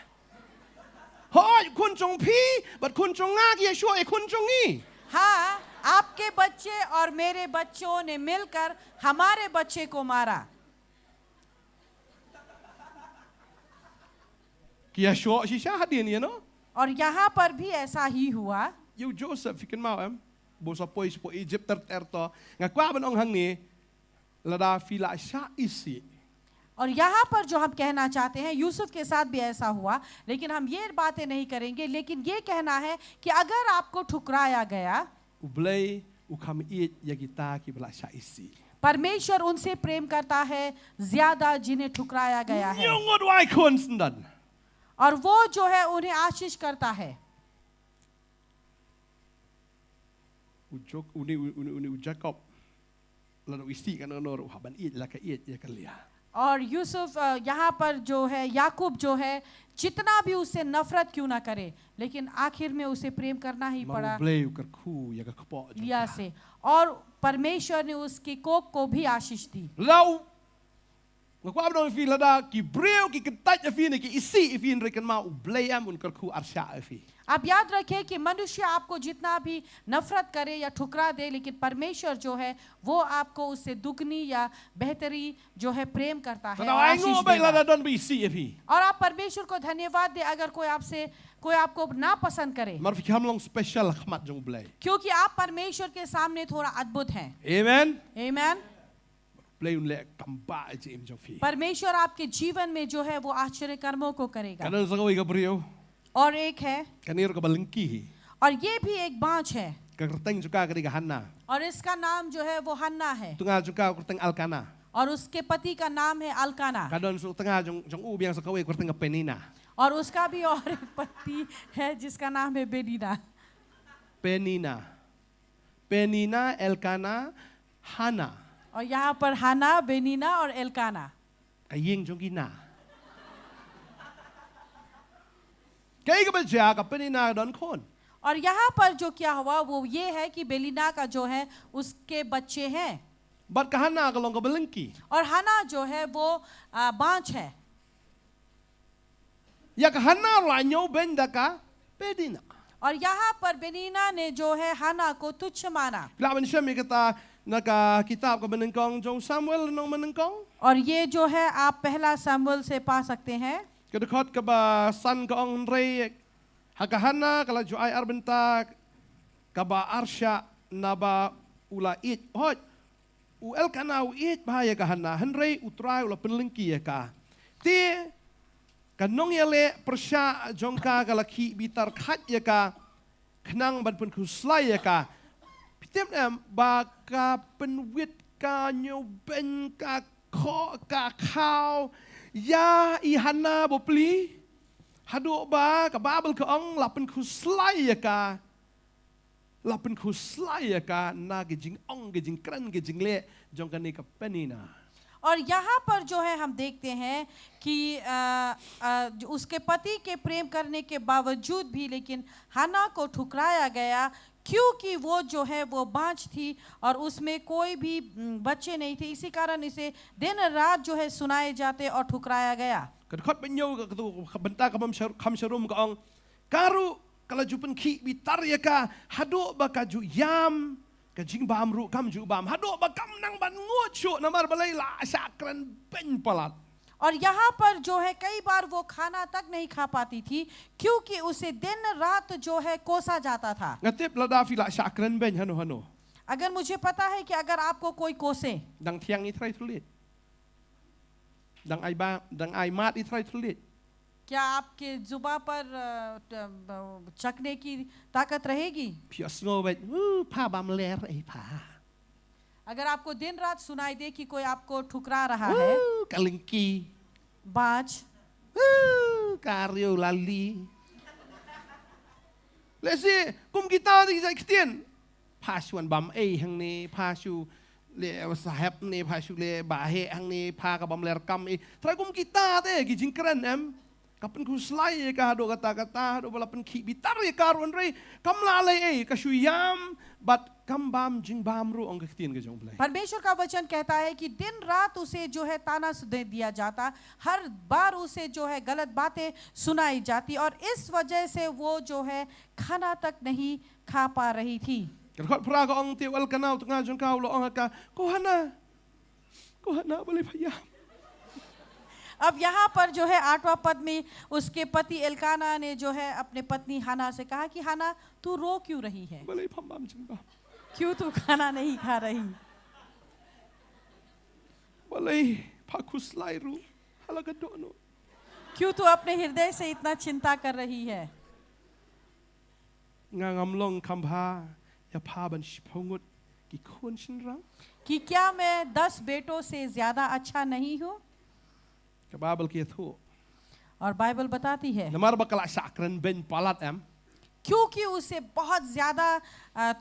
Hoi kun jong pi but kun jong a ki sho ai kun jong i. हाँ, आपके बच्चे और मेरे बच्चों ने मिलकर हमारे बच्चे को मारा। Ki sho shisha hadin ya no. और यहाँ पर भी ऐसा ही हुआ। You Joseph fikin mau em. Bo sa poi Egypt to. Ngakwa ban ong hang ni lada fila sha isi. और यहाँ पर जो हम कहना चाहते हैं, यूसुफ के साथ भी ऐसा हुआ, लेकिन हम ये बातें नहीं करेंगे, लेकिन ये कहना है कि अगर आपको ठुकराया गया, Ublay ukam it yagita ki bala sha isi. परमेश्वर उनसे प्रेम करता है ज्यादा जिन्हें ठुकराया गया है, Yung wai konstandan. और वो जो है उन्हें आशीष करता है। Ujok uni Jacob lalu isi kan onor haban it la ka it ya kalia. और यूसुफ यहाँ पर जो है, याकूब जो है, जितना भी उससे नफरत क्यों ना करे, लेकिन आखिर में उसे प्रेम करना ही पड़ा Ublay ukar khu ya ka kpo. लिया से, और परमेश्वर ने उसकी कोख को भी आशीष दी। Lau ngakwa ba fi lada ki breu ki ketaj fi ni ki isi fi rekan ma ublay am unkar khu arsha fi. आप याद रखें कि मनुष्य आपको जितना भी नफरत करे या ठुकरा दे, लेकिन परमेश्वर जो है वो आपको उससे दुगनी या बेहतरी जो है प्रेम करता है और Tadawai आशीष ngo ba देगा। lada don bi isi fi. और आप परमेश्वर को धन्यवाद दे अगर कोई आपको ना पसंद करे, Mar fi hamlong special khmat jong ublay. क्योंकि आप परमेश्वर के सामने थोड़ा अद्भुत हैं। Amen. आमीन। Play unle kamba jim jong fi. परमेश्वर आपके जीवन में जो है वो आश्चर्य कर्मों को करेगा। Kanan sa kawai ka breu. और एक है, Kanir ka balengki hi. और ये भी एक बाँच है, Kerteng juga ka Hanna. और इसका नाम जो है वो हन्ना है, Tengah juga kerteng Alkana. और उसके पति का नाम है अलकाना, Kadon su tengah jong biang sa kawai kerteng Penina. और उसका भी और एक पति है जिसका नाम है बेनीना। Penina, Elkana, Hana. और यहाँ पर हन्ना, बेनीना और Elkanah. Kaying jong gina. Kaya ka ba siya ka Penina don kon? और यहाँ पर जो क्या हुआ वो ये है कि बेलीना का जो है उसके बच्चे हैं, Ba't ka Hana ka long ka balengki? और हन्ना जो है वो बाँच है, Ya ka Hana lanyo benda ka Penina. और यहाँ पर बेनीना ने जो है हन्ना को तुच्छ माना। Laban siya may kata naka kitab ka menengkong jong Samuel nong menengkong? और ये जो है आप पहला सामुएल से पा सकते हैं। Kedekot ka ba san ka ong rey hakahana kala juay arbenta ka ba arsya na ba ula it hot u Elkana u it bahaya ka hana hanrei utrai ula penlengki ya ka te kanong yale persya jongka galaki bitar khat ya ka kenang ban pen kuslai ya ka pitem em baka penwit ka nyoben ka kho ka khao ya i hana bopli hadu ba ka babel ka ong lapen kuslai ya ka lapen kuslai ya ka na gejing ong gejing kran gejing le jongka ni ka penina. और यहाँ पर जो है हम देखते हैं कि उसके पति के प्रेम करने के बावजूद भी लेकिन हन्ना को ठुकराया गया क्योंकि वो जो है वो बांझ थी और उसमें कोई भी बच्चे नहीं थे, इसी कारण इसे दिन रात जो है सुनाए जाते और ठुकराया गया. Kadkot penyo ka tu benta ka kam sharum ka ong karu kala jupen ki bitar ya ka hado ba ka ju yam ka jing bam ru kam ju bam hado ba kam nang ban ngocho namar balai la sakran pen palat. और यहाँ पर जो है कई बार वो खाना तक नहीं खा पाती थी क्योंकि उसे दिन रात जो है कोसा जाता था. Ngatip lada fi la sakran ben hano hano. अगर मुझे पता है कि अगर आपको कोई कोसे Dang tiang ni try tulit. Dang ai mat i try tulit. क्या आपके जुबा पर चखने की ताकत रहेगी? Pias ngo bet pa bam ler ai pa. अगर आपको दिन रात सुनाई दे कि कोई आपको ठुकरा रहा है, Kalengki. बाज, Karyo lali. Lesi kum kita di sai ktien. Pasuan bam hang ni pasu le sahab ni pasu le bahe hang ni pa ka bam ler kam i. Try kum kita te gi jingkran em. Kapan ku slai ka do kata-kata do balapan ki bitar ya karun rei kam lalai ka shuyam but kam bam jing bam ru ong ktien ke jong blai. परमेश्वर का वचन कहता है कि दिन रात उसे जो है ताना दे दिया जाता, हर बार उसे जो है गलत बातें सुनाई जाती और इस वजह से वो जो है खाना तक नहीं खा पा रही थी. Kerkot pra ka ong tiwal kanau tengah jong kau lo ong ka kohana boleh payah. अब यहाँ पर जो है 8वां पद में उसके पति एल्काना ने जो है अपने पत्नी हन्ना से कहा कि हन्ना तू रो क्यों रही है? Boleh pam bam jing bam. क्यों तू खाना नहीं खा रही? Boleh pakus lai ru halagadok no. क्यों तू अपने हृदय से इतना चिंता कर रही है? Ngangam long kambha ya pa ban shpongut ki khon shin rang. कि क्या मैं 10 बेटों से ज्यादा अच्छा नहीं हूँ? Ka babel ki thu. और बाइबल बताती है Namar bakala sakran ben palat em. क्योंकि उसे बहुत ज्यादा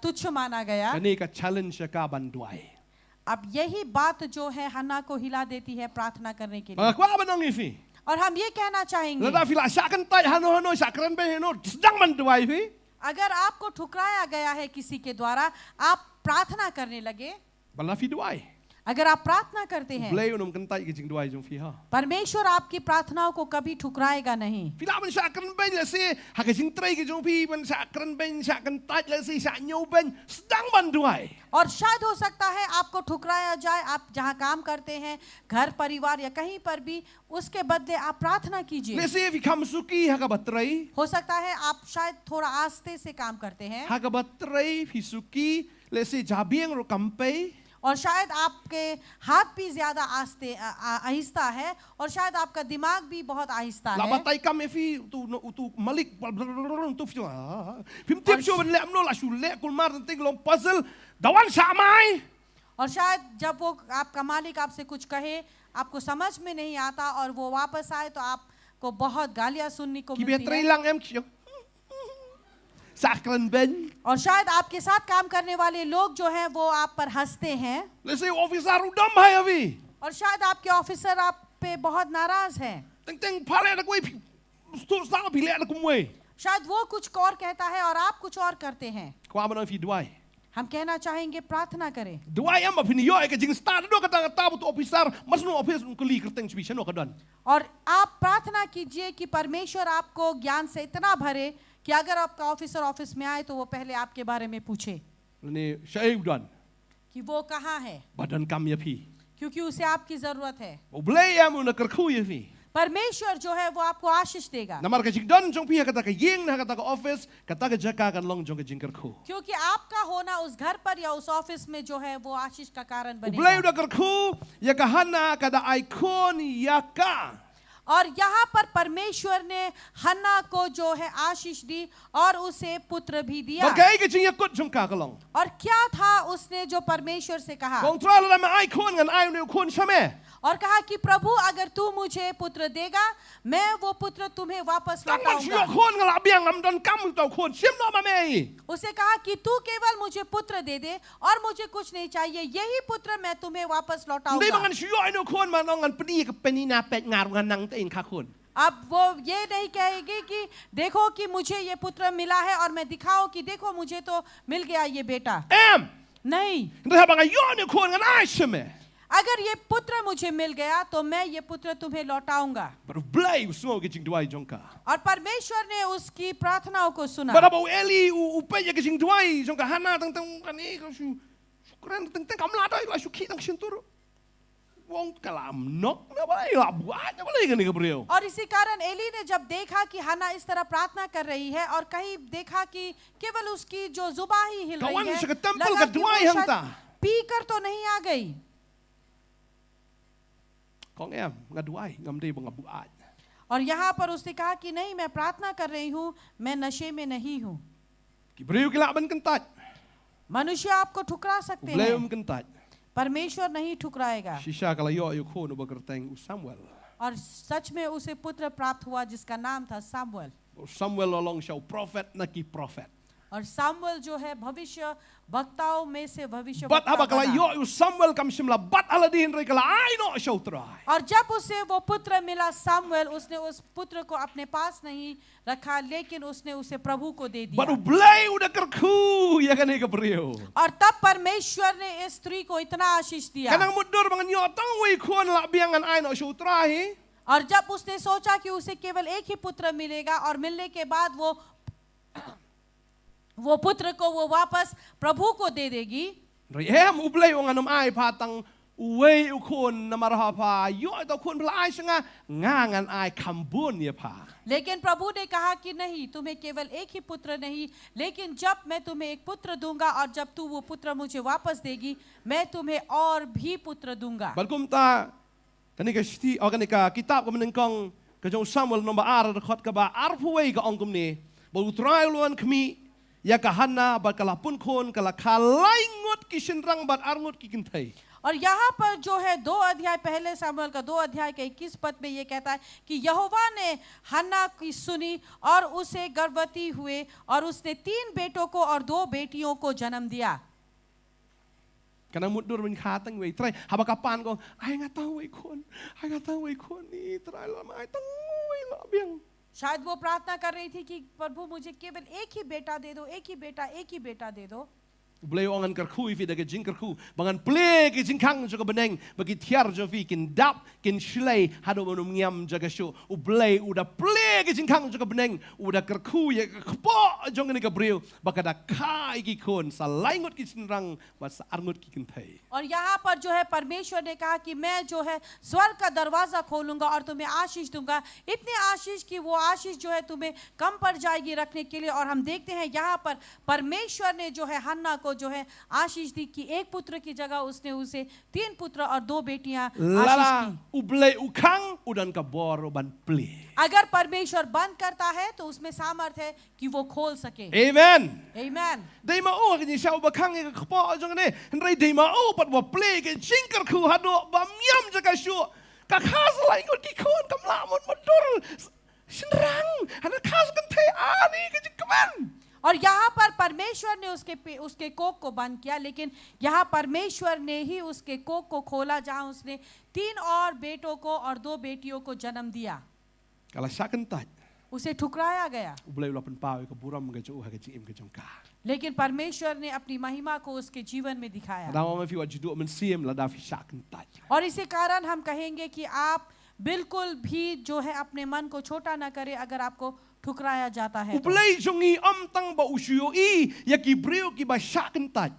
तुच्छ माना गया. Kani ka challenge ka ban duai. अब यही बात जो है हन्ना को हिला देती है प्रार्थना करने के लिए. Maka ban ong ifi. और हम ये कहना चाहेंगे Lada fila sakran tai hano sakran ben no sedang man duai fi. अगर आपको ठुकराया गया है किसी के द्वारा, आप प्रार्थना करने लगे, Bala fi duai. अगर आप प्रार्थना करते हैं, Blay unum kan tai ki jing duai jong fi ha. परमेश्वर आपकी प्रार्थनाओं को कभी ठुकराएगा नहीं. Fila ban sakran ben la si ha ka jing trai ki jong fi ban sakran ben sakran tai la si sak nyau ben sedang man duai. और शायद हो सकता है आपको ठुकराया जाए, आप जहाँ काम करते हैं, घर परिवार या कहीं पर भी, उसके बदले आप प्रार्थना कीजिए. Le si fi kam suki ha ka batrai. हो सकता है आप शायद थोड़ा आस्ते से काम करते हैं Ha ka batrai fi suki le si jabieng ro kampai. और शायद आपके हाथ भी ज्यादा आहिस्ता है और शायद आपका दिमाग भी बहुत आहिस्ता La है. batai kam fi tu malik tu fi. Pim tip sho ben le amno la shu le kul mar ting long puzzle dawan samai. और शायद जब वो आपका मालिक आपसे कुछ कहे, आपको समझ में नहीं आता और वो वापस आए तो आपको बहुत गालियां सुनने को Ki मिलती betrai है. lang em kyo. Sakran ben. और शायद आपके साथ काम करने वाले लोग जो हैं वो आप पर हंसते हैं Le si officer udam hai avi. और शायद आपके ऑफिसर आप पे बहुत नाराज हैं. Teng pare na koi tu sa pi le na kumwe. शायद वो कुछ और कहता है और आप कुछ और करते हैं. Kwa ban fi duai. हम कहना चाहेंगे प्रार्थना करें. Duai em ba pini yo e ka jing star do ka ta bu officer mas no office ko li kerteng sbi no ka don. और आप प्रार्थना कीजिए कि परमेश्वर आपको ज्ञान से इतना भरे कि अगर आपका ऑफिसर ऑफिस में आए तो वो पहले आपके बारे में पूछे Ni syai don. कि वो कहाँ है, Badan kam ya fi. क्योंकि उसे आपकी जरूरत है. O blay em una kerkhu ya fi. परमेश्वर जो है वो आपको आशीष देगा, Namar ka jingdon jong piha kata ka ying na kata ka office kata ka jaka kan long jong ka jingkar khu. क्योंकि आपका होना उस घर पर या उस ऑफिस में जो है वो आशीष का कारण Ublay बनेगा। udah kerku ya kahana kada icon ya ka. और यहाँ पर परमेश्वर ने हन्ना को जो है आशीष दी और उसे पुत्र भी दिया। Berkai ka jing yakut jong ka kalong. और क्या था उसने जो परमेश्वर से कहा, Kontrol dalam icon ngan ay ne kon shame. और कहा कि प्रभु अगर तू मुझे पुत्र देगा मैं वो पुत्र तुम्हें वापस Tang man लौटाऊंगा। shio kon ngal abiang am don kam tau kon sim no ma mei. उसे कहा कि तू केवल मुझे पुत्र दे दे और मुझे कुछ नहीं चाहिए, यही पुत्र मैं तुम्हें वापस Ndi लौटाऊंगा। mangan shio ino kon ma nong ngan peni ka peni na pet ngar ngan nang te in ka kon. अब वो ये नहीं कहेगी कि देखो कि मुझे ये पुत्र मिला है और मैं दिखाऊं कि देखो मुझे तो मिल गया ये बेटा। Em. नहीं, Ndi ha bang yo ne kon ngan ay shame. अगर ये पुत्र मुझे मिल गया तो मैं ये पुत्र तुम्हें लौटाऊंगा। Baru blay usmo ka jing duai jong ka. और परमेश्वर ने उसकी प्रार्थनाओं को सुना। Bara bau Eli upe ya ka jing duai jong ka hana tang tang kan ni ka su keren tang tang kamla dai la su ki tang sintur. Wong kalam nok na balai la buat na balai ka ni ka brio. और इसी कारण एली ने जब देखा कि हन्ना इस तरह प्रार्थना कर रही है और कहीं देखा कि केवल उसकी जो जुबान ही हिल रही Kawan है, sa ka temple लगा ka कि वो duai शायद hangta. पी कर तो नहीं आ गई। Kong em ngaduai ngam dei bang buat. और यहाँ पर उसने कहा कि नहीं मैं प्रार्थना कर रही हूँ, मैं नशे में नहीं हूँ। Ki brio ki la ban kentat. मनुष्य आपको ठुकरा सकते Blay हैं, kentat. परमेश्वर नहीं ठुकराएगा। Shisha kala yo yo ko no bagerteng u Samuel. और सच में उसे पुत्र प्राप्त हुआ जिसका नाम था Samuel. Samuel along show prophet na ki prophet. और सामुएल जो है भविष्य वक्ताओं में से भविष्य Bat वक्ता haba kala बना। yo you Samuel kam simla bat ala din re kala ai no show try. और जब उसे वो पुत्र मिला सामुएल, उसने उस पुत्र को अपने पास नहीं रखा लेकिन उसने उसे प्रभु को दे दिया। Baru blay udah kerku ya kan ka brio. और तब परमेश्वर ने इस स्त्री को इतना आशीष दिया। Kanang mudur bangan yo tang wi kon la biangan ai no show try. और जब उसने सोचा कि उसे केवल एक ही पुत्र मिलेगा और मिलने के बाद वो पुत्र को वो वापस प्रभु को दे देगी, Rehem ublay ong anum ai patang uwe ukon na marha pa yo to kon pla ai sanga ngangan ai kambun ye pa. लेकिन प्रभु ने कहा कि नहीं, तुम्हें केवल एक ही पुत्र नहीं, लेकिन जब मैं तुम्हें एक पुत्र दूंगा और जब तू वो पुत्र मुझे वापस देगी मैं तुम्हें और भी पुत्र दूंगा। Balkum ta kanika sti o kanika kitab ko menengkong ka jong Samuel nomba ar khot ka ba ar puwe ka ongkum ni bo utrai luan kmi ya ka hanna ba kala pun kon kala khalai ngot ki sinrang bat ar ngot ki kintai. और यहाँ पर जो है 2 अध्याय पहले सामुएल का 2 अध्याय के 21 पद में ये कहता है कि यहोवा ने हन्ना की सुनी और उसे गर्भवती हुए और उसने 3 बेटों को और 2 बेटियों को जन्म दिया। Kana mudur min khatang we trai haba kapan ko ai ngatau we kon ni trai la mai tang we la biang. शायद वो प्रार्थना कर रही थी कि प्रभु मुझे केवल एक ही बेटा दे दो, एक ही बेटा दे दो। Blay ongan kerku ifi daga jing kerku bangan play ki jingkang jo ka beneng bagi tiar jo fi kin dap kin shlay hado manum ngiam jaga sho u blay uda play ki jingkang jo ka beneng uda kerku ya kpo jong ni ka breu baka da kai ki kon sa laingot ki sinrang ba sa arngot ki kin thai. और यहाँ पर जो है परमेश्वर ने कहा कि मैं जो है स्वर्ग का दरवाजा खोलूंगा और तुम्हें आशीष दूंगा, इतने आशीष की वो आशीष जो है तुम्हें कम पड़ जाएगी रखने के लिए। और हम देखते हैं यहाँ पर परमेश्वर ने जो है हन्ना को जो है आशीष दी कि एक पुत्र की जगह उसने उसे 3 पुत्र और 2 बेटियां आशीष Lala की। u blay ukang udan ka bor ban play. अगर परमेश्वर बंद करता है तो उसमें सामर्थ है कि वो खोल सके। Amen. आमीन। Dei ma o ki shau ba khang ki kpo jong ne ndrai dei ma o pat wa play ki jing kerku hado ba miam jaga sho ka khas laingot ki kon kam la mon motor sinrang hana khas kan thai ani ki jikman. और यहाँ पर परमेश्वर ने उसके कोख को बंद किया, लेकिन यहाँ परमेश्वर ने ही उसके कोख को खोला जहाँ उसने 3 और बेटों को और 2 बेटियों को जन्म दिया। Kala sakan tat उसे ठुकराया गया, ublay ulapan pawe ka buram ga jo ha ka jim ka jong ka. लेकिन परमेश्वर ने अपनी महिमा को उसके जीवन में दिखाया। Dawa ma fi wa jidu men siem la da fi sakan tat. और इसी कारण हम कहेंगे कि आप बिल्कुल भी जो है अपने मन को छोटा ना करें अगर आपको ठुकराया जाता है तो। Ublay jongi am tang ba usyo I ya ki breu ki ba sakan tat.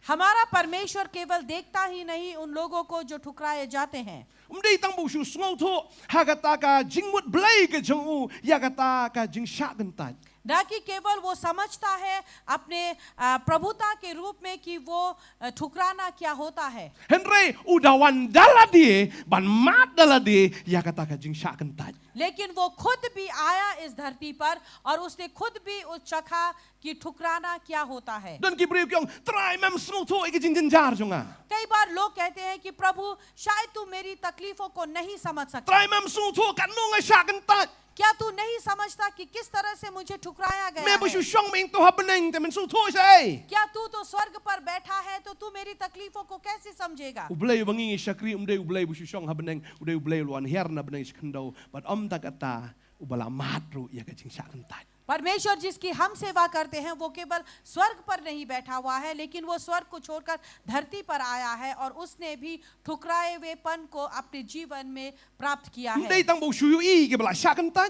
हमारा परमेश्वर केवल देखता ही नहीं उन लोगों को जो ठुकराए जाते हैं, Umdei tang bu shu sngo tho hagata ka jingmut blai ke jongu yagata ka jing shagentat. न कि केवल वो समझता है अपने प्रभुता के रूप में कि वो ठुकराना क्या होता है, Henry udawan daladi ban mat daladi yagata ka jing shagentat. लेकिन वो खुद भी आया इस धरती पर और उसने खुद भी उस चखा कि ठुकराना क्या होता है। Dan ki briu kyong try mem sngo tho ke jing jin jar jonga. कई बार लोग कहते हैं कि प्रभु शायद तू मेरी तकलीफों को नहीं समझ सकता, Try mem sngo tho kan no ngai shagentat. क्या तू नहीं समझता कि किस तरह से मुझे ठुकराया गया Me bu है? shu shong ming to happening te men sngo tho sai. क्या तू तो स्वर्ग पर बैठा है तो तू मेरी तकलीफों को कैसे समझेगा? Ublay bangi shakri umdei ublay bu shu shong happening udei ublay luan herna beneng skendo but takata ubala matru ya ka jing shagentat. परमेश्वर जिसकी हम सेवा करते हैं वो केवल स्वर्ग पर नहीं बैठा हुआ है, लेकिन वो स्वर्ग को छोड़कर धरती पर आया है और उसने भी ठुकराए हुएपन को अपने जीवन में प्राप्त किया है। Umdei tang bu shu yu i ke bala shagentat.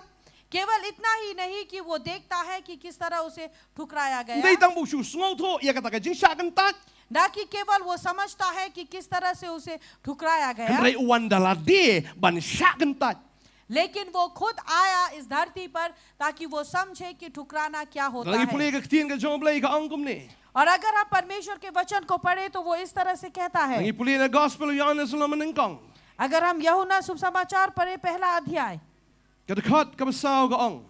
केवल इतना ही नहीं कि वो देखता है कि किस तरह उसे ठुकराया गया, Umdei tang bu shu sngo tho ya ka jing shagentat. ना कि केवल वो समझता है कि किस तरह से उसे ठुकराया गया, Henry uwan daladi ban shagentat. लेकिन वो खुद आया इस धरती पर ताकि वो समझे कि ठुकराना क्या होता Lagi है। pulih ke tien ke jong blai ka angkum ni. और अगर आप परमेश्वर के वचन को पढ़े तो वो इस तरह से कहता है, Lagi pulih na gospel Yohanes lo menengkong. अगर हम यूहन्ना सुसमाचार पढ़े पहला अध्याय, Ka dekat ka besau ka ong.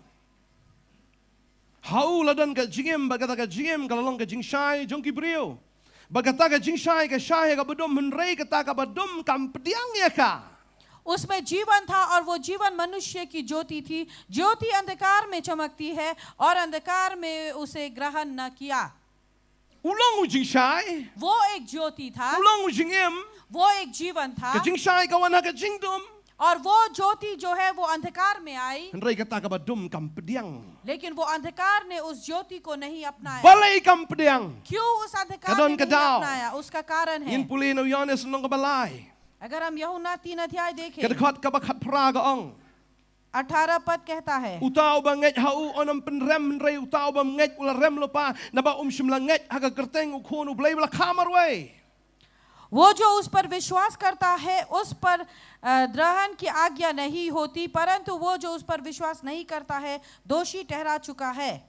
Hau ladan ka jingem bagata ka jingem ka lalong ka jingshai jong ki brio. Bagata ka jingshai ka shai ka bedom henrei ka ta ka bedom kam pediang ya ka. उसमें जीवन था और वो जीवन मनुष्य की ज्योति थी। ज्योति अंधकार में चमकती है और अंधकार में उसे ग्रहण न किया। Ulong u jingshai. वो एक ज्योति था, Ulong u jingem. वो एक जीवन था, Ka jingshai ka wana ka jingdom. और वो ज्योति जो है वो अंधकार में आई, Henrei ka ta ka bedom kam pediang. लेकिन वो अंधकार ने उस ज्योति को नहीं अपनाया। Balai kam pediang. क्यों उस अंधकार Kadon ने नहीं kadao. अपनाया? उसका कारण है, Yin pulih na Yohanes nong ka balai. अगर हम यूहन्ना 3 अध्याय Ka देखें, dekat ka bakat pra ka ong. 18 पद कहता है, Utau ba nget hau onam penrem rei utau ba nget ula rem lopa na ba shimla nget haga kerteng ukon ublay bala kamar we. वो जो उस पर विश्वास करता है उस पर ग्रहण की आज्ञा नहीं होती, परंतु वो जो उस पर विश्वास नहीं करता है दोषी ठहरा चुका है।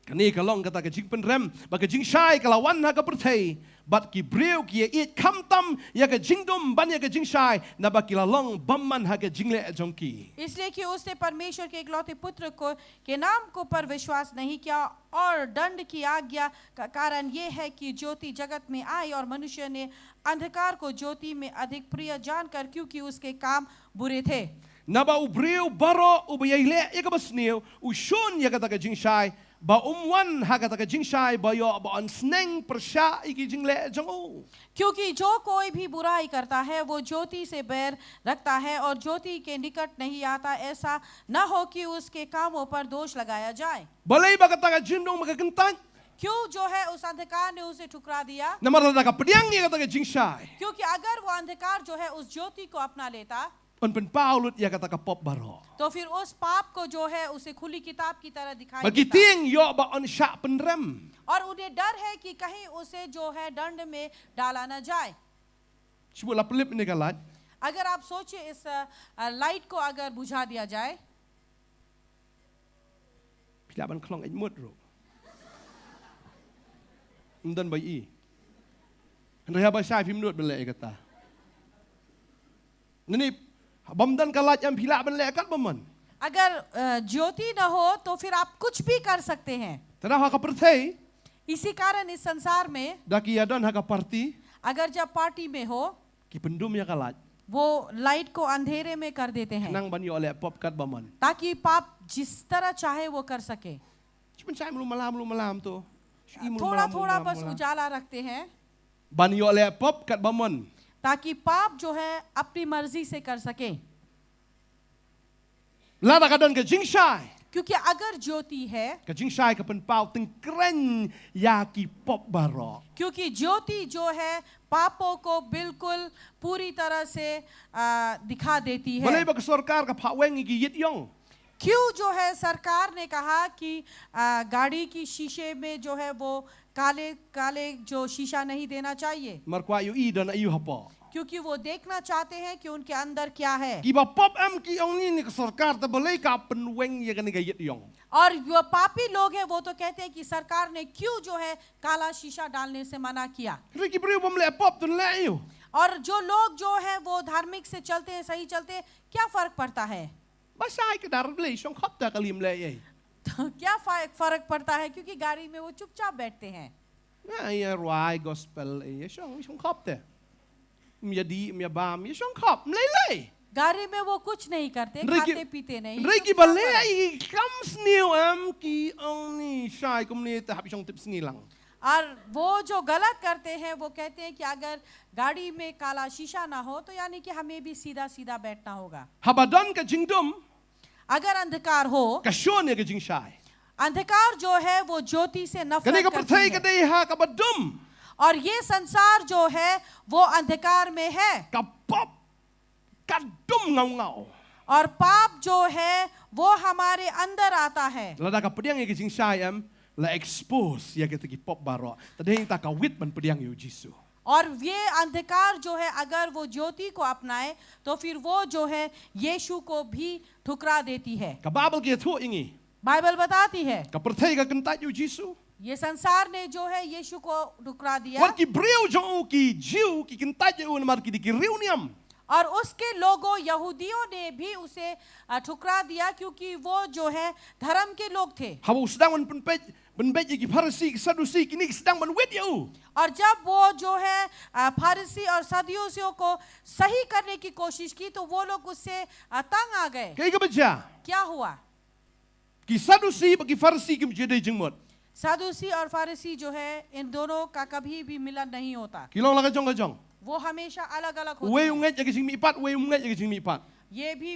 Kani ka long kata ka jing penrem ba ka jing shai ka lawan haga perthei bat ki breu ki it kamtam ya ka jingdom ban ya ka jing shai na ba ki long bamman haga jingle jongki. इसलिए कि उसने परमेश्वर के इकलौते पुत्र को के नाम को पर विश्वास नहीं किया और दंड की आज्ञा का कारण ये है कि ज्योति जगत में आई और मनुष्य ने अंधकार को ज्योति में अधिक प्रिय जानकर, क्योंकि उसके काम बुरे थे। Na ba ubreu baro ubayile ya ka basneu ushon ya kata ka jing shai ba umwan haga ta ka jing shai ba yo ba on sneng persha iki jingle jongu. क्योंकि जो कोई भी बुराई करता है वो ज्योति से बैर रखता है और ज्योति के निकट नहीं आता, ऐसा न हो कि उसके कामों पर दोष लगाया जाए। Balay ba kata ka jindong magakentan. क्यों जो है उस अंधकार ने उसे ठुकरा दिया? Namar ta ka pediang ya kata ka jing shai. क्योंकि अगर वो अंधकार जो है उस ज्योति को अपना लेता On pen paulut ya kata ka pop baro. तो फिर उस पाप को जो है उसे खुली किताब की तरह दिखाई Bagi देता। ting yo ba on sha penrem. और उन्हें डर है कि कहीं उसे जो है दंड में डाला न जाए। Sibu la pelip ni kalat. अगर आप सोचिए इस लाइट को अगर बुझा दिया जाए, Pila ban klong ai mut ro. Undan bai i. Henry ba shai phim nut ben le kata. Nani bamdan kalat yang pila ben le kat baman. अगर ज्योति न हो तो फिर आप कुछ भी कर सकते हैं। Tada ha ka perthei इसी कारण इस संसार में daki ya don ha ka parti अगर जब पार्टी में हो ki pendum ya kalat. वो लाइट को अंधेरे में कर देते हैं Nang ban yo le pop kat baman. ताकि पाप जिस तरह चाहे वो कर सके। Cuma saya belum malam tu. थोड़ा थोड़ा बस उजाला रखते हैं Ban yo le pop kat baman. ताकि पाप जो है अपनी मर्जी से कर सके। La da ka don ka jing shai. क्योंकि अगर ज्योति है, Ka jing shai ka pen pau teng kren ya ki pop baro. क्योंकि ज्योति जो है पापों को बिल्कुल पूरी तरह से दिखा देती है। Balay ba ka sarkar ka phaweng ki yit yong. क्यों जो है सरकार ने कहा कि गाड़ी की शीशे में जो है वो काले काले जो शीशा नहीं देना चाहिए, Markwa yu I dan ayu hapa. क्योंकि वो देखना चाहते हैं कि उनके अंदर क्या है। Ki ba pop am ki ong ni sarkar ta balai ka penweng ya kan ga yit yong. और जो पापी लोग हैं वो तो कहते हैं कि सरकार ने क्यों जो है काला शीशा डालने से मना किया। Ri ki brio bom le pop tun le ayu. और जो लोग जो है वो धार्मिक से चलते हैं, सही चलते हैं, क्या फर्क पड़ता है? Ba sai ka dar le shong khop ta kalim le ai. तो क्या फर्क पड़ता है? क्योंकि गाड़ी में वो चुपचाप बैठते हैं। Na ya ruai gospel ai shong khop ta. Mia di mia ba mia shong khop le le. गाड़ी में वो कुछ नहीं करते, खाते पीते नहीं। Ri ki ba le ai kam sniu am ki ong ni sai kum ni ta hap shong tip snilang. और वो जो गलत करते हैं वो कहते हैं कि अगर गाड़ी में काला शीशा ना हो तो यानी कि हमें भी सीधा सीधा बैठना होगा। Habadan ka jingdom अगर अंधकार हो, ka shon ya ka jing sai. अंधकार जो है वो ज्योति से Kani नफरत ka करती perthai ka है। dei ha ka badum. और ये संसार जो है वो अंधकार में है, Ka pop ka dum ngau ngau. और पाप जो है वो हमारे अंदर आता है। Lada ka pediang ya ka jing sai am la expose ya ka tegi pop baro. Tadeng ta ka wit ban pediang yu Jisu. और ये अंधकार जो है अगर वो ज्योति को अपनाए तो फिर वो जो है यीशु को भी ठुकरा देती है। Ka babel ki thu ingi. Bible बताती है Ka perthai ka kentat yu Jisu. ये संसार ने जो है यीशु को ठुकरा दिया, Wat ki breu jong ki jiu ki kentat yu mar ki di riu niam. और उसके लोगों यहूदियों ने भी उसे ठुकरा दिया क्योंकि वो जो है धर्म के लोग थे। Habu sedang man penpej ki Farisi ki Sadusi kini sedang man wit yu. और जब वो जो है फारसी और सदूसियों को सही करने की कोशिश की तो वो लोग उससे तंग आ गए। Kaya ka baca. क्या हुआ? Ki Sadusi ba ki Farisi ki menjadi jengmot. सदूसी और फारसी जो है इन दोनों का कभी भी मिलन नहीं होता, Kilong la ka jong ka jong. वो हमेशा अलग अलग होते We हैं। unget ya ka jing mi pat, we unget ya ka jing mi pat. ये भी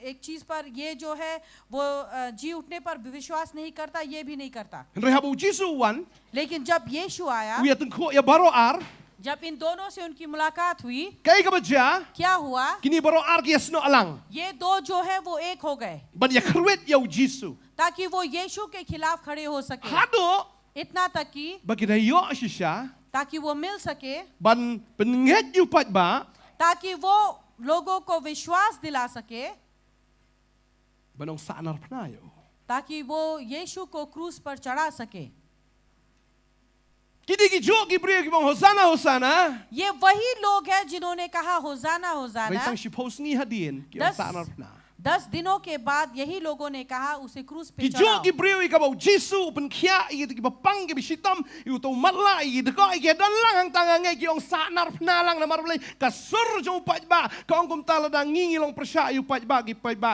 एक चीज पर ये जो है वो जी उठने पर विश्वास नहीं करता, ये भी नहीं करता। Henry habu Jisu wan, लेकिन जब यीशु आया, we atengko ya baro ar. जब इन दोनों से उनकी मुलाकात हुई, Kaya ka baca. क्या हुआ? Kini baro ar ki asno alang. ये दो जो है वो एक हो गए Ban ya kerwet ya Jisu. ताकि वो यीशु के खिलाफ खड़े हो सके। Hado इतना तक कि bagi dayo shisha ताकि वो मिल सके, ban penget yu pat ba ताकि वो लोगों को विश्वास दिला सके, banong sanar penayo. ताकि वो यीशु को क्रूस पर चढ़ा सके। Kini ki jo ki brio ki bang hosana hosana. ये वही लोग हैं जिन्होंने कहा होजाना होजाना। Baitang shipos ni hadin ki Das- sanar pena. 10 दिनों के बाद यही लोगों ने कहा उसे क्रूस पे Ki jo चढ़ाओ। ki brio ka bau Jisu pen kia i ki bapang ki bisitam i to matla i de ko i ke dan lang hang tangang ngai ki ong sanar pena lang na marble ka sur jo pat ba ka ong kum tala da ngingi long persya yu pat ba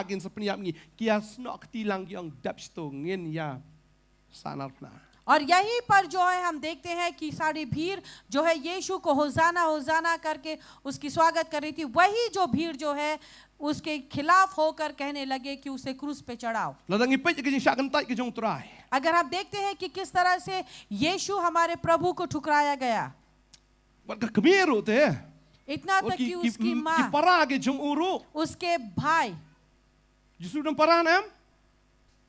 gin sa peniap ngi kia snok ti lang ki ong dapsto ngin ya sanar pena. और यहीं पर जो है हम देखते हैं कि सारी भीड़ जो है यीशु को होजाना होजाना करके उसकी स्वागत कर रही थी। वही जो भीड़ जो है उसके खिलाफ होकर कहने लगे कि उसे क्रूस पे चढ़ाओ। Ladang ipet ki jing syakan tai ki jong trai. अगर हम देखते हैं कि किस तरह से यीशु हमारे प्रभु को ठुकराया गया, Wat ka kemiru te. इतना Wat तक कि ki उसकी माँ, para ki jong uru. उसके भाई, Justru dan para nam.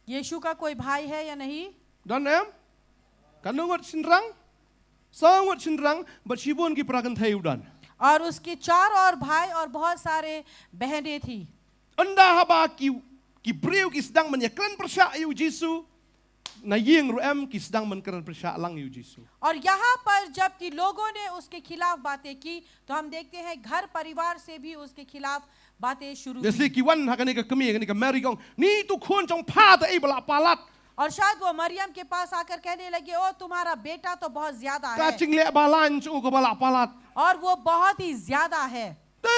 यीशु का कोई भाई है या नहीं? Dan nam. Kanungot sinrang. Sangot sinrang bat sibun ki perakan thai udan. और उसके 4 और भाई और बहुत सारे बहनें थी। Anda haba ki brio ki sedang menyekran persya yu Jisu. Na ying ruem ki sedang menkran persya lang yu Jisu. और यहाँ पर जबकि लोगों ने उसके खिलाफ बातें की तो हम देखते हैं घर परिवार से भी उसके खिलाफ बातें शुरू Desi हुई। ki wan hakani ka kemi hakani ka Mary kong ni tu khun jong pa ta ei bala palat. और शायद वो मरियम के पास आकर कहने लगे, ओ तुम्हारा बेटा तो बहुत ज्यादा Ka है, ching le balan chu ko bala palat. और वो बहुत ही ज्यादा है। Te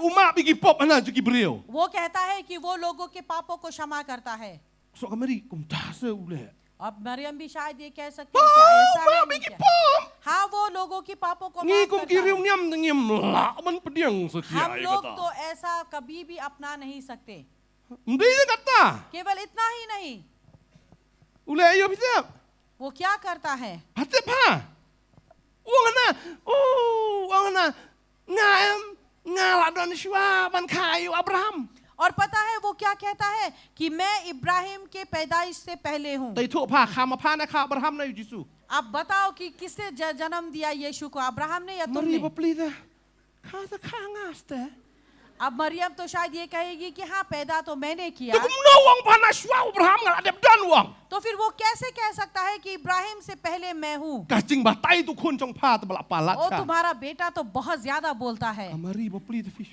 umak bigi pop ana ki brio. वो कहता है कि वो लोगों के पापों को क्षमा करता है। So ka Mary kum ta se ule. अब मरियम भी शायद ये कह सकती है कि ऐसा है Ma नहीं bigi क्या? pop. हाँ, वो लोगों की पापों को Ni माफ kum करता ki है। riu nyam ngim la man pediang setia हम ai लोग kata. तो ऐसा कभी भी अपना नहीं सकते। Ndi kata. केवल इतना ही नहीं, Ule ayo bisa. वो क्या करता है? Hati pa. Uang na ngaem ngaladon shwa ban kayu Abraham. और पता है वो क्या कहता है कि मैं इब्राहिम के पैदाइश से पहले हूँ แต่ทั่วผ้าขามาผ้านะข้าอับราฮัมนะยิซู अब बताओ कि किसने जन्म दिया यीशु को अब्राहम ने या มารี तुमने บปลีนะข้าจะข้างาสแต่ अब मरियम तो शायद ये कहेगी कि हाँ पैदा तो मैंने किया แต่กุมโนวังพานาชวาอับราฮัมกันเด็บดันวัง तो फिर वो कैसे कह सकता है कि इब्राहिम से पहले मैं हूँ กะจริงบาไตทุกคนจงผ้าตะบละปาลัด ओ ชา तुम्हारा बेटा तो बहुत ज्यादा बोलता है มารีบปลีตะฟิช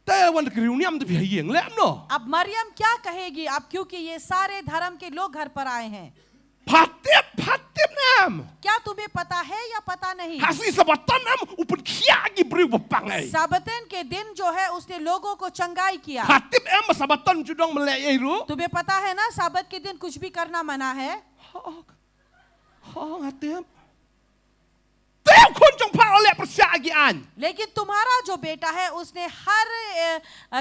แต่วันกริวเนี่ยมันจะพิเศษแล้วเนาะ अब मरियम क्या कहेगी अब क्योंकि ये सारे धर्म के लोग घर पर आए हैं ผัดเตียบน้ำ क्या तुम्हें पता है या पता नहीं Hasil sabatan nam upun kiagi beri bepangai. साबतन के दिन जो है उसने लोगों को चंगाई किया Hatib em sabatan judong melai ru. तुम्हें पता है ना साबत के दिन कुछ भी करना मना है Ha hatib. Teu kun jong pa oleh persyagian. लेकिन तुम्हारा जो बेटा है उसने हर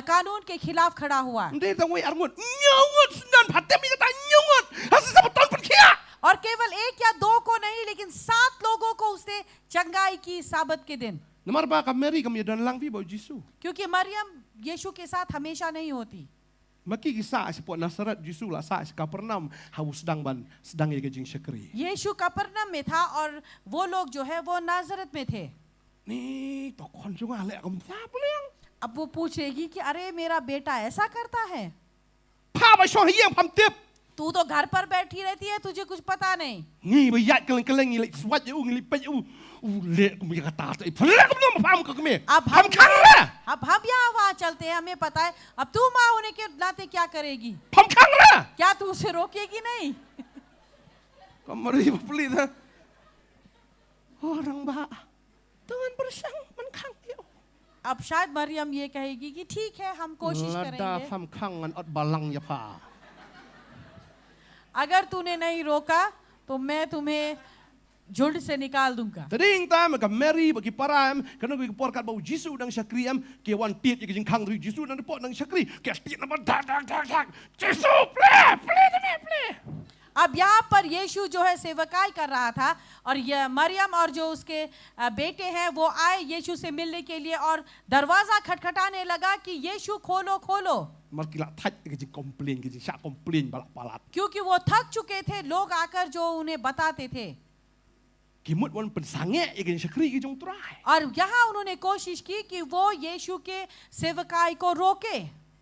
कानून के खिलाफ खड़ा हुआ Ndai tang wei arngut. Nyongut senan hatib ni kata nyongut. Hasil sabatan pun kia. और केवल एक या दो को नहीं लेकिन 7 लोगों को उसने चंगाई की साबत के दिन Namar ba ka Mary kam yadan lang fi ba Jisu. क्योंकि मरियम यीशु के साथ हमेशा नहीं होती Maki kisah sepot Nasaret Jisu lah sa Kapernam haus sedang ye gajing syakri. यीशु कफरनहम में था और वो लोग जो है वो नाजरत में थे Ni tokon jong alek kam sa peleng. अब वो पूछेगी कि अरे मेरा बेटा ऐसा करता है Pa ba shong hiang pam tip. तू तो घर पर बैठी रहती है तुझे कुछ पता नहीं Ngi ba yat keleng ngi lek swat je ngi lipet lek kum ya kata tai. Pelek kum nam pam ka keme. अब Ham khang la. अब हम यहाँ वहाँ चलते हैं हमें पता है अब तू माँ होने के नाते क्या करेगी Ham khang la. क्या तू उसे रोकेगी नहीं Kamari ba peli ta. Orang ba. Tangan bersang man khang dia. अब शायद मरियम ये कहेगी कि ठीक है हम कोशिश Lada करेंगे ham khang ngan ot balang ya pa. अगर तूने नहीं रोका तो मैं तुम्हें झुंड से निकाल दूंगा Tading ta ma ka Mary ba ki param kana ko por kat bau Jisu dang syakri am ke wan tiet ye jing khang ri Jisu dang pot dang syakri ke tiet na ba dak. Jisu ple. अब यहाँ पर यीशु जो है सेवकाई कर रहा था और ये मरियम और जो उसके बेटे हैं वो आए यीशु से मिलने के लिए और दरवाजा खटखटाने लगा कि यीशु खोलो खोलो Mar kila thaj ke jing komplain ke jing syak komplain balak palat. क्योंकि वो थक चुके थे लोग आकर जो उन्हें बताते थे Kimut wan pensange ye jing syakri ke jong trai. और यहाँ उन्होंने कोशिश की कि वो यीशु के सेवकाई को रोके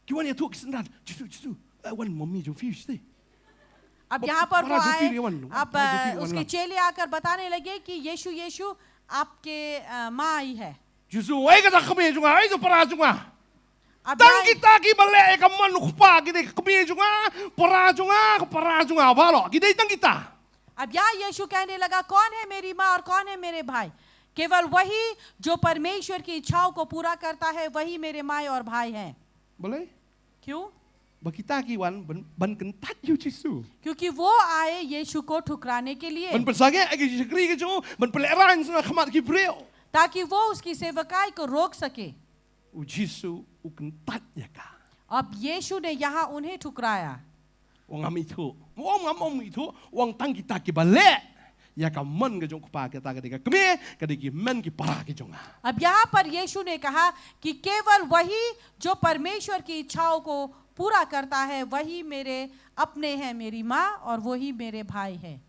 Ki wan ye tu kesendan. Jisu. Wan mommy jong fish te. अब यहाँ पर वो बड़ा जो आए फिर ये वन, अब बड़ा जो फिर उसके वन चेले आकर बताने लगे कि यीशु यीशु आपके माँ आई है Jisu ai ka keme jong ai to para jong. अब Tang यहाँ- kita ki bale ka man khpa ki de keme jong para jong ba lo. Ki de tang kita. अब यहाँ यीशु कहने लगा कौन है मेरी माँ और कौन है मेरे भाई केवल वही जो परमेश्वर की इच्छाओं को पूरा करता है वही मेरे माँ और भाई हैं Boleh? क्यों Ba kita ki wan ban kentat yu Jisu. क्योंकि वो आए यीशु को ठुकराने के लिए Ban pensange ai ki syakri ke jong ban peleran sana khamat ki breo. ताकि वो उसकी सेवकाई को रोक सके U Jisu u kentat ya ka. अब यीशु ने यहाँ उन्हें ठुकराया Wang am itu. Wang itu wang tang kita ki bale. Ya ka man ke jong kpa kita ke de keme ke de ki man ki para ke jong. अब यहाँ पर यीशु ने कहा कि केवल वही जो परमेश्वर की इच्छाओं को पूरा करता है वही मेरे अपने हैं मेरी माँ और वही मेरे भाई हैं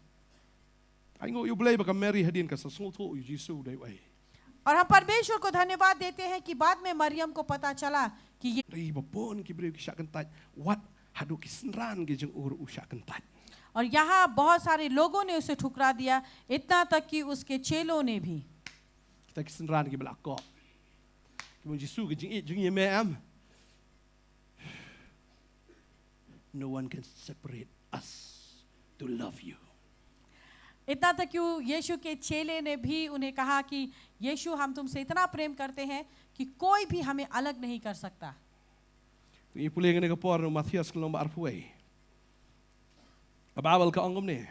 Ai ngo yu blai ba ka Mary hadin ka sa sung thu yu Jisu dai wai. और हम परमेश्वर को धन्यवाद देते हैं कि बाद में मरियम को पता चला कि ये Dai ba pon ki breu ki syak kentat. Wat hadu ki senran ke jong ur u syak kentat. और यहाँ बहुत सारे लोगों ने उसे ठुकरा दिया इतना तक कि उसके चेलों ने भी Kita ki senran ki belak kok. Ki mo Jisu ke jing ye me am. No one can separate us to love you. इतना तक कि यीशु के चेले ने भी उन्हें कहा कि यीशु हम तुमसे इतना प्रेम करते हैं कि कोई भी हमें अलग नहीं कर सकता Ni pulih ngene ka por no Matius kelom arpuai. Ka Babel ka ongom ni.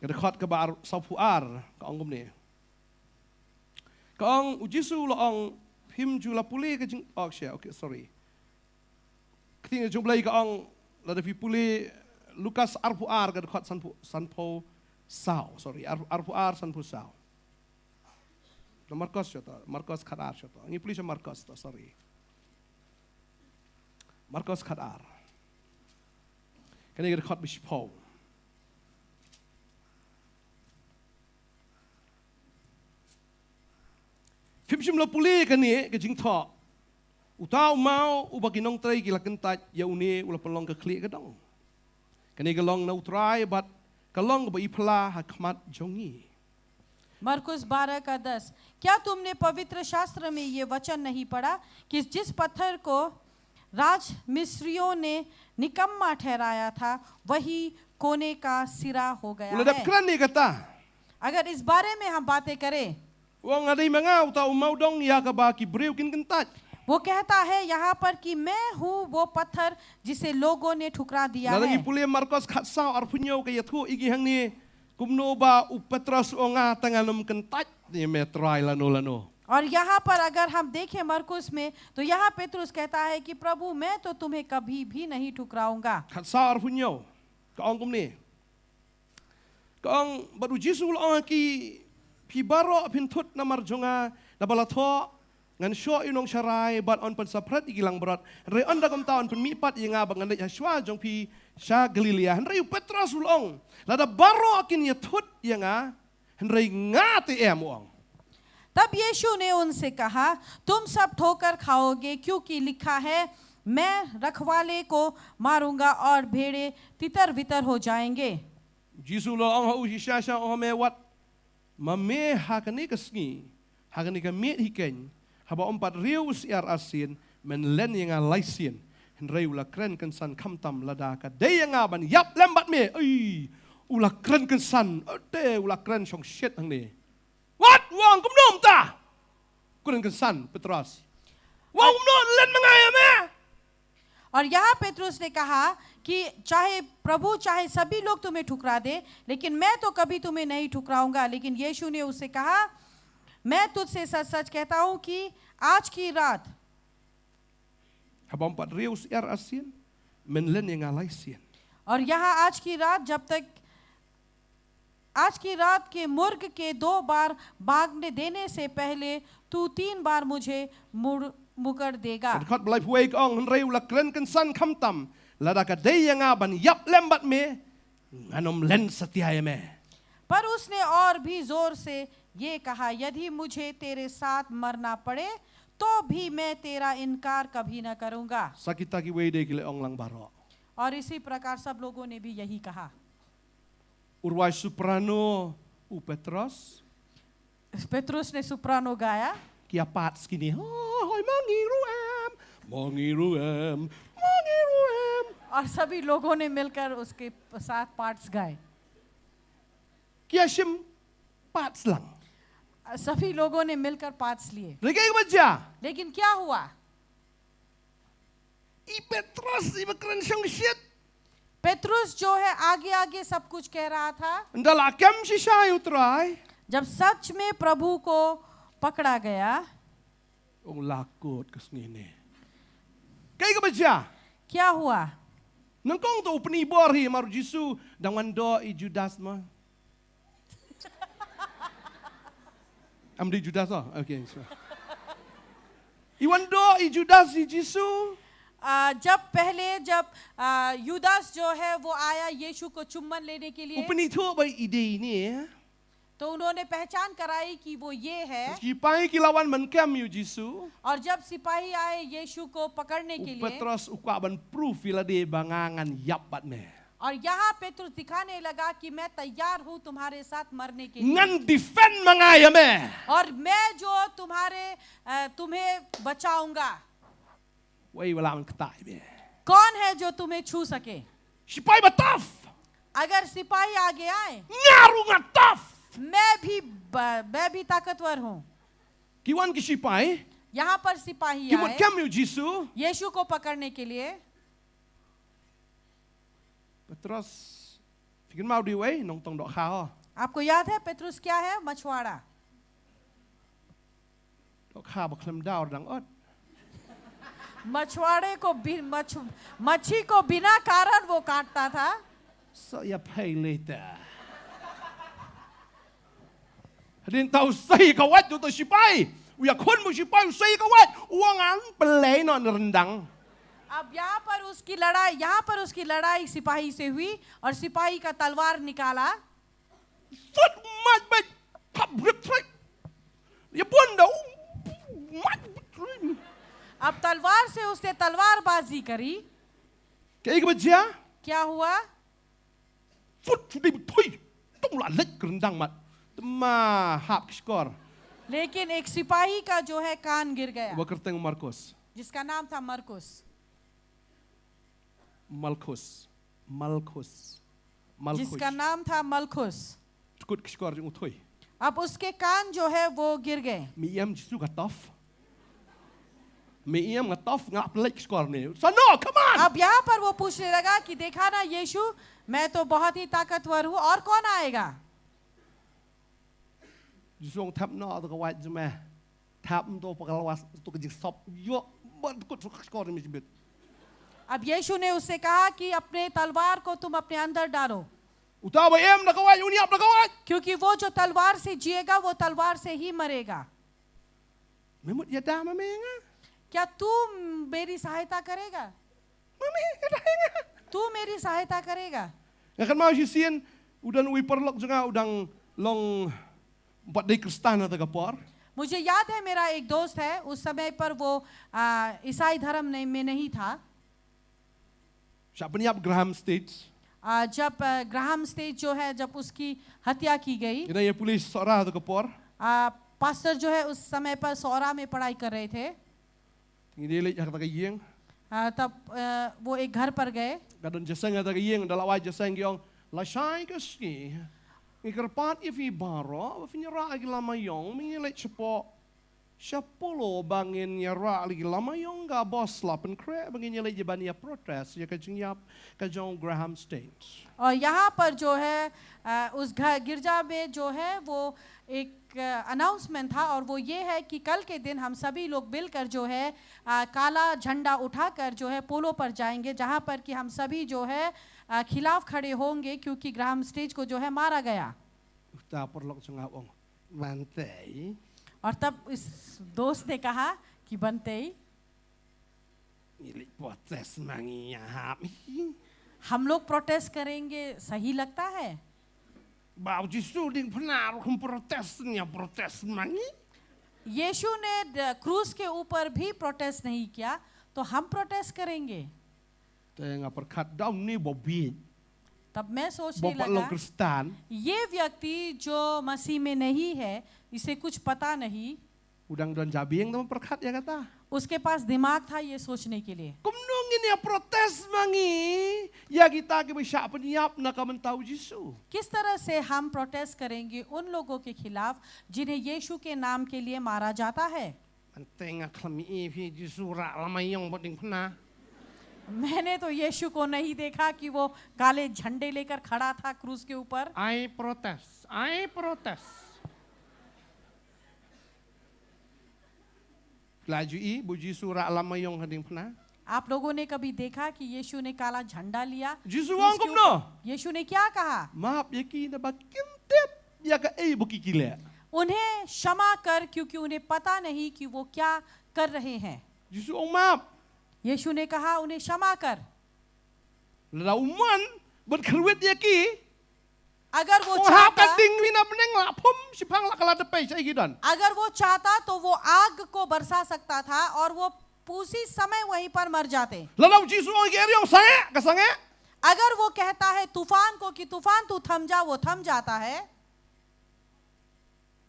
Ka dekat ka bar sapuar ka ongom ni. Ka ong Jisu lo ong him jula pulih ka jing okay sorry. Keting jumlai ka ong la de pulih Lukas arpuar ka dekat sanpo sao sorry arpuar sanpo sao. Na Marcos siya to Marcos kharar siya to. Ni pulih siya Marcos to sorry. Marcos khat ar. Kan ik khat bis Paul. Phim lo puli kan ni ke jing tho. Utau mau ubaginong trai gila kentat ya uni ula pelong ke klik ke dong. Kan ik long no try but kalong ba ipla hakmat jongi. मरकुस 12 का 10। क्या तुमने पवित्र शास्त्र में ये वचन नहीं पढ़ा कि जिस पत्थर को राज मिस्रियों ने निकम्मा ठहराया था वही कोने का सिरा हो गया Ula dap है। kran ni kata. अगर इस बारे में हम बातें करें, Wong ada mangau utau mau dong ya ka ba ki breu kin kentat. वो कहता है यहाँ पर कि मैं हूँ वो पत्थर जिसे लोगों ने ठुकरा दिया Lagi है। puli Marcos khat sao ar punyo ke yathu igi hang ni kumno ba u Petros onga tanganum kentat ni metrai lano. और यहाँ पर अगर हम देखें मरकुस में तो यहाँ पेतरुस कहता है कि प्रभु मैं तो तुम्हें कभी भी नहीं ठुकराऊंगा। Khat sao ar punyo. Ka ong kum ni. Ka ong baru Jisul ong ki pi baro pin thut namar jonga na balatho ngan syo inong syarai bat on pen saprat igilang berat re on da kom taon pen mi pat yenga bangan de Yeshua jong pi sya Galilea henry Petrus ulong lada baro akin ya thut yenga henry ngate em ong. तब यीशु ने उनसे कहा तुम सब ठोकर खाओगे क्योंकि लिखा है मैं रखवाले को मारूंगा और भेड़े तितर बितर हो जाएंगे। Jisul ong ha u sya ong me wat mame hakani kasngi hakani ka met hiken haba ompat rius iar asin men len yenga laisien henry ula kren kan san kamtam lada ka de yenga ban yap lembat me ai ula kren kan san ade ula kren song shit hang ni. What wong kum nom ta kren kan san Petros wong kum nom len mangai me. और यहाँ पेतरुस ने कहा कि चाहे प्रभु चाहे सभी लोग तुम्हें ठुकरा दे लेकिन मैं तो कभी तुम्हें नहीं ठुकराऊंगा। लेकिन यीशु ने उससे कहा मैं तुझसे सच सच कहता हूँ कि आज की रात Haba ompat rius iar asin men len yenga laisien. और यहाँ आज की रात जब तक आज की रात के मुर्ग के 2 बार भागने देने से पहले तू 3 बार मुझे मुकर देगा। Khot belai puai ka ong henry ula kren kan san kamtam lada ka de yenga ban yap lembat me nganom len setia me. पर उसने और भी जोर से ये कहा यदि मुझे तेरे साथ मरना पड़े तो भी मैं तेरा इनकार कभी न करूंगा। Sakita ki wei de kile ong lang baro. और इसी प्रकार सब लोगों ने भी यही कहा। Urwai soprano u Petros Petrus ने सुप्रानो गाया kia pat skini hoi mangiruam और सभी लोगों ने मिलकर उसके साथ पार्ट्स गाए। kia shim pat slang. सभी लोगों ने मिलकर पार्ट्स लिए। Regai baca लेकिन क्या हुआ? i Petros i bekren song shit. Petrus जो है आगे आगे सब कुछ कह रहा था। Ndala kem si sai utrai जब सच में प्रभु को पकड़ा गया ong lakot kesngine. Kai ka baca क्या हुआ? Nangkong tu upni borhi maru Jisu dangan do i Judas ma. Am di Judas ah? Okay. Iwan do i Judas i Jisu. जब पहले जब युदास जो है वो आया यीशु को चुम्बन लेने के लिए Upni tu ba ide ni. तो उन्होंने पहचान कराई कि वो ये है। Kipai kilawan menkam yu Jisu. और जब सिपाही आए यीशु को पकड़ने के लिए Petros ukwaban proof ila de bangangan yapat me. और यहाँ पेतरुस दिखाने लगा कि मैं तैयार हूँ तुम्हारे साथ मरने के लिए Ngan defend mangaya me. और मैं जो तुम्हें बचाऊंगा। Wai wala man ketai be. कौन है जो तुम्हें छू सके? Sipai bataf. अगर सिपाही आगे आए Ngaru ngataf. मैं भी ताकतवर हूँ। Kiwan ki sipai. यहाँ पर सिपाही Kiwan आए kam yu Jisu. यीशु को पकड़ने के लिए। Petros fikir mau di wei nong tong dok khao. आपको याद है पेतरुस क्या है? मछुआरा। Dok khao ba klem daur dang ot. मछुआरे को मच्छी को बिना कारण वो काटता था। So ya pay later. Hadin tahu say kawat tu sipai. Uya kon mo sipai say kawat. Uangan pelay non rendang. अब यहाँ पर उसकी लड़ाई सिपाही से हुई और सिपाही का तलवार निकाला. Fut mat bet kap grip trek. Ya pun dah mat. अब तलवार से उसने तलवारबाजी करी. Kayak ke baca? क्या हुआ? Fut sudah betul. Tung lah lek kerendang mat. Tema hap skor. लेकिन एक सिपाही का जो है कान गिर गया, Wakerteng Markus. जिसका नाम था मरकुस. Malkus. जिसका नाम था मलखुस. Tukut skor jeng utoi. अब उसके कान जो है वो गिर गए. Miyam jisu gatof. Miyam gatof ngap lek skor ni. Sana, come on. अब यहाँ पर वो पूछने लगा कि देखा ना यीशु, मैं तो बहुत ही ताकतवर हूँ, और कौन आएगा? Jisu tap no tu kawat jema. Tap tu pekalawas tu kejik sop. Yo, buat tukut skor ni misbit. अब यीशु ने उससे कहा कि अपने तलवार को तुम अपने अंदर डालो, Utawa em nak kawat, uniap nak kawat. क्योंकि वो जो तलवार से जिएगा वो तलवार से ही मरेगा. Memut ya dah mamenga. क्या तू मेरी सहायता करेगा? Mami ya dah. तू मेरी सहायता करेगा? Akan mau sisian udan ui perlok juga udang long buat dari Kristen atau kapor. मुझे याद है मेरा एक दोस्त है, उस समय पर वो ईसाई धर्म में नहीं था. Siapa ni Graham States? जब ग्राहम स्टेज जो है जब उसकी हत्या की गई, Kita ya polis seorang atau kapor. Pastor जो है उस समय पर सौरा में पढ़ाई कर रहे थे. Ini dia lihat kata kayeng. तब वो एक घर पर गए. Kadang jasang kata kayeng dalam wajah jasang yang lasai keski. Ikerpat ifi baro, ifi nyerah lagi lama yang mengilik cepat. Siapolo bangin nyerah lagi lama yang gak bos lapan krek bangin nyelek jebania protes ya kajengnyap kajong Graham States. और यहाँ पर जो है उस गिरजा में जो है वो एक अनाउंसमेंट था, और वो ये है कि कल के दिन हम सभी लोग मिलकर जो है काला झंडा उठाकर जो है पोलो पर जाएंगे, जहाँ पर कि हम सभी जो है खिलाफ खड़े होंगे, क्योंकि ग्राहम स्टेज को जो है मारा गया. Uta perlok cengawong. Mantai. और तब इस दोस्त ने कहा कि बनते ही Milik protes mangi hap. हम लोग प्रोटेस्ट करेंगे, सही लगता है? Bau jisu ding penar kum protesnya protes mangi. यीशु ने क्रूस के ऊपर भी प्रोटेस्ट नहीं किया, तो हम प्रोटेस्ट करेंगे. Tengah perkat daun ni bobi. तब मैं सोचने Bapak lo लगा, Kristen. ये व्यक्ति जो मसीह में नहीं है, इसे कुछ पता नहीं, Udang dan jabi yang teman perkat ya kata. उसके पास दिमाग था ये सोचने के लिए. Kumnungin ya protes mangi. Ya kita ke bisa penyiap nak mentau Yesus. किस तरह से हम प्रोटेस्ट करेंगे उन लोगों के खिलाफ जिन्हें यीशु के नाम के लिए मारा जाता है. Tengah klami pi Yesus rak lama yang boding pernah. मैंने तो यीशु को नहीं देखा कि वो काले झंडे लेकर खड़ा था क्रूस के ऊपर. I protes. Laju bu Yesus rak lama yang hading pernah. आप लोगों ने कभी देखा कि यीशु ने काला झंडा लिया? Yesus क्रूस wang के kum no. ऊपर? यीशु ने क्या कहा? Maaf ya ki na bakim tip ya ka buki kile. उन्हें क्षमा कर, क्योंकि उन्हें पता नहीं कि वो क्या कर रहे हैं. Yesus maaf. यीशु ने कहा उन्हें क्षमा कर. Lauman berkeruit ya ki. अगर वो Oh hap चाहता, ding lina peneng la pum sipang la kala depai saya gidan. अगर वो चाहता तो वो आग को बरसा सकता था और वो उसी समय वहीं पर मर जाते. Lalu Yesus orang kiri yang sange, kesange. अगर वो कहता है तूफान को कि तूफान तू थम जा, वो थम जाता है.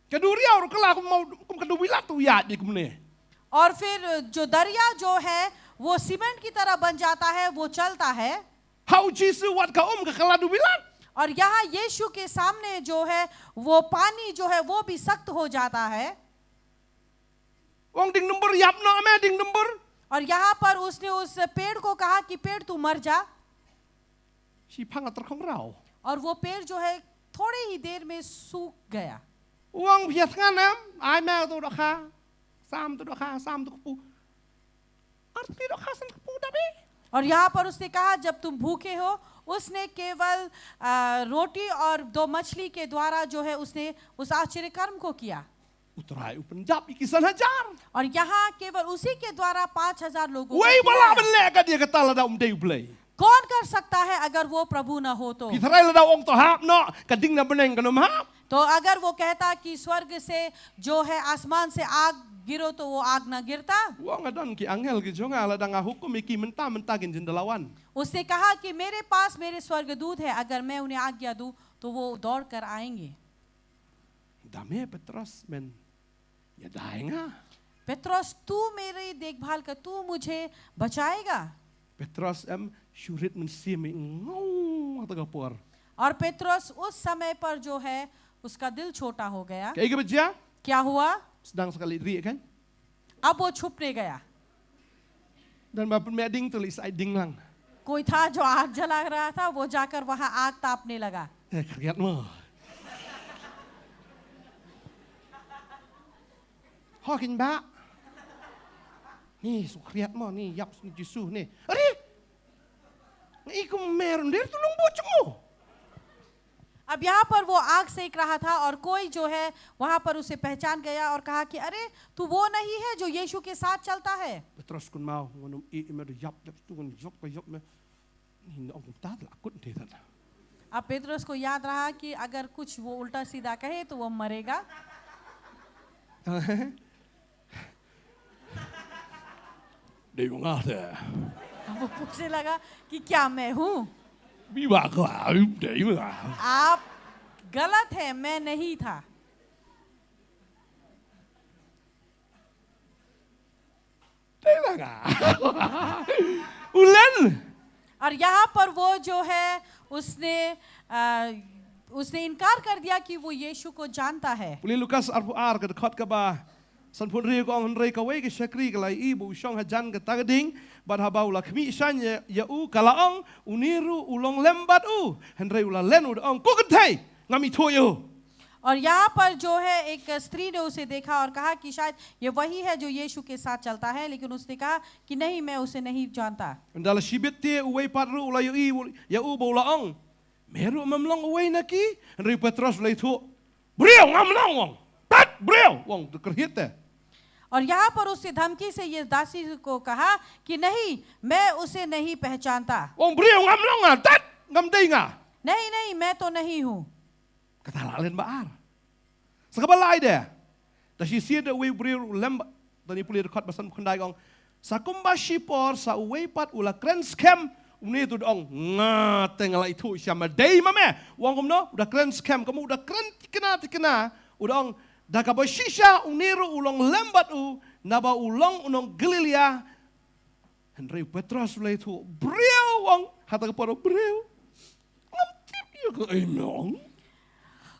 Keduria orang kelak mau kedua tu ya di kumne. और फिर जो दरिया जो है वो सीमेंट की तरह बन जाता है, वो चलता है. How Yesus wat ka ke kala dubilan. और यहाँ यीशु के सामने जो है वो पानी जो है वो भी सख्त हो जाता है. Wong ding number yap no ame ding number. और यहाँ पर उसने उस पेड़ को कहा कि पेड़ तू मर जा. Sipang terkong rau. और वो पेड़ जो है थोड़े ही देर में सूख गया. Wong bias nganem, ai me tu dokha. Sam tu dokha, sam tu kupu. Arti dokha san kupu dabe. और यहाँ पर उसने कहा जब तुम भूखे हो, उसने केवल रोटी और 2 मछली के द्वारा जो है उसने उस आश्चर्य कर्म को किया. Utrai upendap ikisan hajar. और यहाँ केवल उसी के द्वारा 5,000 लोगों को Wei bala खिलाया। benlek ka dia kata lada dei blei. कौन कर सकता है अगर वो प्रभु न हो तो? Kitrai lada ong to hap no kading na beneng kanom hap. तो अगर वो कहता कि स्वर्ग से जो है आसमान से आग गिरो तो वो आग न गिरता। Wang adan ki angel ki jonga lada ngahukum iki mentah kin jendelawan. उसने कहा कि मेरे पास मेरे स्वर्गदूत है, अगर मैं उन्हें आज्ञा दूं तो वो दौड़ कर आएंगे। Dame Petros men. Ya daenga. Petros तू मेरी देखभाल कर, तू मुझे बचाएगा। Petros syurit men simi ngau kata kapor. और पेत्रोस उस समय पर जो है उसका दिल छोटा हो गया। Kayak baca क्या हुआ? sedang sekali ri kan. अब वो छुपने गया। Dan bapak meding tulis ding lang. कोई था जो आग जला रहा था, वो जाकर वहां आग तापने लगा। Kriat mo. Hokin ba. Ni su kriat mo ni yap ni Yesus ni. Ari. Ikum meron der tulung bocong mo. अब यहाँ पर वो आग सेक रहा था और कोई जो है वहां पर उसे पहचान गया और कहा कि अरे तू वो नहीं है जो यीशु के साथ चलता है। Petros kun mau ngonum me yap tu kun yop me. Ni ong ta la kun te ta. अब पेत्रोस को याद रहा कि अगर कुछ वो उल्टा सीधा कहे तो वो मरेगा। Dia ngata. अब वो पूछने लगा कि क्या मैं हूँ? Bi ba ka dei ma. आप गलत है, मैं नहीं था। Dei ba ka. Ulen. और यहाँ पर वो जो है उसने इनकार कर दिया कि वो यीशु को जानता है। Uli Lukas ar ka dekat ka ba. San pun ri ko ang ri ka wei ke syakri ka lai ibu syong hajan ka tagading bad habau la khmi san ya u kalaong uniru ulong lembat u henry ula len u ong ko thai ngami thoyo. और यहाँ पर जो है एक स्त्री ने उसे देखा और कहा कि शायद ये वही है जो यीशु के साथ चलता है, लेकिन उसने कहा कि नहीं, मैं उसे नहीं जानता। Ndala sibit te uwei patru ula ya u bo la ong meru mamlong uwei naki henry Petros lai thu brio ngamlong wong tat brio wong kerhit te. और यहाँ पर उसने धमकी से ये दासी को कहा कि नहीं, मैं उसे नहीं पहचानता। Wong brio ngamlong tat ngam dei nga. नहीं नहीं, मैं तो नहीं हूँ। Kata len baar. Sakabalai de. Da si sia de we brir lem tani puli dekat basan khandai gong. Sakumba shipor sa we pat ula krens kem uni tu dong nga tengal itu siama dei mame. Wong komno udah krens kem kamu udah kren tikena udong da ka shisha uniru ulong lembat u naba ulong unong Galilea. Henry Petros ulai tu brio wong hata ka poro brio. Ngam tip yo ko enong.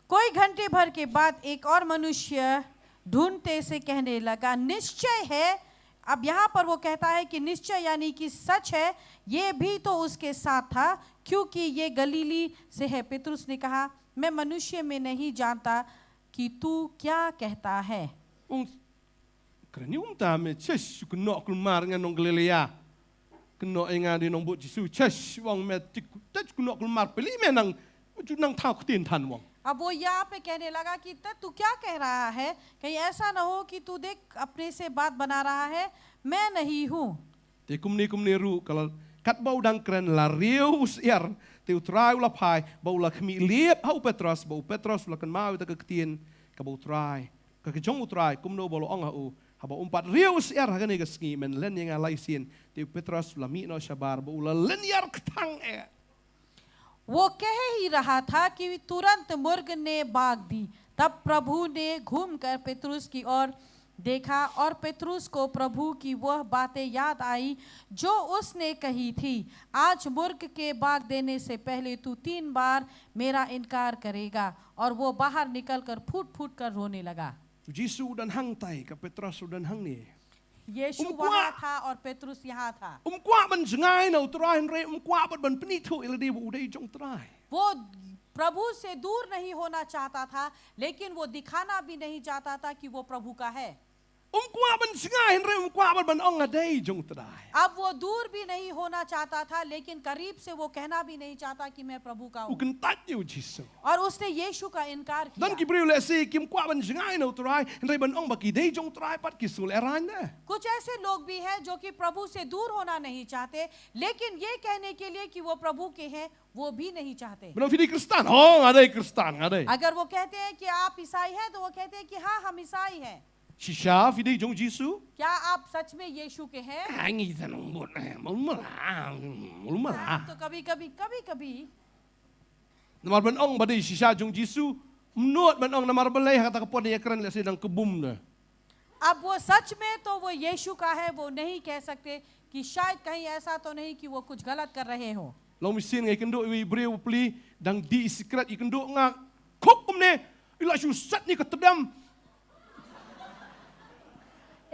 कोई घंटे भर के बाद एक और मनुष्य ढूंढते से कहने लगा, निश्चय है। अब यहाँ पर वो कहता है कि निश्चय यानी कि सच है, ये भी तो उसके साथ था क्योंकि ये गलीली से है। पेतरुस ने कहा, मैं मनुष्य में नहीं जानता कि तू क्या कहता है। Kerana ta me ches kena keluar dengan nong Galilea. Kena ingat di nong bot Yesus ches wong me tik kena keluar peli menang nang tau ketin tan wong. अब वो यहाँ पे कहने लगा कि तू क्या कह रहा है, कहीं ऐसा ना हो कि तू देख अपने से बात बना रहा है, मैं नहीं हूँ। Te kumni ru kalau kat bau dang keren la riu usiar te utrai ula pai bau la kmi liep hau Petros ula kan mau ta ketin ka bau utrai ka jong utrai kumno bolo ong hau haba umpat riu usiar ha ni gasngi men len yang alai sin te Petros ula mi no shabar bau ula len yar ketang वो कह ही रहा था कि तुरंत मुर्ग ने भाग दी। तब प्रभु ने घूमकर पेतरुस की ओर देखा और पेतरुस को प्रभु की वह बातें याद आई जो उसने कही थी, आज मुर्ग के भाग देने से पहले तू 3 बार मेरा इनकार करेगा। और वो बाहर निकलकर फूट-फूट कर रोने लगा। Yesus dan hang tai ka Petros dan hang ni. यीशु वहाँ था और पेतरुस यहाँ था। Kwa ban zengai no trai henry kwa ban penitu iladi bu dei jong trai. वो प्रभु से दूर नहीं होना चाहता था, लेकिन वो दिखाना भी नहीं चाहता था कि वो प्रभु का है। Kuat ban singai Henry kuat ban ong adai jong tadai. अब वो दूर भी नहीं होना चाहता था, लेकिन करीब से वो कहना भी नहीं चाहता कि मैं प्रभु का हूँ। Uken tat you Jesus. और उसने यीशु का इनकार Dan किया। ki brio le si kim kuat ban singai no tadai Henry ban ong baki dai jong tadai pat ki sul eran na. कुछ ऐसे लोग भी हैं जो कि प्रभु से दूर होना नहीं चाहते, लेकिन ये कहने के लिए कि वो प्रभु के हैं, वो भी नहीं चाहते। Benong fidi Kristan. Oh adai Kristan adai. अगर वो कहते हैं कि आप ईसाई हैं, तो वो कहते हैं कि हाँ हम ईसाई हैं। Shisha fidi jong Jesus. क्या आप सच में यीशु के हैं? Angi tanong bot na. Mulmala. तो कभी-कभी Namar ban ong badai shisha jong Jesus. Menurut ban ong namar balai kata kapon ya keren le sedang kebum na. अब वो सच में तो वो यीशु का है, वो नहीं कह सकते कि शायद कहीं ऐसा तो नहीं कि वो कुछ गलत कर रहे हो। Long mesin ngai kendo wi breu pli dang di secret i kendo nga kok kumne ila shu sat ni katadam.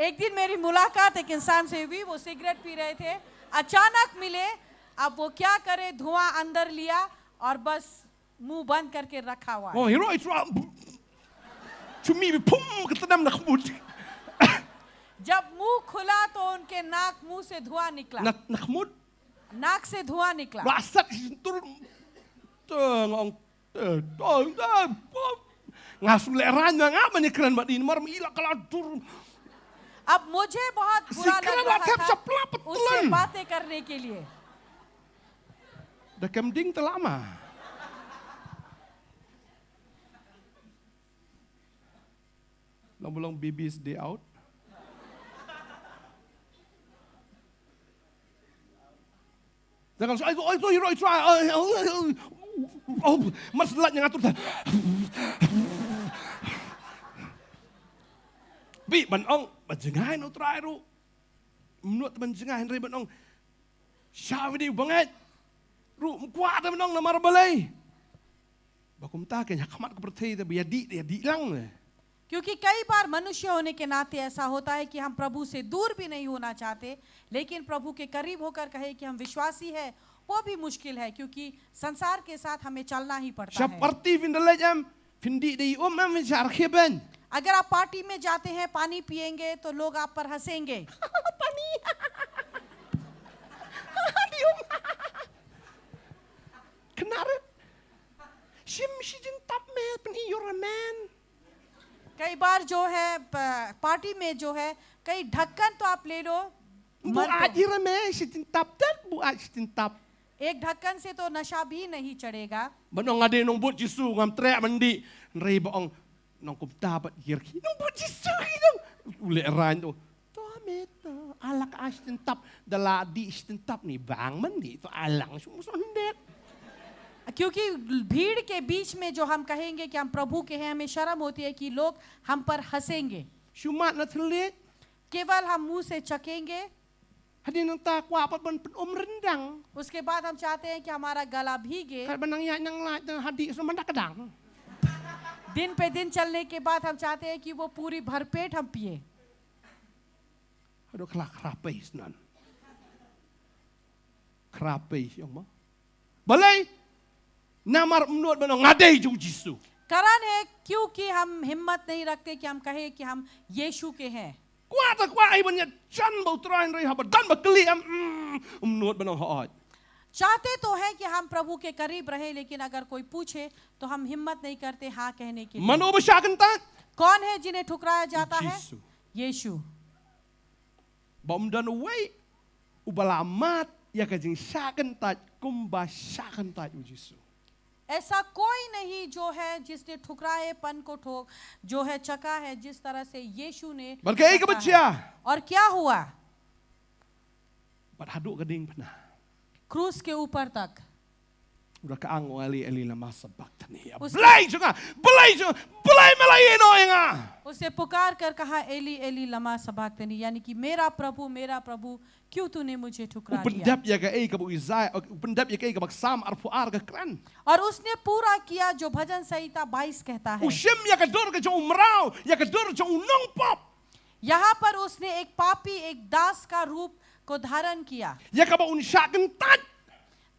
एक दिन मेरी मुलाकात एक इंसान से हुई, वो सिगरेट पी रहे थे, अचानक मिले। अब वो क्या करे, धुआं अंदर लिया और बस मुंह बंद करके रखा हुआ है। Oh hero itra. Cumi bi pum katadam nak mut. जब मुंह खुला तो उनके मुंह से धुआं निकला, Nak mut. नाक से धुआं निकला। Rasat tur ngong ngasul eran nga man ni keren badin mar ila kala tur. अब मुझे बहुत बुरा लग Sikra रहा la tap sa था plap उससे tulan. बातें करने के लिए। Da kemding telama. Long belong baby's day out. Jangan so itu hero try. Oh, mas lat yang atur. Bi ban ong bajengai no try ru. Menurut ban jengai Henry ban ong. Syawi di banget. Ru kuat ban ong namar balai. Bakum ta ke hikmat ke perthai ta biya di lang. क्योंकि कई बार मनुष्य होने के नाते ऐसा होता है कि हम प्रभु से दूर भी नहीं होना चाहते, लेकिन प्रभु के करीब होकर कहे कि हम विश्वासी हैं, वो भी मुश्किल है, क्योंकि संसार के साथ हमें चलना ही पड़ता है। Seperti vindalajam vindi di am vichar kheben. अगर आप पार्टी में जाते हैं, पानी पिएंगे तो लोग आप पर हंसेंगे। Kenaret. Sim sijin tap me pen you're a man. कई बार जो है पार्टी में जो है, कई ढक्कन तो आप ले लो, Bu मत दो। ajira me sitin tap dat bu sitin tap. एक ढक्कन से तो नशा भी नहीं चढ़ेगा। Banong ade nong bot jisu ngam trek mandi. Rei baong nong kum dapat yerki. Nong bot jisu dong. Ule ran tu. To meto alak sitin tap dala di sitin tap ni bang mandi to alang sumusondet. क्योंकि भीड़ के बीच में जो हम कहेंगे कि हम प्रभु के हैं, हमें शर्म होती है कि लोग हम पर हंसेंगे। Shumat na telit. केवल हम मुंह से चखेंगे, Hadin nang ta kwa pat ban rendang. उसके बाद हम चाहते हैं कि हमारा गला भीगे। Kat banang ya nang la hadi so mandak kadang. दिन पे दिन चलने के बाद हम चाहते हैं कि वो पूरी भरपेट हम पिए। Aduh kelak krapais nan. Krapais yang ma. Balai namar menurut banong ngadai ju Jisu. कारण है क्योंकि हम हिम्मत नहीं रखते कि हम कहें कि हम यीशु के हैं। Kuat ai banyak chan bau train rei habat dan bakeli menurut banong haat. चाहते तो हैं कि हम प्रभु के करीब रहे, लेकिन अगर कोई पूछे तो हम हिम्मत नहीं करते हाँ कहने के लिए। Mano besyakan tat. कौन है जिन्हें ठुकराया जाता है? यीशु। यीशु। Bom dan wei ubalamat ya kajing syakan tat kumba syakan tat ju Jisu. ऐसा कोई नहीं जो है जिसने ठुकराएपन को जो है चका है जिस तरह से यीशु ने Berkai चखा ke है। baca. और क्या हुआ? Bat haduk gading pernah. क्रूस के ऊपर तक Udah kaang eli lama sebak tani. Us- Belai juga, belai melayan orang. उसे पुकार कर कहा एली एली लमा सबाक्तनी, यानी कि मेरा प्रभु क्यों तूने मुझे ठुकरा दिया? Upendap ya ke kabu Isaiah, upendap ya ke kabak Sam arfuar ke kran. और उसने पूरा किया जो भजन संहिता 22 कहता है। Usim ya ke dor ke jauh merau, ya ke dor jauh nong pop. यहाँ पर उसने एक पापी, एक दास का रूप को धारण किया Ya ke bau unsyakan tat.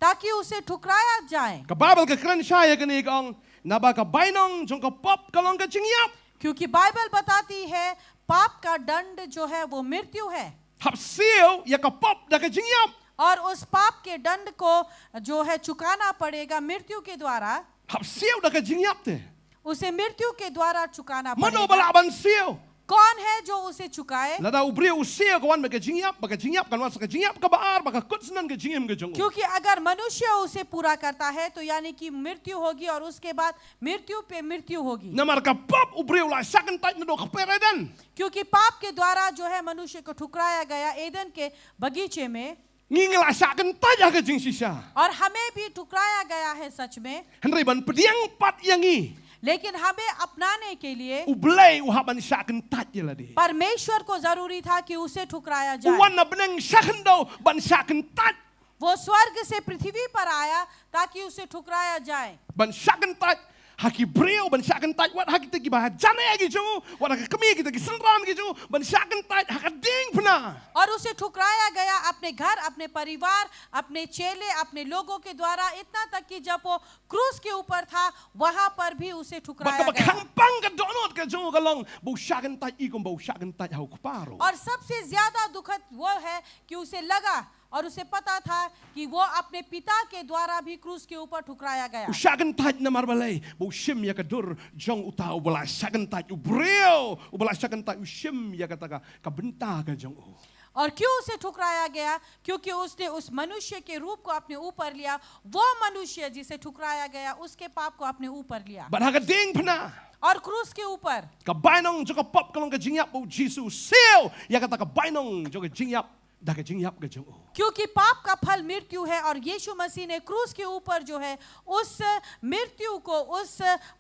ताकि उसे ठुकराया जाए, Ke babel ke kran saya ke ni kong. Naba ke bainong jong ke pop kalong ke cingyap. क्योंकि बाइबल बताती है पाप का दंड जो है वो मृत्यु है, hab siêu ya ka pop da ka jingyap और उस पाप के दंड को जो है चुकाना पड़ेगा मृत्यु के द्वारा, hab siêu da ka jingyap te उसे मृत्यु के द्वारा चुकाना mano पड़ेगा। bala ban siêu कौन है जो उसे चुकाए? lada ubriu siêu ka wan ba ka jingyap kan was ka jingyap ka baar ba ka kutsnan ka jingyam ka jong क्योंकि अगर मनुष्य उसे पूरा करता है तो यानी कि मृत्यु होगी और उसके बाद मृत्यु पे मृत्यु होगी, namar ka pop ubriu la sakan tat na do ka peredan क्योंकि पाप के द्वारा जो है मनुष्य को ठुकराया गया एदन के बगीचे में, ngingla sakan tat ya ka jing sisa और हमें भी ठुकराया गया है सच में, henry ban pediang pat yangi लेकिन हमें अपनाने के लिए ublay uhaban sakan tat ya la de परमेश्वर को जरूरी था कि उसे ठुकराया जाए। wan na benang sakan do ban sakan tat वो स्वर्ग से पृथ्वी पर आया ताकि उसे ठुकराया जाए, ban sakan tat haki breu ban sakan tat wat haki tegi bah jane gi jo wat haki kami gi tegi senram gi jo ban sakan tat haka ding pna और उसे ठुकराया गया अपने घर, अपने परिवार, अपने चेले, अपने लोगों के द्वारा, इतना तक कि जब वो क्रूस के ऊपर था वहां पर भी उसे ठुकराया ba गया। kampang ka donot ka jo galong bu sakan tat i kom bu sakan tat hau kparo और सबसे ज्यादा दुखद वो है कि उसे लगा और उसे पता था कि वो अपने पिता के द्वारा भी क्रूस के ऊपर ठुकराया गया। u sakan tat na marbalay bu shim ya ka dur jong utau bala sakan tat u breu u bala sakan tat u shim ya ka taka ka benta ka jong u और क्यों उसे ठुकराया गया? क्योंकि उसने उस मनुष्य के रूप को अपने ऊपर लिया, वो मनुष्य जिसे ठुकराया गया उसके पाप को अपने ऊपर लिया ba haka ding pna और क्रूस के ऊपर ka bainong jo ka pop kalong ka jingyap bu jisu sel ya ka taka bainong jo ka jingyap da ka jingyap ka jong u क्योंकि पाप का फल मृत्यु है और यीशु मसीह ने क्रूस के ऊपर जो है उस मृत्यु को, उस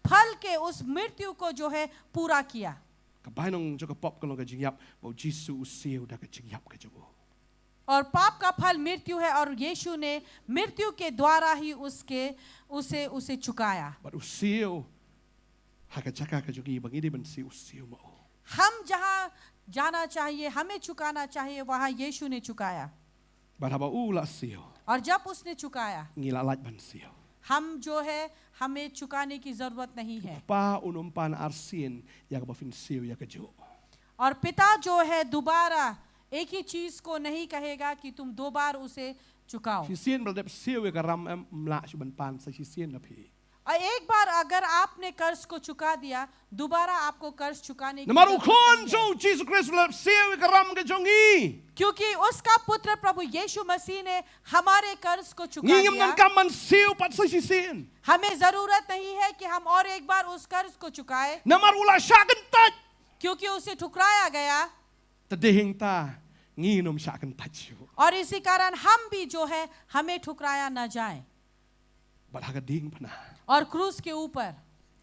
फल के उस मृत्यु को जो है पूरा किया। kabainong jo ka pop kalong ka jingyap bu jisu sel da ka jingyap ka jong u और पाप का फल मृत्यु है और यीशु ने मृत्यु के द्वारा ही उसे चुकाया। but u sel haka chaka ka jogi bangi de ban si u sel ma हम जहाँ जाना चाहिए, हमें चुकाना चाहिए, वहाँ यीशु ने चुकाया। but haba u la sel और जब उसने चुकाया, ngila lat ban sel हम जो है हमें चुकाने की जरूरत नहीं है। pa unumpan arsin ya ka ba fin sel ya ka jo और पिता जो है दोबारा एक ही चीज को नहीं कहेगा कि तुम दो बार उसे चुकाओ। si sien bal dep sel ya ka ram em mla chu ban pan sa si sien na phi और एक बार अगर आपने कर्ज को चुका दिया, दोबारा आपको कर्ज चुकाने की namaru जरूरत khon नहीं है। jo jesus christ bal sel ya ka ram ka jongi क्योंकि उसका पुत्र प्रभु यीशु मसीह ने हमारे कर्ज को चुका ngingam दिया। nan kam man sel pat sa si sien हमें जरूरत नहीं है कि हम और एक बार उस कर्ज को चुकाए, namaru la sakan tat क्योंकि उसे ठुकराया गया। ta dehing ta nginom sakan tat jo और इसी कारण हम भी जो है हमें ठुकराया न जाए। but haka ding pna और क्रूस के ऊपर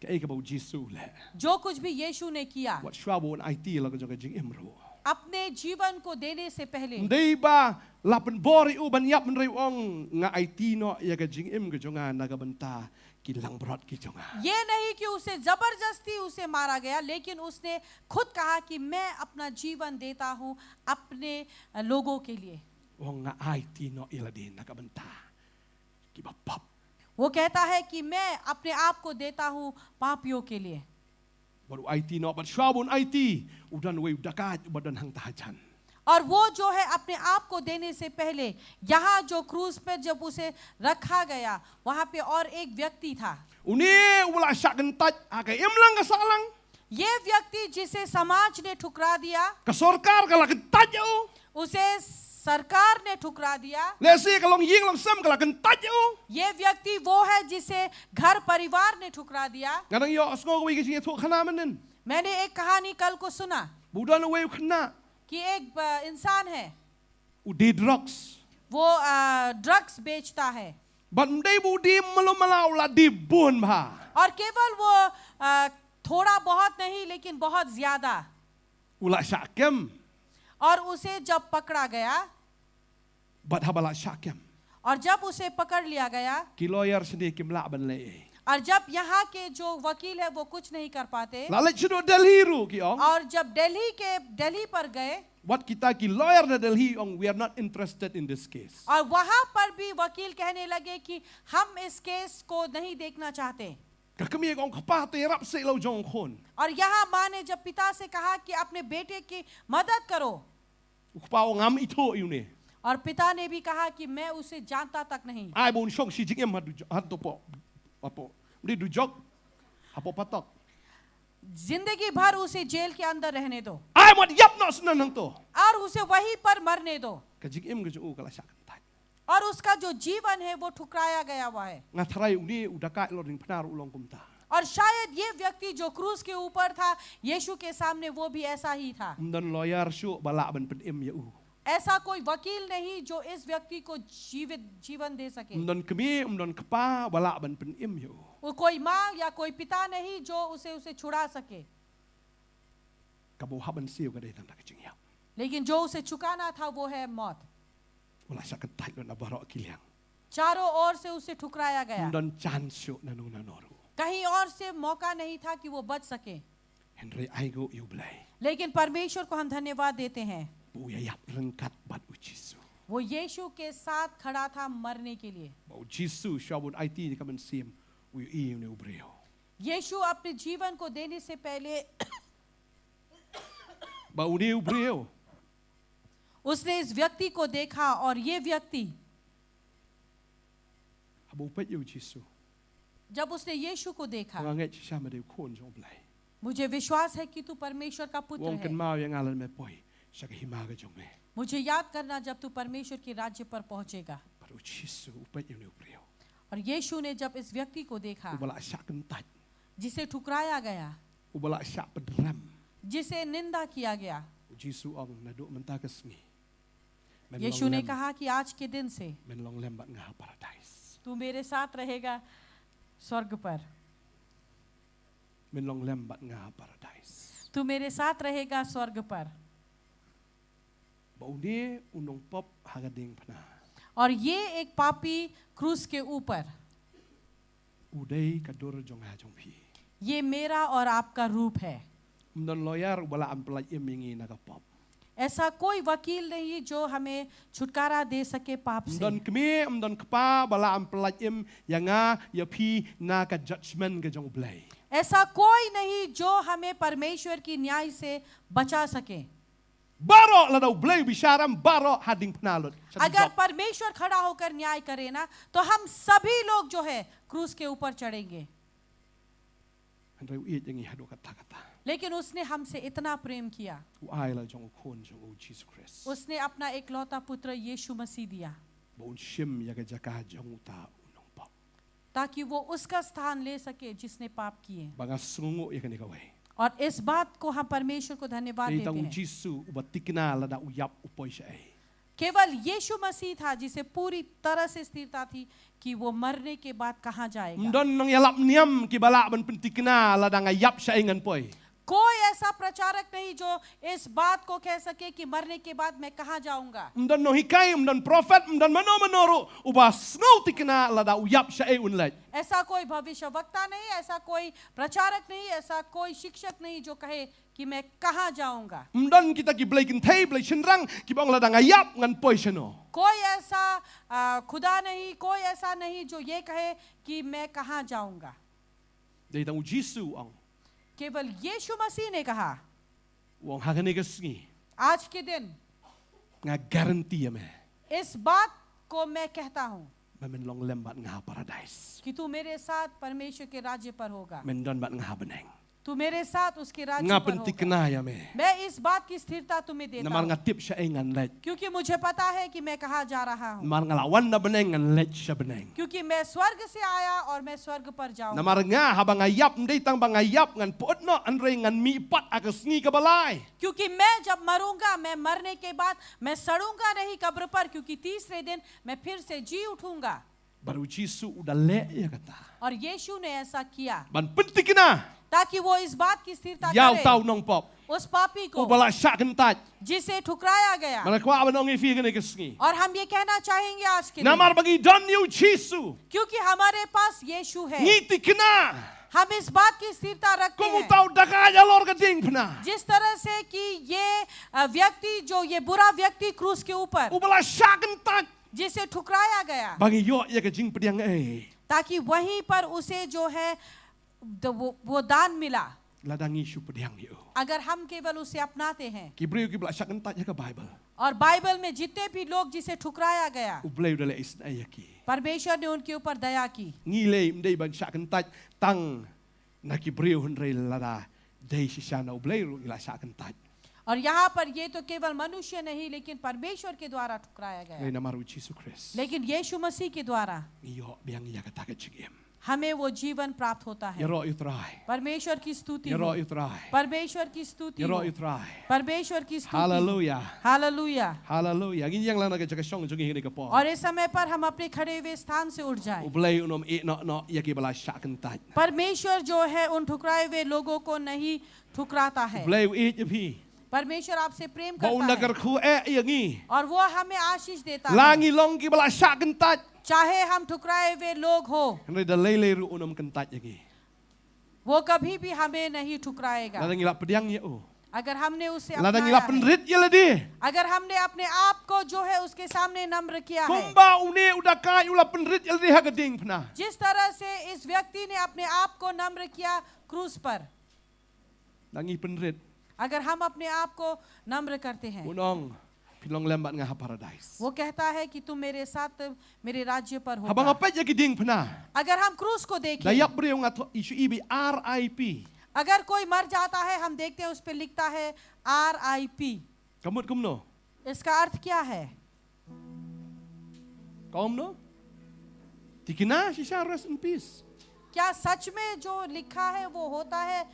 ka e ka ba jisu le जो कुछ भी यीशु ने किया, what shwabo an it la ka jo ka jing emro अपने जीवन को देने से पहले, Ndai ba lapan bori u ban yap menrei ong nga IT no ya ka jing im ka jonga naga banta ki lang brot ki jonga. ये नहीं कि उसे जबरदस्ती उसे मारा गया, लेकिन उसने खुद कहा कि मैं अपना जीवन देता हूँ अपने लोगों के लिए। Ong nga IT no ila din naga banta ki ba pop. वो कहता है कि मैं अपने आप को देता हूँ पापियों के लिए। Baru IT no but shwabon IT udan we dakat badan hang tahajan. और वो जो है अपने आप को देने से पहले यहाँ जो क्रूज पर जब उसे रखा गया, वहाँ पे और एक व्यक्ति था। Uni wala sakan tat aga imlang ka salang ये व्यक्ति जिसे समाज ने ठुकरा दिया, ka sorkar ka lakin tat yo. उसे सरकार ने ठुकरा दिया। Lesi ka long ying long sam ka lakin tat yo. ये व्यक्ति वो है जिसे घर परिवार ने ठुकरा दिया। Nganang yo asgo we ki jing to khana manen. मैंने एक कहानी कल को सुना Budan we khana कि एक इंसान है, udi drugs. वो ड्रग्स बेचता है But mday budi malau la di bun ba. और केवल वो थोड़ा बहुत नहीं लेकिन बहुत ज्यादा। Ula syakem. और उसे जब पकड़ा गया, But habala syakem. और जब उसे पकड़ लिया गया, Ki lawyer sendiri kim la ban le. और जब यहाँ के जो वकील है वो कुछ नहीं कर पाते, La le chudo Delhi ru ki ong. और जब दिल्ली पर गए, What kita ki lawyer na Delhi ong we are not interested in this case. और वहां पर भी वकील कहने लगे कि हम इस केस को नहीं देखना चाहते। Kami kong kapa terap se lau jong kon. और यहाँ माँ ने जब पिता से कहा कि अपने बेटे की मदद करो, Kapa ngam ito yun. और पिता ने भी कहा कि मैं उसे जानता तक नहीं। Ai bon shong si jing em hadu po. Apo. Di du jog. Apo patok. जिंदगी भर उसे जेल के अंदर रहने दो Ai mo yap no senang to. और उसे वहीं पर मरने दो, Ka jing em ga ju kala sakan tai. और उसका जो जीवन है वो ठुकराया गया हुआ है। Ngatrai uni udaka lo ring pnar ulong kumta. और शायद ये व्यक्ति जो क्रूस के ऊपर था यीशु के सामने वो भी ऐसा ही था। Mdan lawyer shu bala ban pen em ya u. ऐसा कोई वकील नहीं जो इस व्यक्ति को जीवन दे सके। Mdan kami mdan kapa bala ban pen em ya u. वो कोई माँ या कोई पिता नहीं जो उसे छुड़ा सके, Kabo haban siu ka dai tan ka jing ya. लेकिन जो उसे चुकाना था वो है मौत। Wala sakan tai lo na barok kiliang. चारों ओर से उसे ठुकराया गया, Mdan chan shu na nu na noru. कहीं और से मौका नहीं था कि वो बच सके। Henry aigo yu blai. लेकिन परमेश्वर को हम धन्यवाद देते हैं, Bu ya yap rengkat bat u Jisu. वो यीशु के साथ खड़ा था मरने के लिए। Ba Jisu shabun IT ni kaman sim u i ne ubreo. यीशु अपने जीवन को देने से पहले Ba u ne ubreo. उसने इस व्यक्ति को देखा और ये व्यक्ति Habu pet yu Jisu. जब उसने यीशु को देखा, Nganget sama de kon jong blai. मुझे विश्वास है कि तू परमेश्वर का पुत्र Wong kan है। mau yang alan me poi. Saka himaga jong me. मुझे याद करना जब तू परमेश्वर के राज्य पर पहुंचेगा। Ba Jisu u pet yu ne ubreo. और यीशु ने जब इस व्यक्ति को देखा U bala sakan tat. जिसे ठुकराया गया, U bala sak pedram. जिसे निंदा किया गया, U Jisu ong na do menta kesngi. Men यीशु long ने lem- कहा कि आज के दिन से men long lem bat ngah paradise. तू मेरे साथ रहेगा स्वर्ग पर, Men long lem bat ngah paradise. तू मेरे साथ रहेगा स्वर्ग पर। Ba u ne unong pop hagading pna. और ये एक पापी क्रूस के ऊपर, Udai kadur jong ha jong pi. ये मेरा और आपका रूप है। Mdan lawyer bala ampelaj emingi nakapop. ऐसा कोई वकील नहीं जो हमें छुटकारा दे सके पाप से। Mdan kami mdan kapa bala ampelaj em yanga ya pi na ka judgment ka jong blai. ऐसा कोई नहीं जो हमें परमेश्वर की न्याय से बचा सके। Baro la dau blai bisharam baro hading pnalot. अगर परमेश्वर खड़ा होकर न्याय करे ना तो हम सभी लोग जो है क्रूस के ऊपर चढ़ेंगे। Andai uit yang hado kata-kata. लेकिन उसने हमसे इतना प्रेम किया, U ai la jong kon jong o Jesus Christ. उसने अपना एकलौता पुत्र यीशु मसीह दिया Ba un shim ya ka jaka jong ta unong pop. ताकि वो उसका स्थान ले सके जिसने पाप किए। Ba nga sungo ya ka ni kawai. और इस बात को हम परमेश्वर को धन्यवाद Dai देते tang हैं। Jisu ubatikna la da uyap upoi siya ay. केवल यीशु मसीह था जिसे पूरी तरह से स्थिरता थी कि वो मरने के बाद कहाँ जाएगा। Mdan nang yalap niam ki bala ban pentikna la da ngayap siya ingan poi. कोई ऐसा प्रचारक नहीं जो इस बात को कह सके कि मरने के बाद मैं कहाँ जाऊंगा। Mdan no hikai, mdan prophet, mdan mano uba snow tikna la da uyap siya ay unlay. ऐसा कोई भविष्य वक्ता नहीं, ऐसा कोई प्रचारक नहीं, ऐसा कोई शिक्षक नहीं जो कहे कि मैं कहाँ जाऊंगा। Mdan kita ki blay kintay, blay sinrang, ki bang la da ngayap ngan poi siya no. कोई ऐसा खुदा नहीं, कोई ऐसा नहीं जो ये कहे कि मैं कहाँ जाऊंगा। Dai tang Jisu ang केवल यीशु मसीह ने कहा wong hagane kasngi आज के दिन nga guarantee ya me. इस बात को मैं कहता हूँ Men long lembat nga paradise. कि तू मेरे साथ परमेश्वर के राज्य पर होगा, Men don bat nga beneng. तू मेरे साथ उसके राज्य Nga पर होगा। pentikna ya me. मैं इस बात की स्थिरता तुम्हें देता Namar हूँ nga tip siya ay ngan lej. क्योंकि मुझे पता है कि मैं कहाँ जा रहा हूँ, Namar nga lawan na beneng ngan lej siya beneng. क्योंकि मैं स्वर्ग से आया और मैं स्वर्ग पर जाऊंगा। Namar nga habang ngayap nday tang bangayap ngan puot no anre ngan mi pat akasngi ka balay. क्योंकि मैं जब मरूंगा, मैं मरने के बाद मैं सड़ूंगा नहीं कब्र पर, क्योंकि तीसरे दिन मैं फिर से जी उठूंगा। Baru Jisu udah le ya kata. और यीशु ने ऐसा किया Ban pentikna ताकि वो इस बात की स्थिरता yaw करे tau nong pop. उस पापी को Ubala siya kentaj. जिसे ठुकराया गया। Mana kwa abanong ifi gane kasngi. और हम ये कहना चाहेंगे आज के दिन, Namar bagi don yu Jisu. क्योंकि हमारे पास यीशु है, Ngitikna. हम इस बात की स्थिरता रखते Kumu हैं tau daka jalor ka ding pna. जिस तरह से कि ये व्यक्ति जो ये बुरा व्यक्ति क्रूस के ऊपर Ubala siya kentaj. जिसे ठुकराया गया, Bagi yo ya ka jing pediang ay. ताकि वहीं पर उसे जो है वो दान मिला, ladang isu pediang yo. अगर हम केवल उसे अपनाते हैं Kibriu kibla syakan taj ka Bible. और बाइबल में जितने भी लोग जिसे ठुकराया गया, Ubleu dale isnaya ki. परमेश्वर ने उनके ऊपर दया की। Ngilei mdei ban syakan taj tang na kibriu hunrei lada dei sisana ubleu ila syakan taj. और यहाँ पर ये तो केवल मनुष्य नहीं लेकिन परमेश्वर के द्वारा ठुकराया गया, Ngai namaru Jesus Christ. लेकिन यीशु मसीह के द्वारा Iyo biang iya ka tagat sigim. हमें वो जीवन प्राप्त होता है। Yaro utrai. परमेश्वर की स्तुति Yaro हो, utrai. परमेश्वर की स्तुति Yaro हो, utrai. परमेश्वर की स्तुति। Hallelujah. Hallelujah. Hallelujah. Gin yang lang na ka song jogi ni ka po. और इस समय पर हम अपने खड़े हुए स्थान से उठ जाएं। Ubleu unom e no ya ki bala syakan taj. परमेश्वर जो है उन ठुकराए हुए लोगों को नहीं ठुकराता है। Ubleu e je pi. परमेश्वर आपसे प्रेम Ba करता unagar है khu e yangi. और वो हमें आशीष देता है, Langi long ki bala syakan taj. चाहे हम ठुकराए हुए लोग हो, Henry da lele ru unam kentaj lagi. वो कभी भी हमें नहीं ठुकराएगा। Ladang ila pediang ya o. अगर हमने उसे Ladang अपनाया ila है, penrit ya ladi. अगर हमने अपने आप को जो है उसके सामने नम्र किया है, Kumba une udaka ula penrit ya ladi hagading pna. जिस तरह से इस व्यक्ति ने अपने आप को नम्र किया क्रूस पर, Dangi penrit. अगर हम अपने आप को नम्र करते हैं, Unong pilong lembat ngah paradise. वो कहता है कि तुम मेरे साथ मेरे राज्य पर Habang हो। apa ya giding pna. अगर हम क्रूस को देखें, Dayak beriu ngato isu ibi RIP. अगर कोई मर जाता है हम देखते हैं उस पर लिखता है RIP। Kamut kumno. इसका अर्थ क्या है? Kaum no. Tikina sisa rest in peace. क्या सच में जो लिखा है वो होता है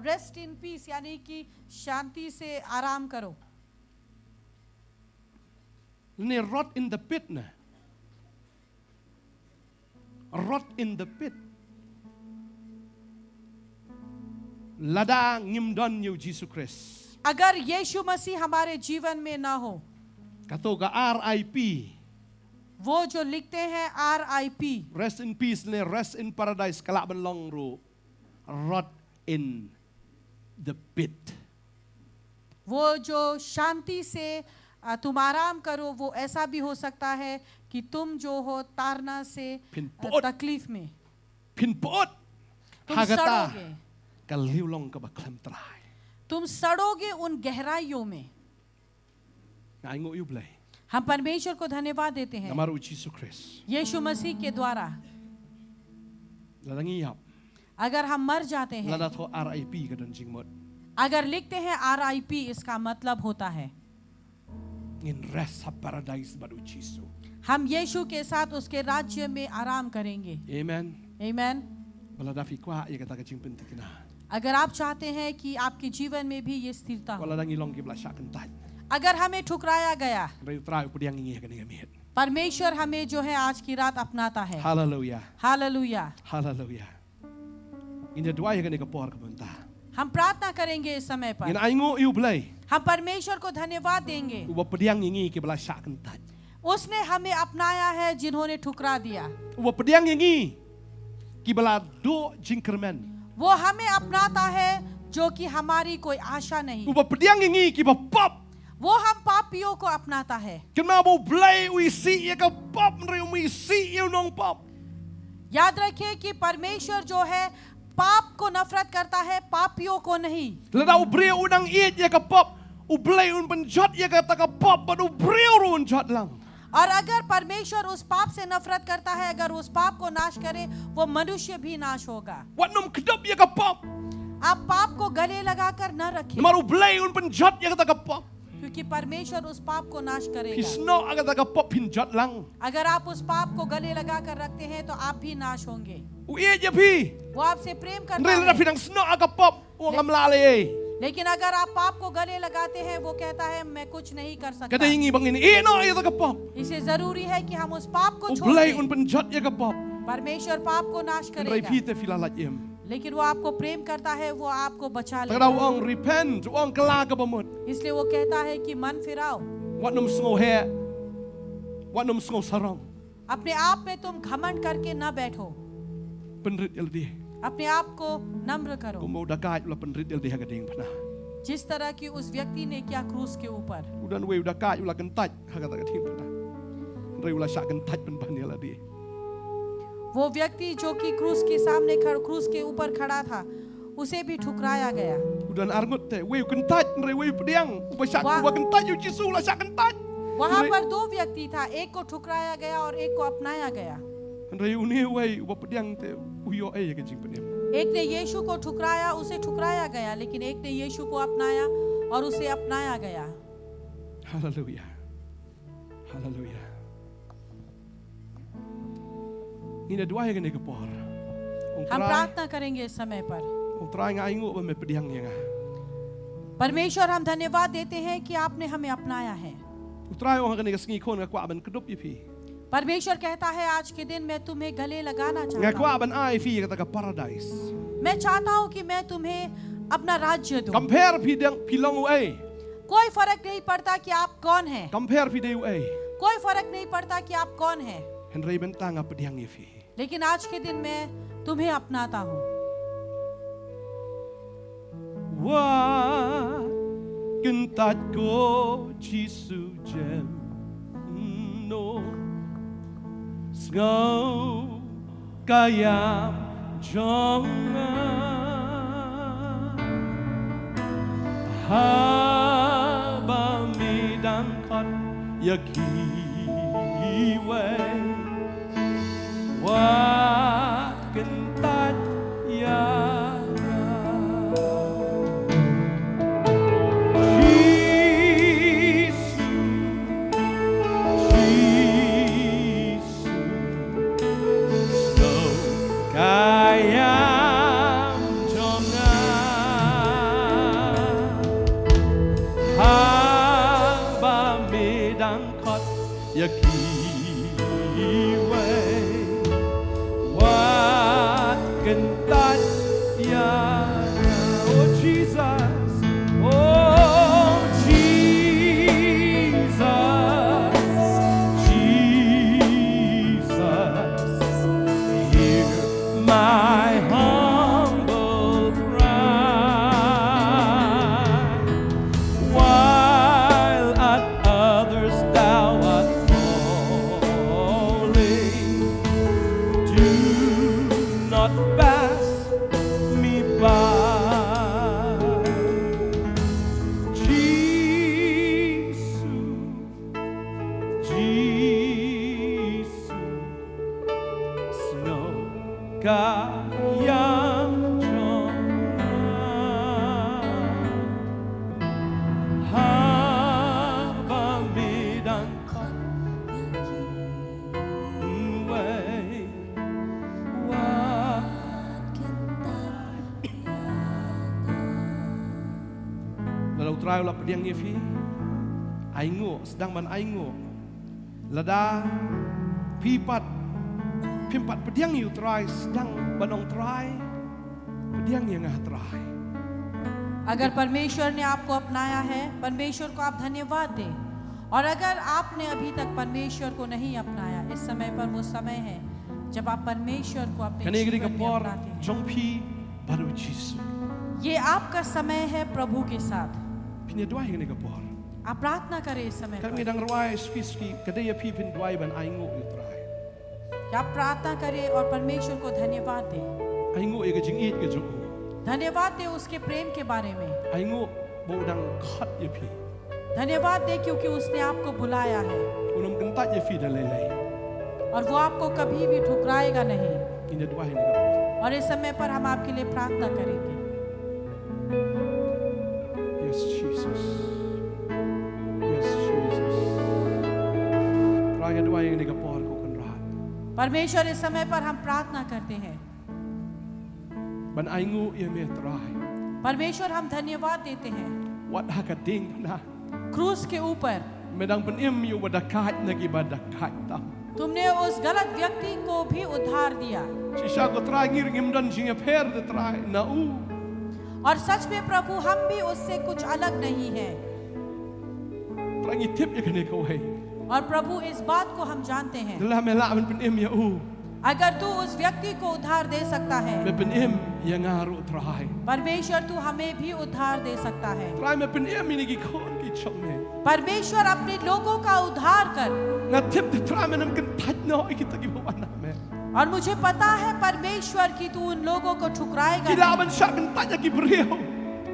रेस्ट इन पीस, यानी कि शांति से आराम करो? Ni rot in the pit na. Rot in the pit. Lada ngimdon yu Jesus Christ. अगर यीशु मसीह हमारे जीवन में ना हो, Kato ga RIP. वो जो लिखते हैं RIP, Rest in peace ne rest in paradise kalak ben long ru. Rot in the pit. वो जो शांति से तुम आराम करो, वो ऐसा भी हो सकता है कि तुम जो हो तारना से Pinpot. तकलीफ में Pinpot. तुम Hagata. सड़ोगे, Kaliu long ka ba klem try. तुम सड़ोगे उन गहराइयों में। Ngai ngo yu blai. हम परमेश्वर को धन्यवाद देते हैं Namaru Jesus Christ. यीशु मसीह के द्वारा। Ladangi yap. अगर हम मर जाते हैं, Lada tho RIP ka dan jingmot. अगर लिखते हैं RIP, इसका मतलब होता है In rest ha paradise badu Jesus. हम यीशु के साथ उसके राज्य में आराम करेंगे। Amen. आमीन। Wala da fi kwa ya kata ka jingpen tikina. अगर आप चाहते हैं कि आपके जीवन में भी ये स्थिरता हो, Wala dangi long ki bla syakan taj. अगर हमें ठुकराया गया, Rayu trai pudiang ingi ka ni gamit. परमेश्वर हमें जो है आज की रात अपनाता है। Hallelujah. Hallelujah. Hallelujah. Inja dua ya ka ni ka por ka bunta. हम प्रार्थना करेंगे इस समय In पर, aingo yu blai. हम परमेश्वर को धन्यवाद देंगे। Uba pudiang ingi ki bla syakan taj. उसने हमें अपनाया है जिन्होंने ठुकरा दिया, Uba pudiang ingi ki bla do jingkermen. वो हमें अपनाता है जो कि हमारी कोई आशा नहीं। Uba pudiang ingi ki ba pop. वो हम पापियों को अपनाता है। Kena bo blai ui si ya ka pop nri ui si yu nong pop. याद रखिए कि परमेश्वर जो है पाप को नफरत करता है, पापियों को नहीं। Lada ubri udang iet ya ka pop. Ublai un penjat ya ka ta ka pop but ubri un jat lang. और अगर परमेश्वर उस पाप से नफरत करता है, अगर उस पाप को नाश करे, वो मनुष्य भी नाश होगा। Wat nom kedap ya ka pop. आप पाप को गले लगाकर न रखें, Namaru blai un penjat ya ka ta ka pop. क्योंकि परमेश्वर उस पाप को नाश करेगा। Pisno aga ta ka pop pinjat lang. अगर आप उस पाप को गले लगाकर रखते हैं तो आप भी नाश होंगे। Uiet ya pi. वो आपसे प्रेम करता Nri lada है, pinang sno aga pop. Uang amla le. लेकिन अगर आप पाप को गले लगाते हैं, वो कहता है मैं कुछ नहीं कर सकता। Kada ingi bang ini. Eh no ya ta ka pop. इसे जरूरी है कि हम उस पाप को छोड़ Ublai दें। un penjat ya ka pop. परमेश्वर पाप को नाश Nri करेगा, pi te filalat yem. लेकिन वो आपको प्रेम करता है, वो आपको बचा Tagada लेगा। uang repent. Uang kela ka bamut. इसलिए वो कहता है कि मन फिराओ, Wat nom sngo he. Wat nom sngo sarong. अपने आप पे तुम घमंड करके न बैठो, Penrit ya ladi. अपने आप को नम्र करो, Kumau dakai ula penrit ya ladi hagading pna. जिस तरह की उस व्यक्ति ने किया क्रूस के ऊपर। Udan we udah kai ula kentaj hagata ka ting pna. Nri ula syak kentaj pen ban ya ladi. वो व्यक्ति जो कि क्रूस के ऊपर खड़ा था, उसे भी ठुकराया गया। Udan arngut te, wei kentaj nre wei pediang, ubasak uba kentaj yu Yesus la sak kentaj. वहाँ पर दो व्यक्ति था, एक को ठुकराया गया और एक को अपनाया गया। Nre uni wei uba pediang te uyo e ke jing pediang. एक ने यीशु को ठुकराया, उसे ठुकराया गया, लेकिन एक ने यीशु को अपनाया और उसे अपनाया गया। Haleluya. Haleluya. Ina dua yang ni ke por. हम प्रार्थना करेंगे इस समय पर। Try ngai ngu ba me pediang yang. परमेश्वर, हम धन्यवाद देते हैं कि आपने हमें अपनाया है। Try orang ni ke sengi kon ngakwa ban kedup ipi. परमेश्वर कहता है आज के दिन मैं तुम्हें गले लगाना चाहता हूँ। Ngakwa ban ai fi kata ka paradise. मैं चाहता हूँ कि मैं तुम्हें अपना राज्य दूँ। Compare pediang pilong ai. कोई फर्क नहीं पड़ता कि आप कौन हैं। Compare pideu ai. कोई फर्क नहीं पड़ता कि आप कौन हैं। Henry bentang apa pediang ifi. लेकिन आज के दिन मैं तुम्हें अपनाता हूँ। Wah kentat ko Jisu jem no Sngau kayam jonga Haba midang kot yakiwe Wah kentat ya Try la pediang ifi aingo sedang ban aingo lada pimpat pediang you try sedang banong try pediang yang try. अगर परमेश्वर ने आपको अपनाया है, परमेश्वर को आप धन्यवाद दें। और अगर आपने अभी तक परमेश्वर को नहीं अपनाया, इस समय पर वो समय है जब आप परमेश्वर को अपने जीवन में अपनाते हैं। ये आपका समय है प्रभु के साथ। आप प्रार्थना करें इस समय पर। आप प्रार्थना करें और परमेश्वर को धन्यवाद दें। धन्यवाद दें उसके प्रेम के बारे में। धन्यवाद दें क्योंकि उसने आपको बुलाया है और वो आपको कभी भी ठुकराएगा नहीं। और इस समय पर हम आपके लिए प्रार्थना करेंगे। Yes, Jesus. Yes, Jesus. परमेश्वर, इस समय पर हम प्रार्थना करते हैं। परमेश्वर, हम धन्यवाद देते हैं क्रूस के ऊपर तुमने उस गलत व्यक्ति को भी उद्धार दिया। और सच में प्रभु, हम भी उससे कुछ अलग नहीं है। और प्रभु, इस बात को हम जानते हैं, अगर तू उस व्यक्ति को उद्धार दे सकता है, परमेश्वर तू हमें भी उद्धार दे सकता है। परमेश्वर अपने लोगों का उद्धार कर। Nga tip te try menam kan taj no kita ki bawana me. और मुझे पता है परमेश्वर की तू उन लोगों को ठुकराएगा Kila नहीं। ban syak kan taj ki brio.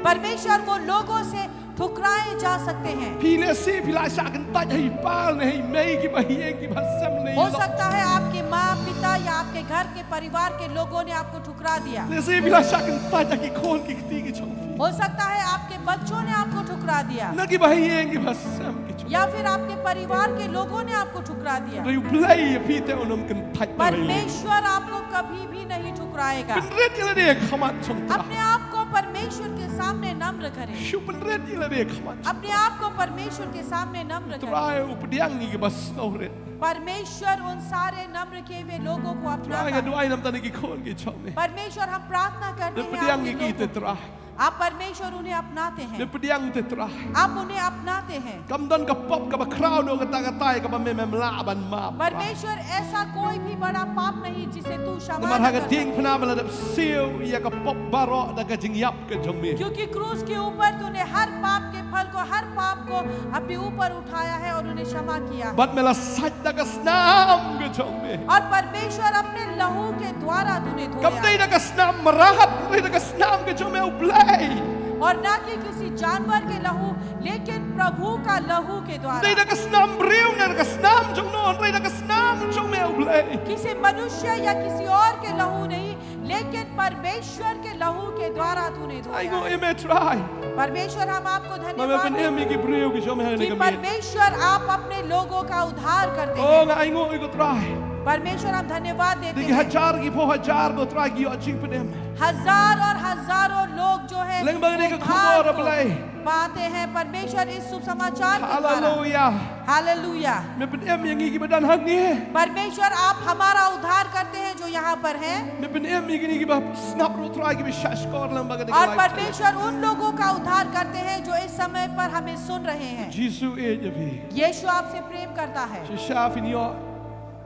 परमेश्वर वो लोगों से ठुकराए जा सकते हैं। Pile si pila syak kan taj hai pal ne hai mei ki bahiye ki basam ne. हो सकता है आपके माँ पिता या आपके घर के परिवार के लोगों ने आपको ठुकरा दिया। Ne si pila syak kan taj ki khon ki ti ki chong. हो सकता है आपके बच्चों ने आपको ठुकरा दिया Na ki bahiye ki basam ki chong. या फिर आपके परिवार के लोगों ने आपको ठुकरा दिया। Ri play pite onam kan taj. परमेश्वर आपको कभी भी नहीं ठुकराएगा। Kan red yela de khamat chong ta. अपने आप को परमेश्वर के सामने नम्र करें। Shu pan red yela de khamat. अपने आप को परमेश्वर के सामने नम्र करें। Try updiang ni ki bas no red. परमेश्वर उन सारे नम्र किए हुए लोगों को Try अपनाता ga है। duai nam tan ki khon ki chong ne. परमेश्वर हम प्रार्थना करते हैं Updiang आपके ni ki te लोगों को। try. आप परमेश्वर उन्हें अपनाते हैं। Updiang te try. आप उन्हें अपनाते हैं। Kam don ka pop ka ba crown no ka ta ka tai ka ba me mem la ban ma. परमेश्वर ऐसा कोई भी बड़ा पाप नहीं जिसे तू क्षमा Namar न ha ka कर ding सकता। phna ma la dap siu ya ka pop baro da ka jing yap ka jong me. क्योंकि क्रूस के ऊपर तूने हर पाप के फल को हर पाप को अपने ऊपर उठाया है और उन्हें क्षमा किया। Bat me la saj da ka snam ka jong me. और परमेश्वर अपने लहू के द्वारा तूने Kam धोया dai da ka snam marahat dai da ka snam ka jong me uplay. और ना कि किसी जानवर के लहू लेकिन प्रभु का लहू के Dai द्वारा। da ka snam briu na da ka snam jong no dai da ka snam jong me uplay. किसी मनुष्य या किसी और के लहू नहीं लेकिन परमेश्वर के लहू के द्वारा तूने Ai धोया go है। eme try. परमेश्वर हम आपको Ma me धन्यवाद ben देते emi ki briu ki jong me हैं ne कि ka me. परमेश्वर आप अपने लोगों का उद्धार करते Oh हैं। nga ai go go try. परमेश्वर हम धन्यवाद देते Digi हैं। hajar ki po hajar go try ki yo ching pedem. हजार और हजारों लोग जो है Leng bang ni ka उद्धार khumor को ablay. पाते हैं परमेश्वर इस शुभ समाचार के द्वारा। Hallelujah. Hallelujah. Me ben em yang ki badan hang ni. परमेश्वर आप हमारा उद्धार करते हैं जो यहाँ पर हैं Me ben em yang ki ba snap ro try ki be shash kor lam baga और परमेश्वर उन लोगों का उद्धार करते हैं जो इस समय पर हमें सुन रहे हैं। Jisu e javi. यीशु आपसे प्रेम करता है Si shaf ni yo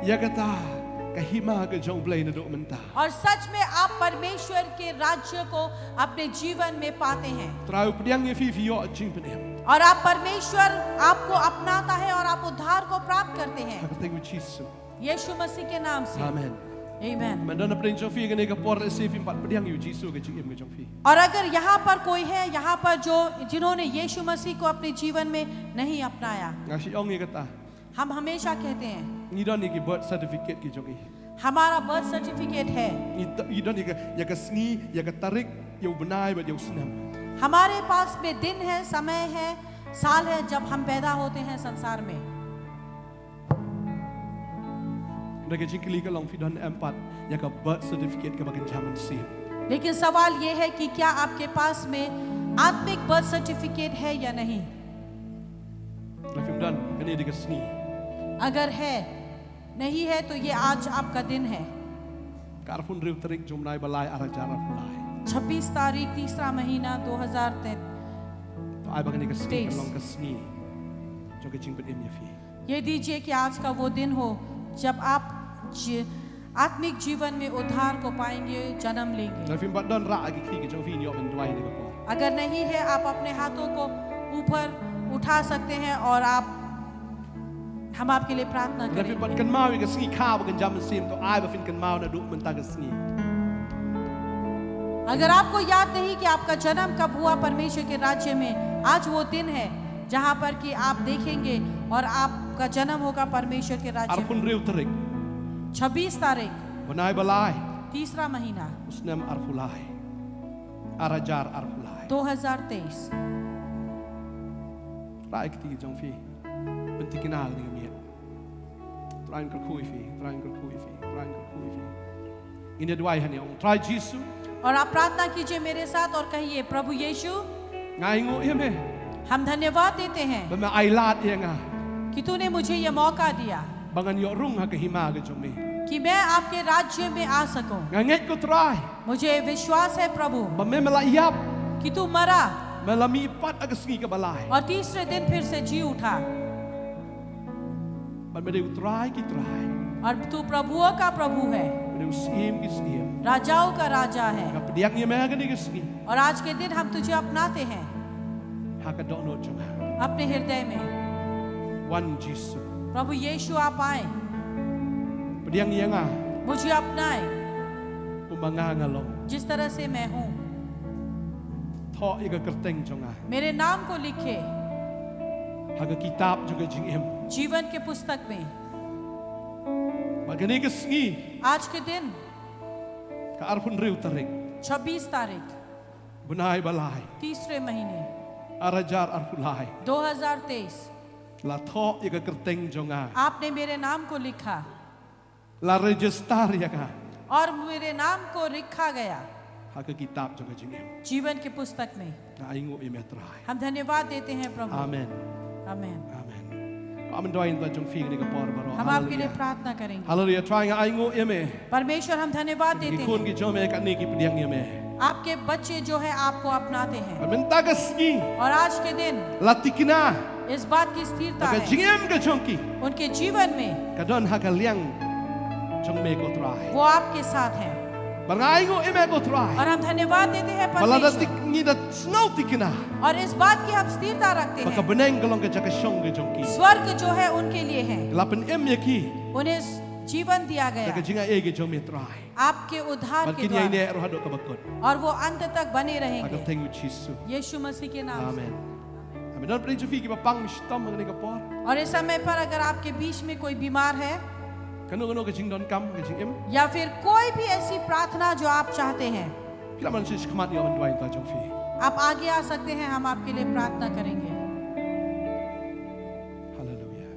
yagata kahima ka jong blay na do menta. और सच में आप परमेश्वर के राज्य को अपने जीवन में पाते हैं Try updiang ni fi fi yo ching pedem. और आप परमेश्वर आपको अपनाता है और आप उद्धार को प्राप्त करते हैं Ka teng Jisu. यीशु मसीह के नाम से Amen. आमीन। Man don apring jong fi ka ne ka por receive im pat pediang yu Jisu ka ching em ka jong fi. और अगर यहाँ पर कोई है यहाँ पर जो जिन्होंने यीशु मसीह को अपने जीवन में नहीं अपनाया Nga si ong ni kata. हम हमेशा कहते हैं Ni don ni ki birth certificate ki jong i. हमारा बर्थ सर्टिफिकेट है Ni don ni ka ya ka sni ya ka tarik yo benai ba yo snam. हमारे पास में दिन है समय है साल है जब हम पैदा होते हैं संसार में Da ka jing kli ka long fi don empat ya ka birth certificate ka bagan jaman sim. लेकिन सवाल ये है कि क्या आपके पास में आत्मिक बर्थ सर्टिफिकेट है या नहीं La fi don ka ne di ka sni. अगर है नहीं है तो ये आज आपका दिन है Karfun riu tarik jom nai balai ara jara pulai. 26 तारीख तीसरा महीना 2023 To ai bagan ni ka sni ka Space. long ka sni. Jong ka jing pedem ya fi. ये दीजिए कि आज का वो दिन हो जब आप आत्मिक जीवन में उद्धार को पाएंगे जन्म लेंगे La fi bat don ra ki kli ka jong fi yo ben duai ni ka por. अगर नहीं है आप अपने हाथों को ऊपर उठा सकते हैं और आप हम आपके लिए प्रार्थना La fi bat करेंगे kan mau ka sni ka bagan jaman sim to ai ba fin kan mau na du men ta ka sni. अगर आपको याद नहीं कि आपका जन्म कब हुआ परमेश्वर के राज्य में आज वो दिन है जहाँ पर कि आप देखेंगे और आपका जन्म होगा परमेश्वर के राज्य में Arfun riu tarik. 26 तारीख Benai balai. तीसरा महीना Usnam arfulai. Arajar arfulai. 2023 Rai kiti jong fi. Benti kinal ni kami. Try kal kui fi. Try kal kui fi. Try kal kui fi. Ini duai hani ong. Try Jisu. और आप प्रार्थना कीजिए मेरे साथ और कहिए प्रभु यीशु Ngai ngo ye me. हम धन्यवाद देते हैं Ba me ai lat ye nga. कि तूने मुझे ये मौका दिया Bangan yo rung ha ka hima ka jong me. कि मैं आपके राज्य में आ सकूं Nga nget ko try. मुझे विश्वास है प्रभु Ba me mela yap. कि तू मरा Mela mi pat agasngi ka balai. और तीसरे दिन फिर से जी उठा Ba me deu try ki try. और तू प्रभुओं का प्रभु है Me deu skiem ki skiem. राजाओं का राजा है Ka pediak ye me ha ka ni ka skiem. और आज के दिन हम तुझे अपनाते हैं Ha ka don no jong. अपने हृदय में वन जीसु प्रभु यीशु आप आए, पदिang yang मुझे अपनाए umangangalong जिस तरह से मैं हूँ। tho iga kerteng jonga मेरे नाम को लिखे haga kitab juga jingem जीवन के पुस्तक में। bagani kesngi आज के दिन ka arpun riu tarik 26 तारीख bunai balai 3रे महीने arajar arpulai 2023 la tho iga kerteng jonga आपने मेरे नाम को लिखा la register ya ka और मेरे नाम को लिखा गया haga kitab juga jingem जीवन के पुस्तक में। na aingo imetrai हम धन्यवाद देते हैं प्रभु। amen आमेन। amen amen doain ta jong fi ni ka por baro हम आपके लिए प्रार्थना करेंगे। hallelujah trying aingo eme परमेश्वर हम धन्यवाद देते ikun हैं, ki jome ka ni ki pediang eme आपके बच्चे जो है आपको अपनाते हैं। minta kesngi और आज के दिन latikina इस बात की स्थिरता ka है jingem ka jongki उनके जीवन में, kadon haga liang jong me ko try वो आपके साथ हैं। Barango eme ko try. और हम धन्यवाद देते हैं Balada परमेश्वर, tik ni da snow tikina. और इस बात की हम स्थिरता रखते Maka हैं beneng kalong ka jaka shong ke jongki. स्वर्ग जो है उनके लिए है, Lapan em yaki. उन्हें जीवन दिया Jaka गया jinga e ke jong me try. आपके उद्धार के Barkin ya ini द्वारा, roh hado ka bakot. और वो अंत तक बने Aga रहेंगे thank you Jesus. यीशु मसीह के नाम से। Amen. Amen. Dan prin fi ki papang stom ngani ka por. और इस समय पर अगर आपके बीच में कोई बीमार है Kanu ka jing don kam ka jing em. या फिर कोई भी ऐसी प्रार्थना जो आप चाहते हैं, Kila man sis khamat yo man duain ta jong fi. आप आगे आ सकते हैं, हम आपके लिए प्रार्थना करेंगे। Hallelujah.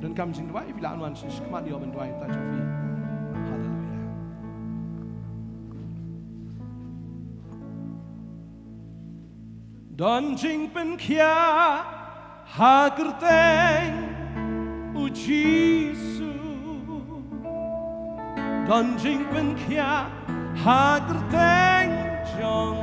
Dan kam jing duai bila anwan sis khamat yo man duain ta jong fi. Hallelujah. Don jing pen kya ha kerteng u Jesu. Don jing pen kya ha kerteng jong